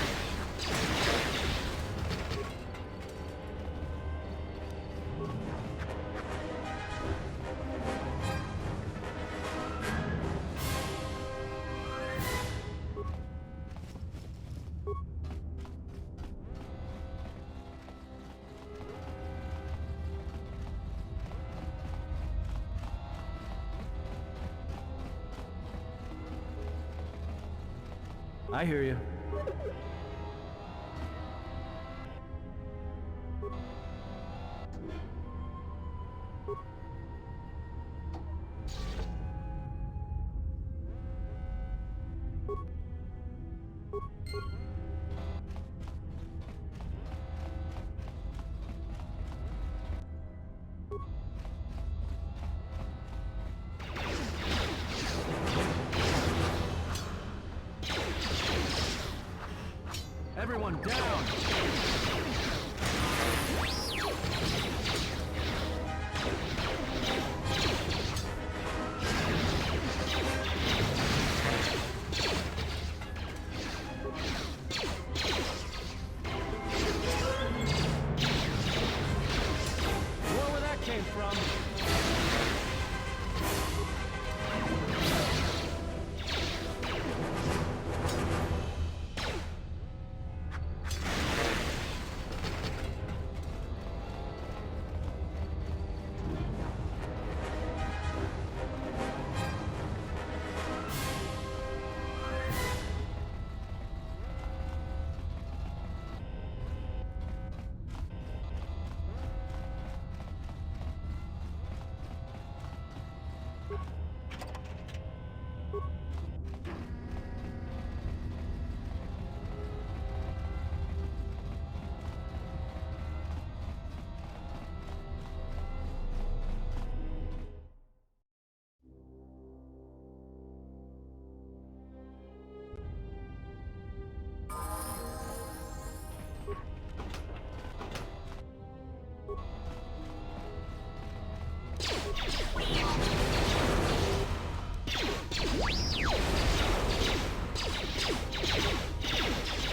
I hear you. Everyone down! Where that came from?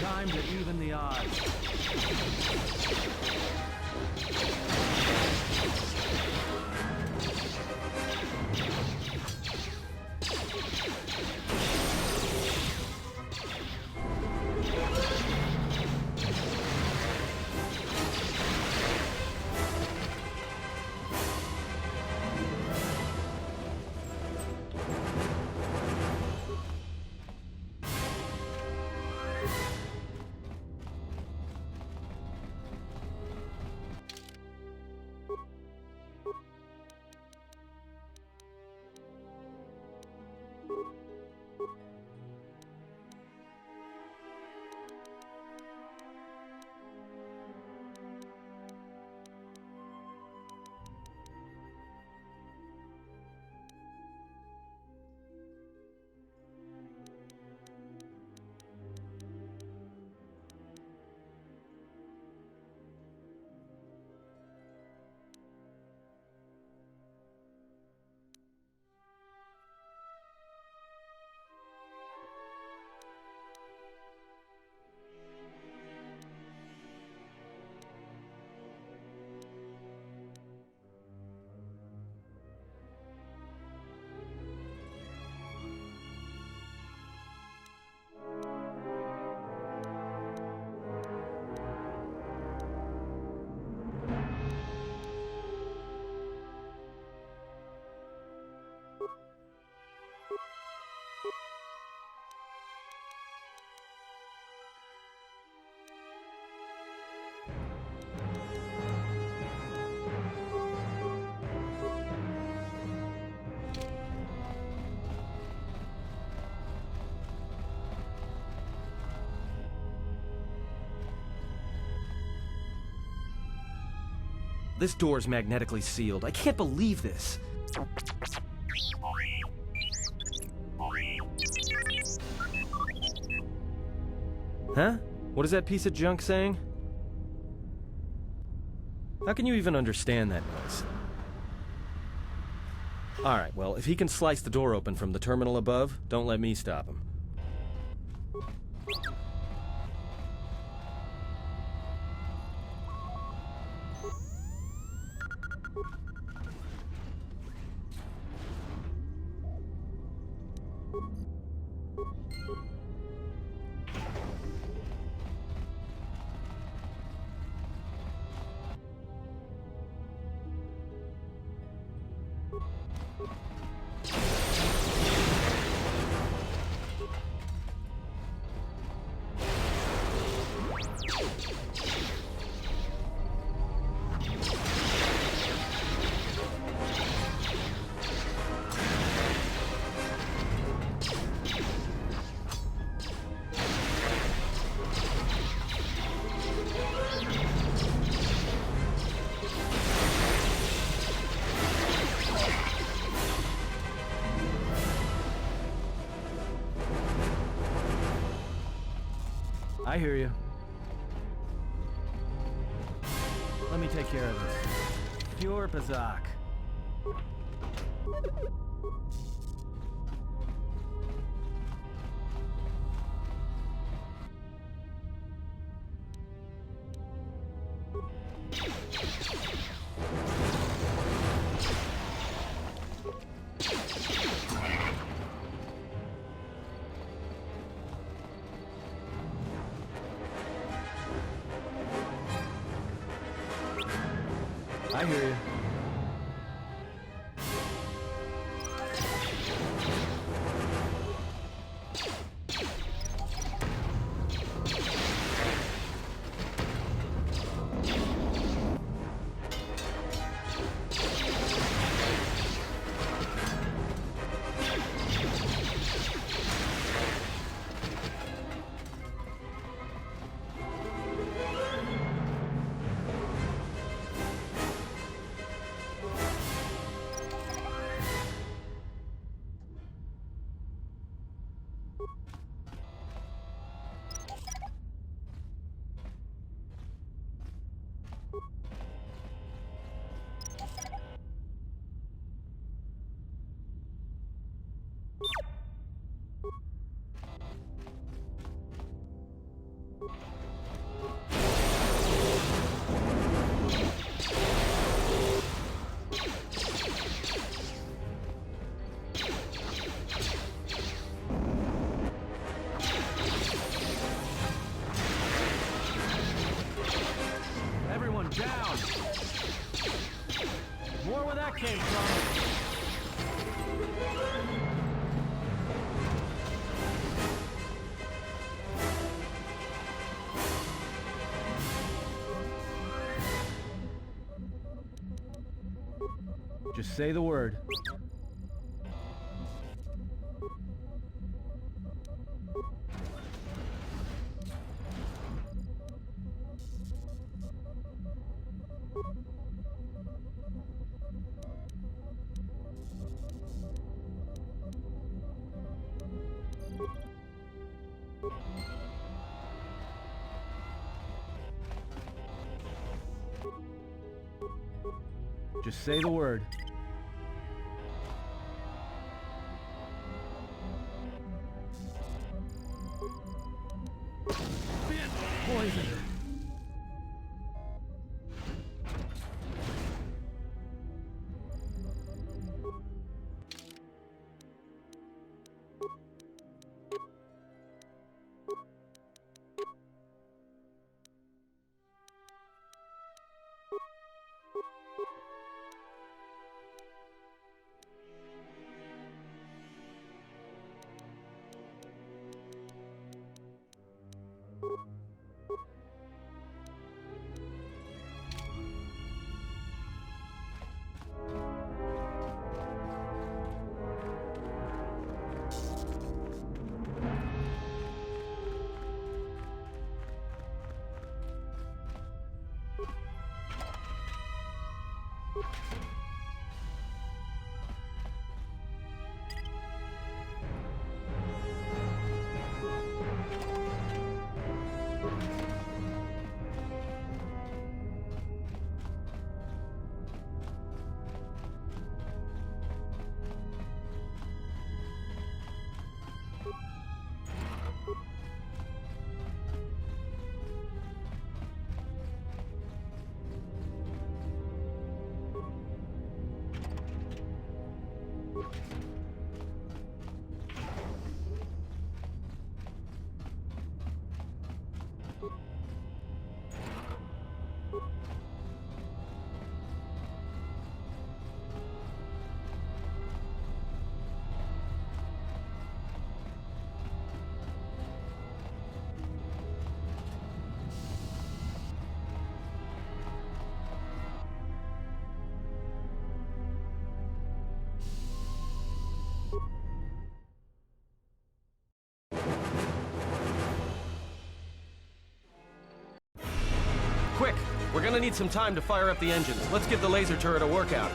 Time to even the odds. This door's magnetically sealed. I can't believe this. Huh? What is that piece of junk saying? How can you even understand that noise? Alright, well, if he can slice the door open from the terminal above, don't let me stop him. I hear you. Let me take care of this. Pure Bazak. I hear you. Down! More where that came from. Just say the word. Just say the word. Poison. Quick! We're gonna need some time to fire up the engines. Let's give the laser turret a workout.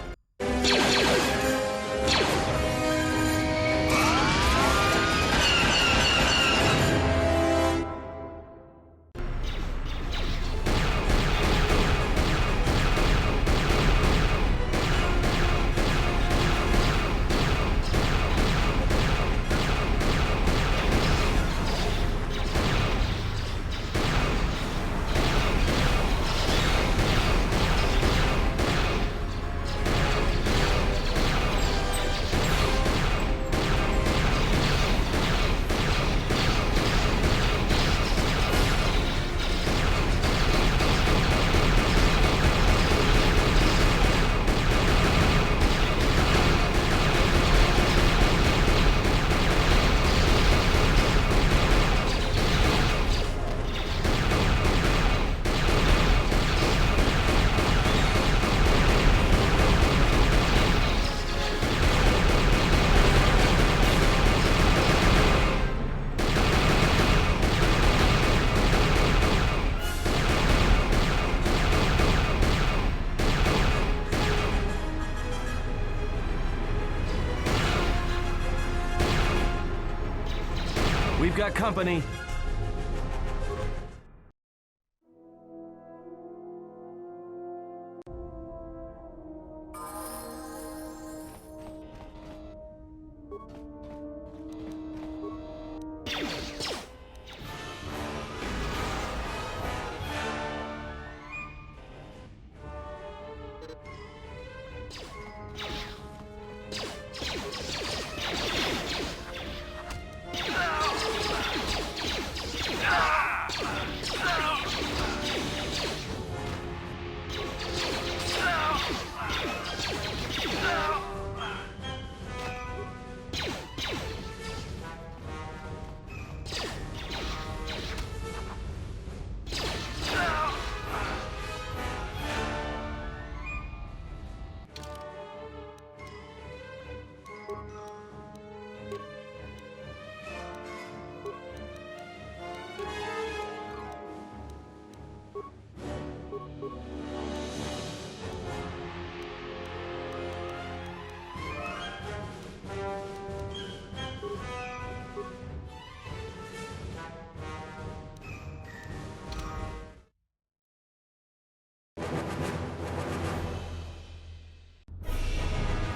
We've got company.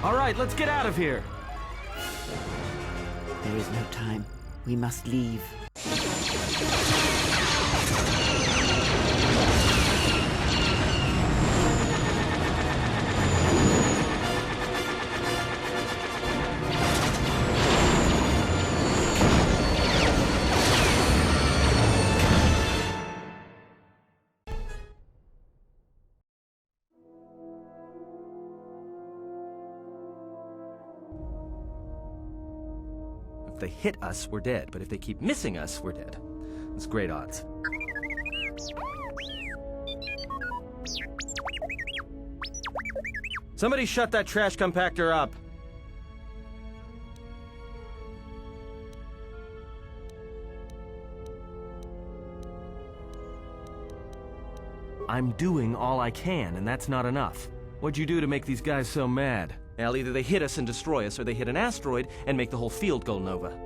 All right, let's get out of here. There is no time. We must leave. If they hit us, we're dead. But if they keep missing us, we're dead. It's great odds. Somebody shut that trash compactor up. I'm doing all I can, and that's not enough. What'd you do to make these guys so mad? Well, either they hit us and destroy us, or they hit an asteroid and make the whole field go nova.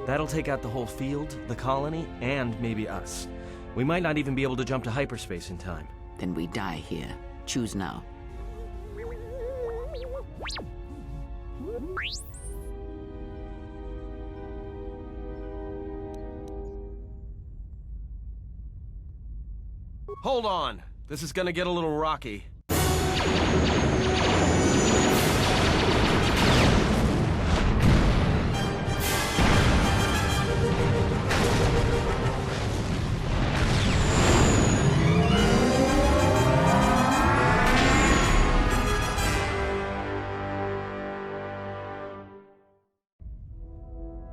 That'll take out the whole field, the colony, and maybe us. We might not even be able to jump to hyperspace in time. Then we die here. Choose now. Hold on. This is gonna get a little rocky.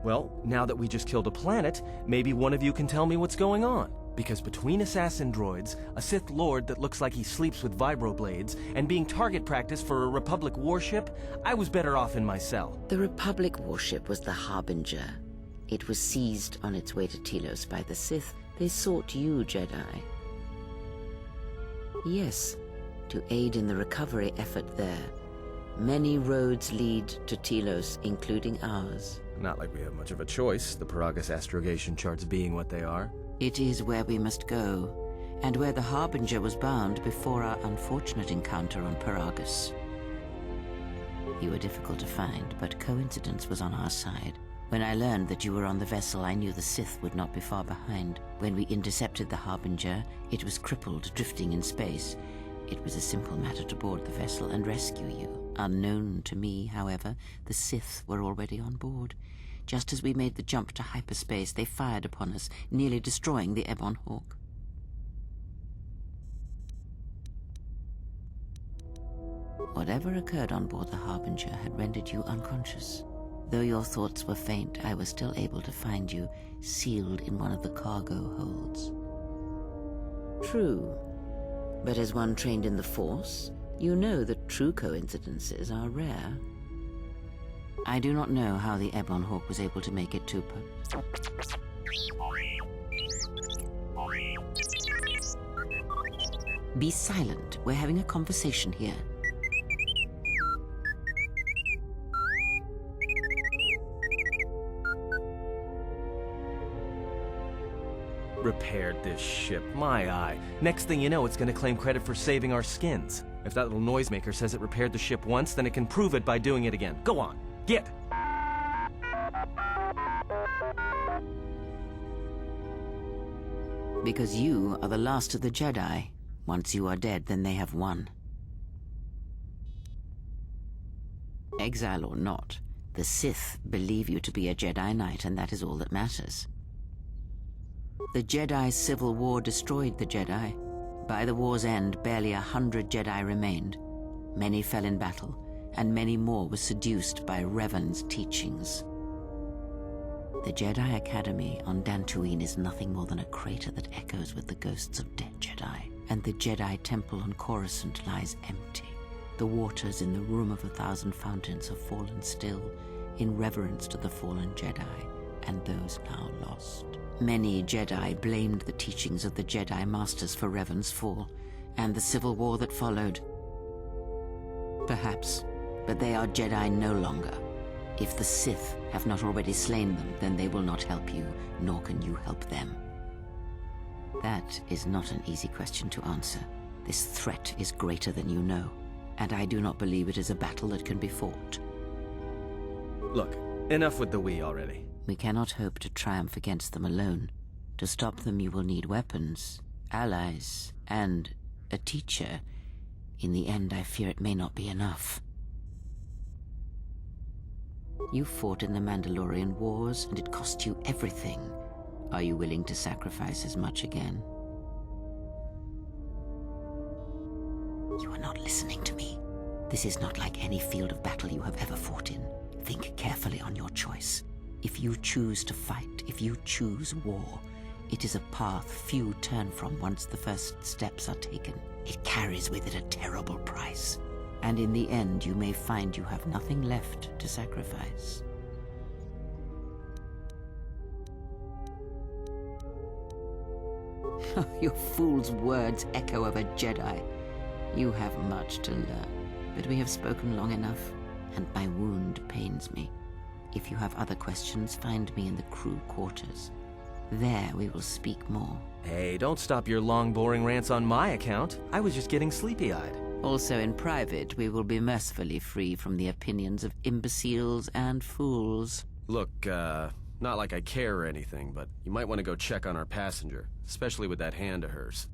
Well, now that we just killed a planet, maybe one of you can tell me what's going on. Because between assassin droids, a Sith Lord that looks like he sleeps with vibroblades, and being target practice for a Republic warship, I was better off in my cell. The Republic warship was the Harbinger. It was seized on its way to Telos by the Sith. They sought you, Jedi. Yes, to aid in the recovery effort there. Many roads lead to Telos, including ours. Not like we have much of a choice, the Paragus astrogation charts being what they are. It is where we must go, and where the Harbinger was bound before our unfortunate encounter on Paragus. You were difficult to find, but coincidence was on our side. When I learned that you were on the vessel, I knew the Sith would not be far behind. When we intercepted the Harbinger, it was crippled, drifting in space. It was a simple matter to board the vessel and rescue you. Unknown to me, however, the Sith were already on board. Just as we made the jump to hyperspace, they fired upon us, nearly destroying the Ebon Hawk. Whatever occurred on board the Harbinger had rendered you unconscious. Though your thoughts were faint, I was still able to find you, sealed in one of the cargo holds. True, but as one trained in the Force, you know that true coincidences are rare. I do not know how the Ebon Hawk was able to make it to Be silent. We're having a conversation here. repaired this ship. My eye. Next thing you know, it's gonna claim credit for saving our skins. If that little noisemaker says it repaired the ship once, then it can prove it by doing it again. Go on, get! Because you are the last of the Jedi. Once you are dead, then they have won. Exile or not, the Sith believe you to be a Jedi Knight, and that is all that matters. The Jedi Civil War destroyed the Jedi. By the war's end, barely 100 Jedi remained. Many fell in battle, and many more were seduced by Revan's teachings. The Jedi Academy on Dantooine is nothing more than a crater that echoes with the ghosts of dead Jedi, and the Jedi Temple on Coruscant lies empty. The waters in the Room of 1,000 Fountains have fallen still, in reverence to the fallen Jedi and those now lost. Many Jedi blamed the teachings of the Jedi Masters for Revan's fall, and the civil war that followed. Perhaps, but they are Jedi no longer. If the Sith have not already slain them, then they will not help you, nor can you help them. That is not an easy question to answer. This threat is greater than you know, and I do not believe it is a battle that can be fought. Look, enough with the we already. We cannot hope to triumph against them alone. To stop them, you will need weapons, allies, and a teacher. In the end, I fear it may not be enough. You fought in the Mandalorian Wars, and it cost you everything. Are you willing to sacrifice as much again? You are not listening to me. This is not like any field of battle you have ever fought in. Think carefully on your choice. If you choose to fight, if you choose war, it is a path few turn from once the first steps are taken. It carries with it a terrible price. And in the end, you may find you have nothing left to sacrifice. Your fool's words echo of a Jedi. You have much to learn, but we have spoken long enough, and my wound pains me. If you have other questions, find me in the crew quarters. There we will speak more. Hey, don't stop your long, boring rants on my account. I was just getting sleepy-eyed. Also in private, we will be mercifully free from the opinions of imbeciles and fools. Look, not like I care or anything, but you might want to go check on our passenger, especially with that hand of hers.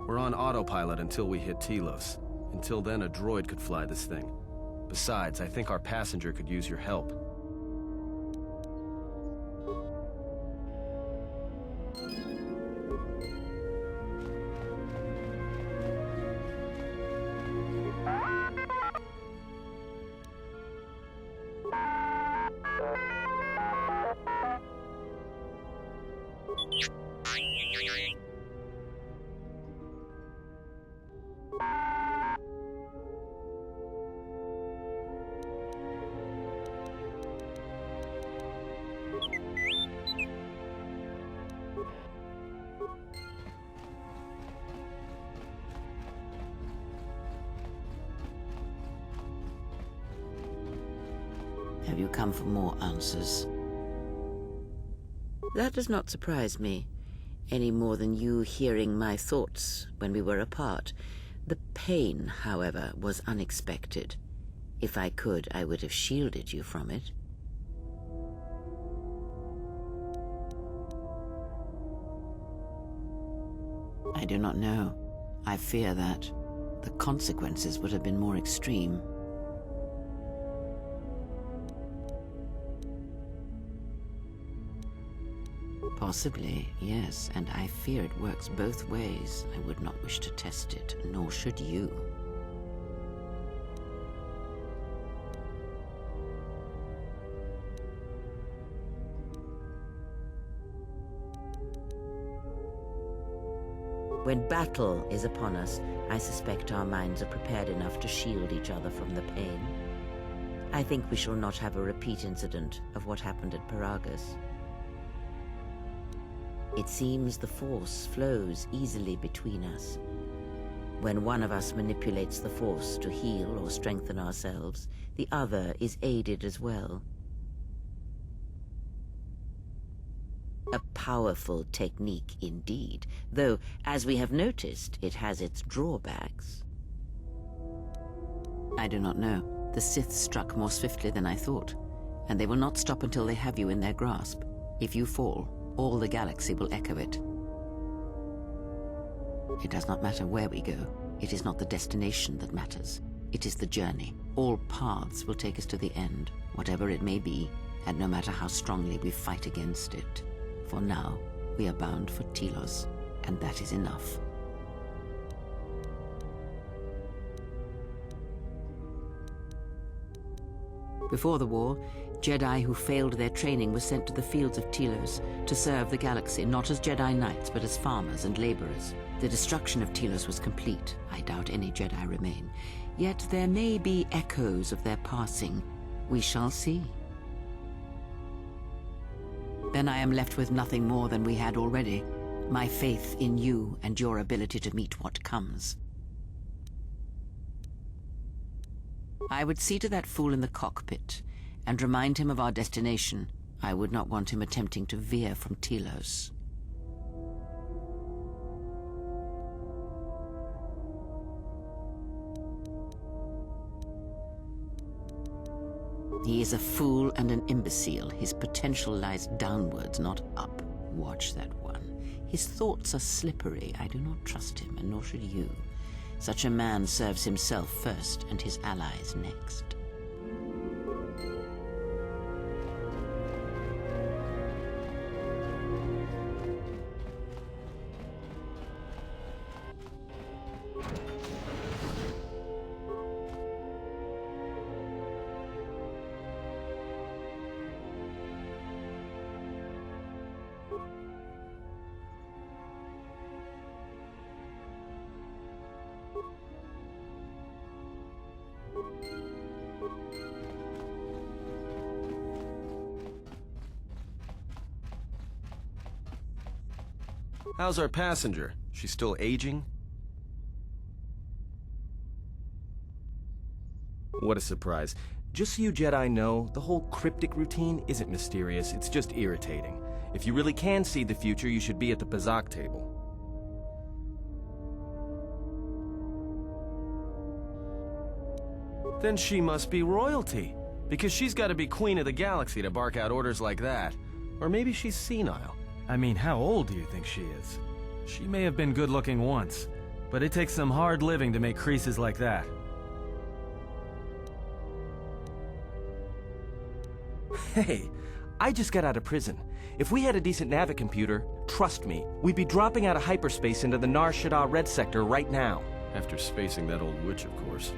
We're on autopilot until we hit Telos. Until then, a droid could fly this thing. Besides, I think our passenger could use your help. Have you come for more answers? That does not surprise me, any more than you hearing my thoughts when we were apart. The pain, however, was unexpected. If I could, I would have shielded you from it. I do not know. I fear that the consequences would have been more extreme. Possibly, yes, and I fear it works both ways. I would not wish to test it, nor should you. When battle is upon us, I suspect our minds are prepared enough to shield each other from the pain. I think we shall not have a repeat incident of what happened at Paragus. It seems the Force flows easily between us. When one of us manipulates the Force to heal or strengthen ourselves, the other is aided as well. powerful technique indeed, though, as we have noticed, it has its drawbacks. I do not know. The Sith struck more swiftly than I thought, and they will not stop until they have you in their grasp. If you fall, all the galaxy will echo it. It does not matter where we go. It is not the destination that matters. It is the journey. All paths will take us to the end, whatever it may be, and no matter how strongly we fight against it. For now, we are bound for Telos, and that is enough. Before the war, Jedi who failed their training were sent to the fields of Telos to serve the galaxy, not as Jedi Knights, but as farmers and laborers. The destruction of Telos was complete. I doubt any Jedi remain. Yet there may be echoes of their passing. We shall see. Then I am left with nothing more than we had already. My faith in you and your ability to meet what comes. I would see to that fool in the cockpit and remind him of our destination. I would not want him attempting to veer from Telos. He is a fool and an imbecile. His potential lies downwards, not up. Watch that one. His thoughts are slippery. I do not trust him, and nor should you. Such a man serves himself first and his allies next. How's our passenger? She's still aging? What a surprise. Just so you Jedi know, the whole cryptic routine isn't mysterious, it's just irritating. If you really can see the future, you should be at the Pazak table. Then she must be royalty, because she's got to be queen of the galaxy to bark out orders like that. Or maybe she's senile. I mean, how old do you think she is? She may have been good-looking once, but it takes some hard living to make creases like that. Hey, I just got out of prison. If we had a decent navicomputer, trust me, we'd be dropping out of hyperspace into the Nar Shaddaa Red Sector right now. After spacing that old witch, of course.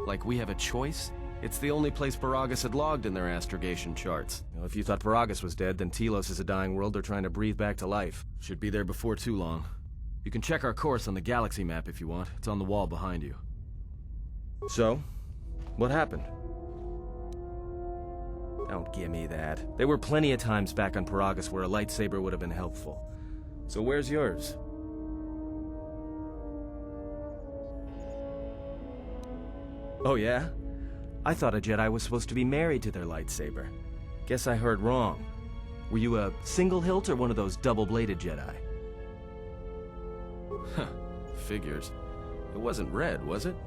Like we have a choice? It's the only place Paragus had logged in their astrogation charts. You know, if you thought Paragus was dead, then Telos is a dying world they're trying to breathe back to life. Should be there before too long. You can check our course on the galaxy map if you want. It's on the wall behind you. So, what happened? Don't give me that. There were plenty of times back on Paragus where a lightsaber would have been helpful. So where's yours? Oh yeah? I thought a Jedi was supposed to be married to their lightsaber. Guess I heard wrong. Were you a single hilt or one of those double-bladed Jedi? Huh, figures. It wasn't red, was it?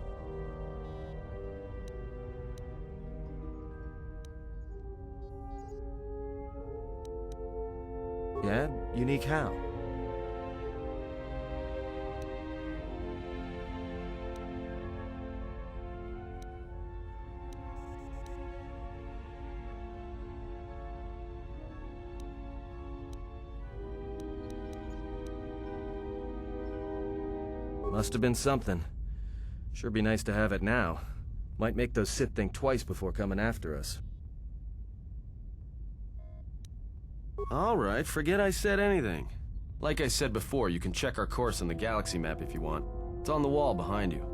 Yeah? Unique how? Must have been something. Sure be nice to have it now. Might make those Sith think twice before coming after us. Alright, forget I said anything. Like I said before, you can check our course on the galaxy map if you want. It's on the wall behind you.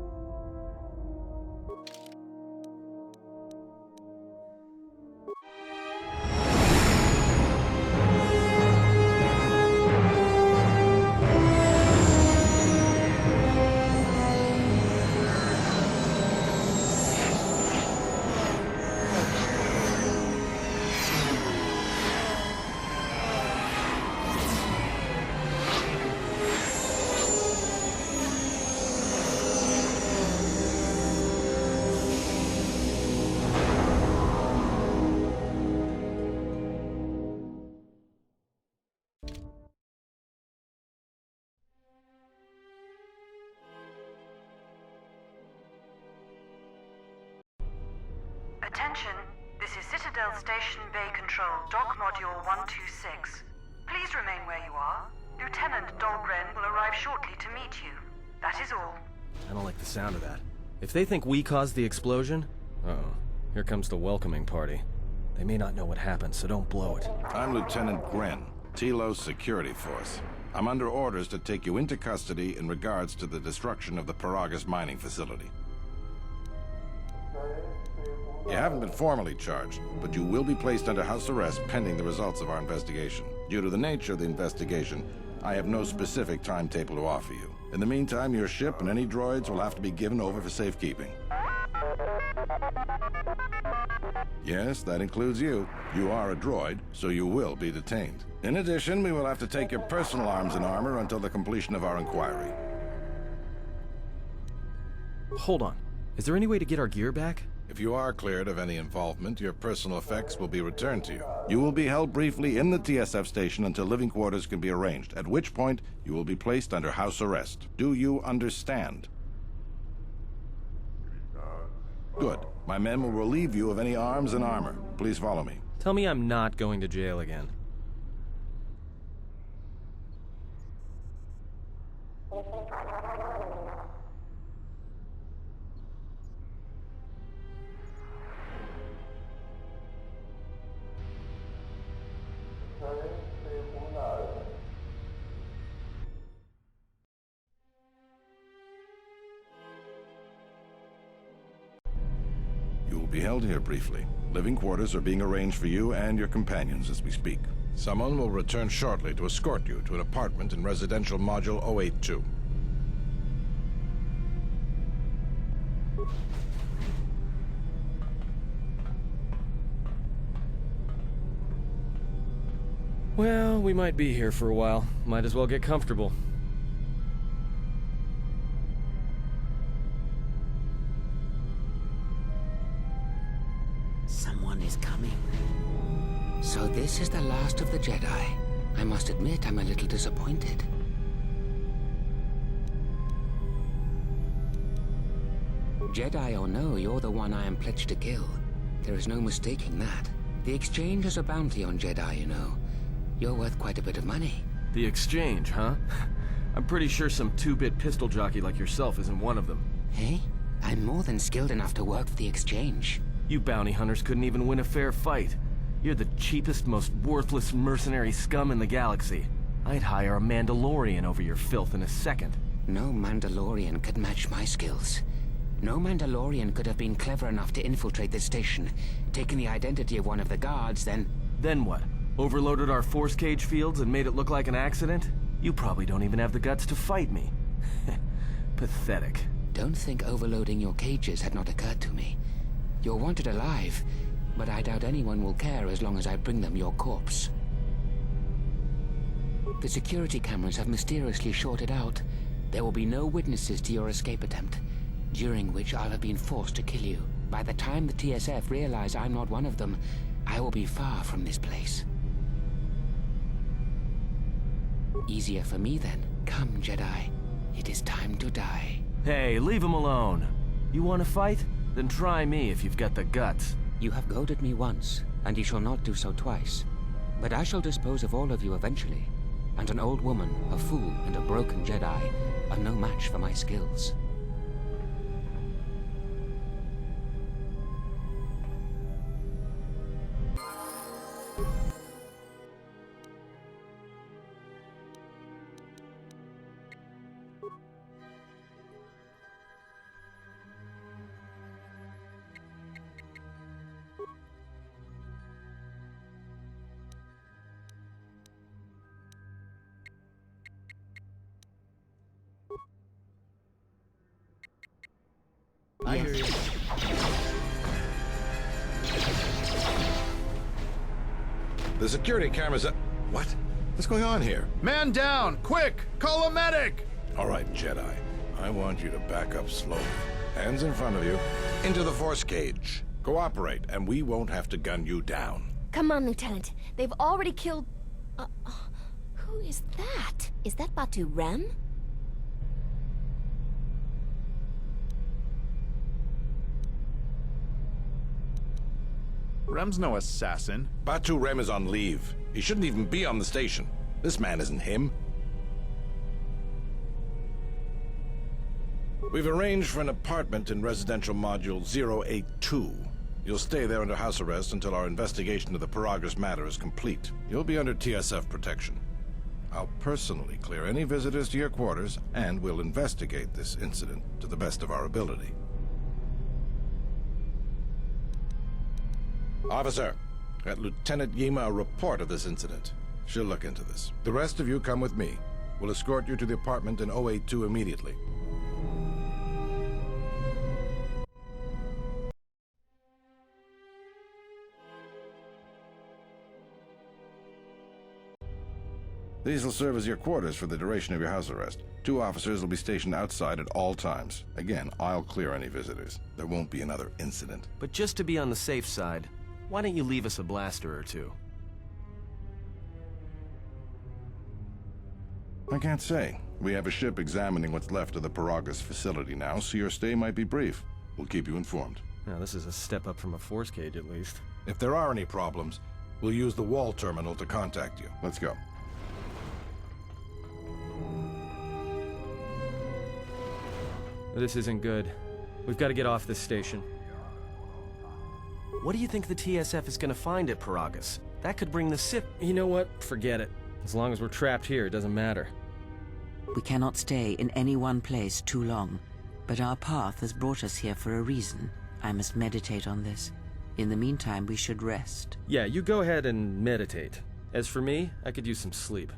Attention, this is Citadel Station Bay Control, Dock Module 126. Please remain where you are. Lieutenant Dahlgren will arrive shortly to meet you. That is all. I don't like the sound of that. If they think we caused the explosion... Uh-oh. Here comes the welcoming party. They may not know what happened, so don't blow it. I'm Lieutenant Gren, Telos Security Force. I'm under orders to take you into custody in regards to the destruction of the Paragas mining facility. You haven't been formally charged, but you will be placed under house arrest pending the results of our investigation. Due to the nature of the investigation, I have no specific timetable to offer you. In the meantime, your ship and any droids will have to be given over for safekeeping. Yes, that includes you. You are a droid, so you will be detained. In addition, we will have to take your personal arms and armor until the completion of our inquiry. Hold on. Is there any way to get our gear back? If you are cleared of any involvement, your personal effects will be returned to you. You will be held briefly in the TSF station until living quarters can be arranged, at which point you will be placed under house arrest. Do you understand? Good. My men will relieve you of any arms and armor. Please follow me. Tell me I'm not going to jail again. You will be held here briefly. Living quarters are being arranged for you and your companions as we speak. Someone will return shortly to escort you to an apartment in Residential Module 082. Well, we might be here for a while. Might as well get comfortable. Someone is coming. So this is the last of the Jedi. I must admit I'm a little disappointed. Jedi or no, you're the one I am pledged to kill. There is no mistaking that. The Exchange has a bounty on Jedi, you know. You're worth quite a bit of money. The Exchange, huh? I'm pretty sure some two-bit pistol jockey like yourself isn't one of them. Hey? I'm more than skilled enough to work for the Exchange. You bounty hunters couldn't even win a fair fight. You're the cheapest, most worthless mercenary scum in the galaxy. I'd hire a Mandalorian over your filth in a second. No Mandalorian could match my skills. No Mandalorian could have been clever enough to infiltrate this station, taken the identity of one of the guards, then... Then what? Overloaded our force cage fields and made it look like an accident? You probably don't even have the guts to fight me. Pathetic. Don't think overloading your cages had not occurred to me. You're wanted alive, but I doubt anyone will care as long as I bring them your corpse. The security cameras have mysteriously shorted out. There will be no witnesses to your escape attempt, during which I'll have been forced to kill you. By the time the TSF realize I'm not one of them, I will be far from this place. Easier for me then. Come, Jedi. It is time to die. Hey, leave him alone. You want to fight? Then try me if you've got the guts. You have goaded me once, and you shall not do so twice. But I shall dispose of all of you eventually. And an old woman, a fool, and a broken Jedi are no match for my skills. I hear you. The security cameras up. What? What's going on here? Man down! Quick! Call a medic! All right, Jedi. I want you to back up slowly. Hands in front of you. Into the force cage. Cooperate, and we won't have to gun you down. Come on, Lieutenant. They've already killed... who is that? Is that Batu Rem? Rem's no assassin. Batu Rem is on leave. He shouldn't even be on the station. This man isn't him. We've arranged for an apartment in residential module 082. You'll stay there under house arrest until our investigation of the Paragus matter is complete. You'll be under TSF protection. I'll personally clear any visitors to your quarters, and we'll investigate this incident to the best of our ability. Officer, get Lieutenant Yima a report of this incident. She'll look into this. The rest of you come with me. We'll escort you to the apartment in 082 immediately. These will serve as your quarters for the duration of your house arrest. 2 officers will be stationed outside at all times. Again, I'll clear any visitors. There won't be another incident. But just to be on the safe side, why don't you leave us a blaster or 2? I can't say. We have a ship examining what's left of the Paragus facility now, so your stay might be brief. We'll keep you informed. Now, this is a step up from a force cage, at least. If there are any problems, we'll use the wall terminal to contact you. Let's go. This isn't good. We've got to get off this station. What do you think the TSF is going to find at Paragus? That could bring the Sith... You know what? Forget it. As long as we're trapped here, it doesn't matter. We cannot stay in any one place too long, but our path has brought us here for a reason. I must meditate on this. In the meantime, we should rest. Yeah, you go ahead and meditate. As for me, I could use some sleep.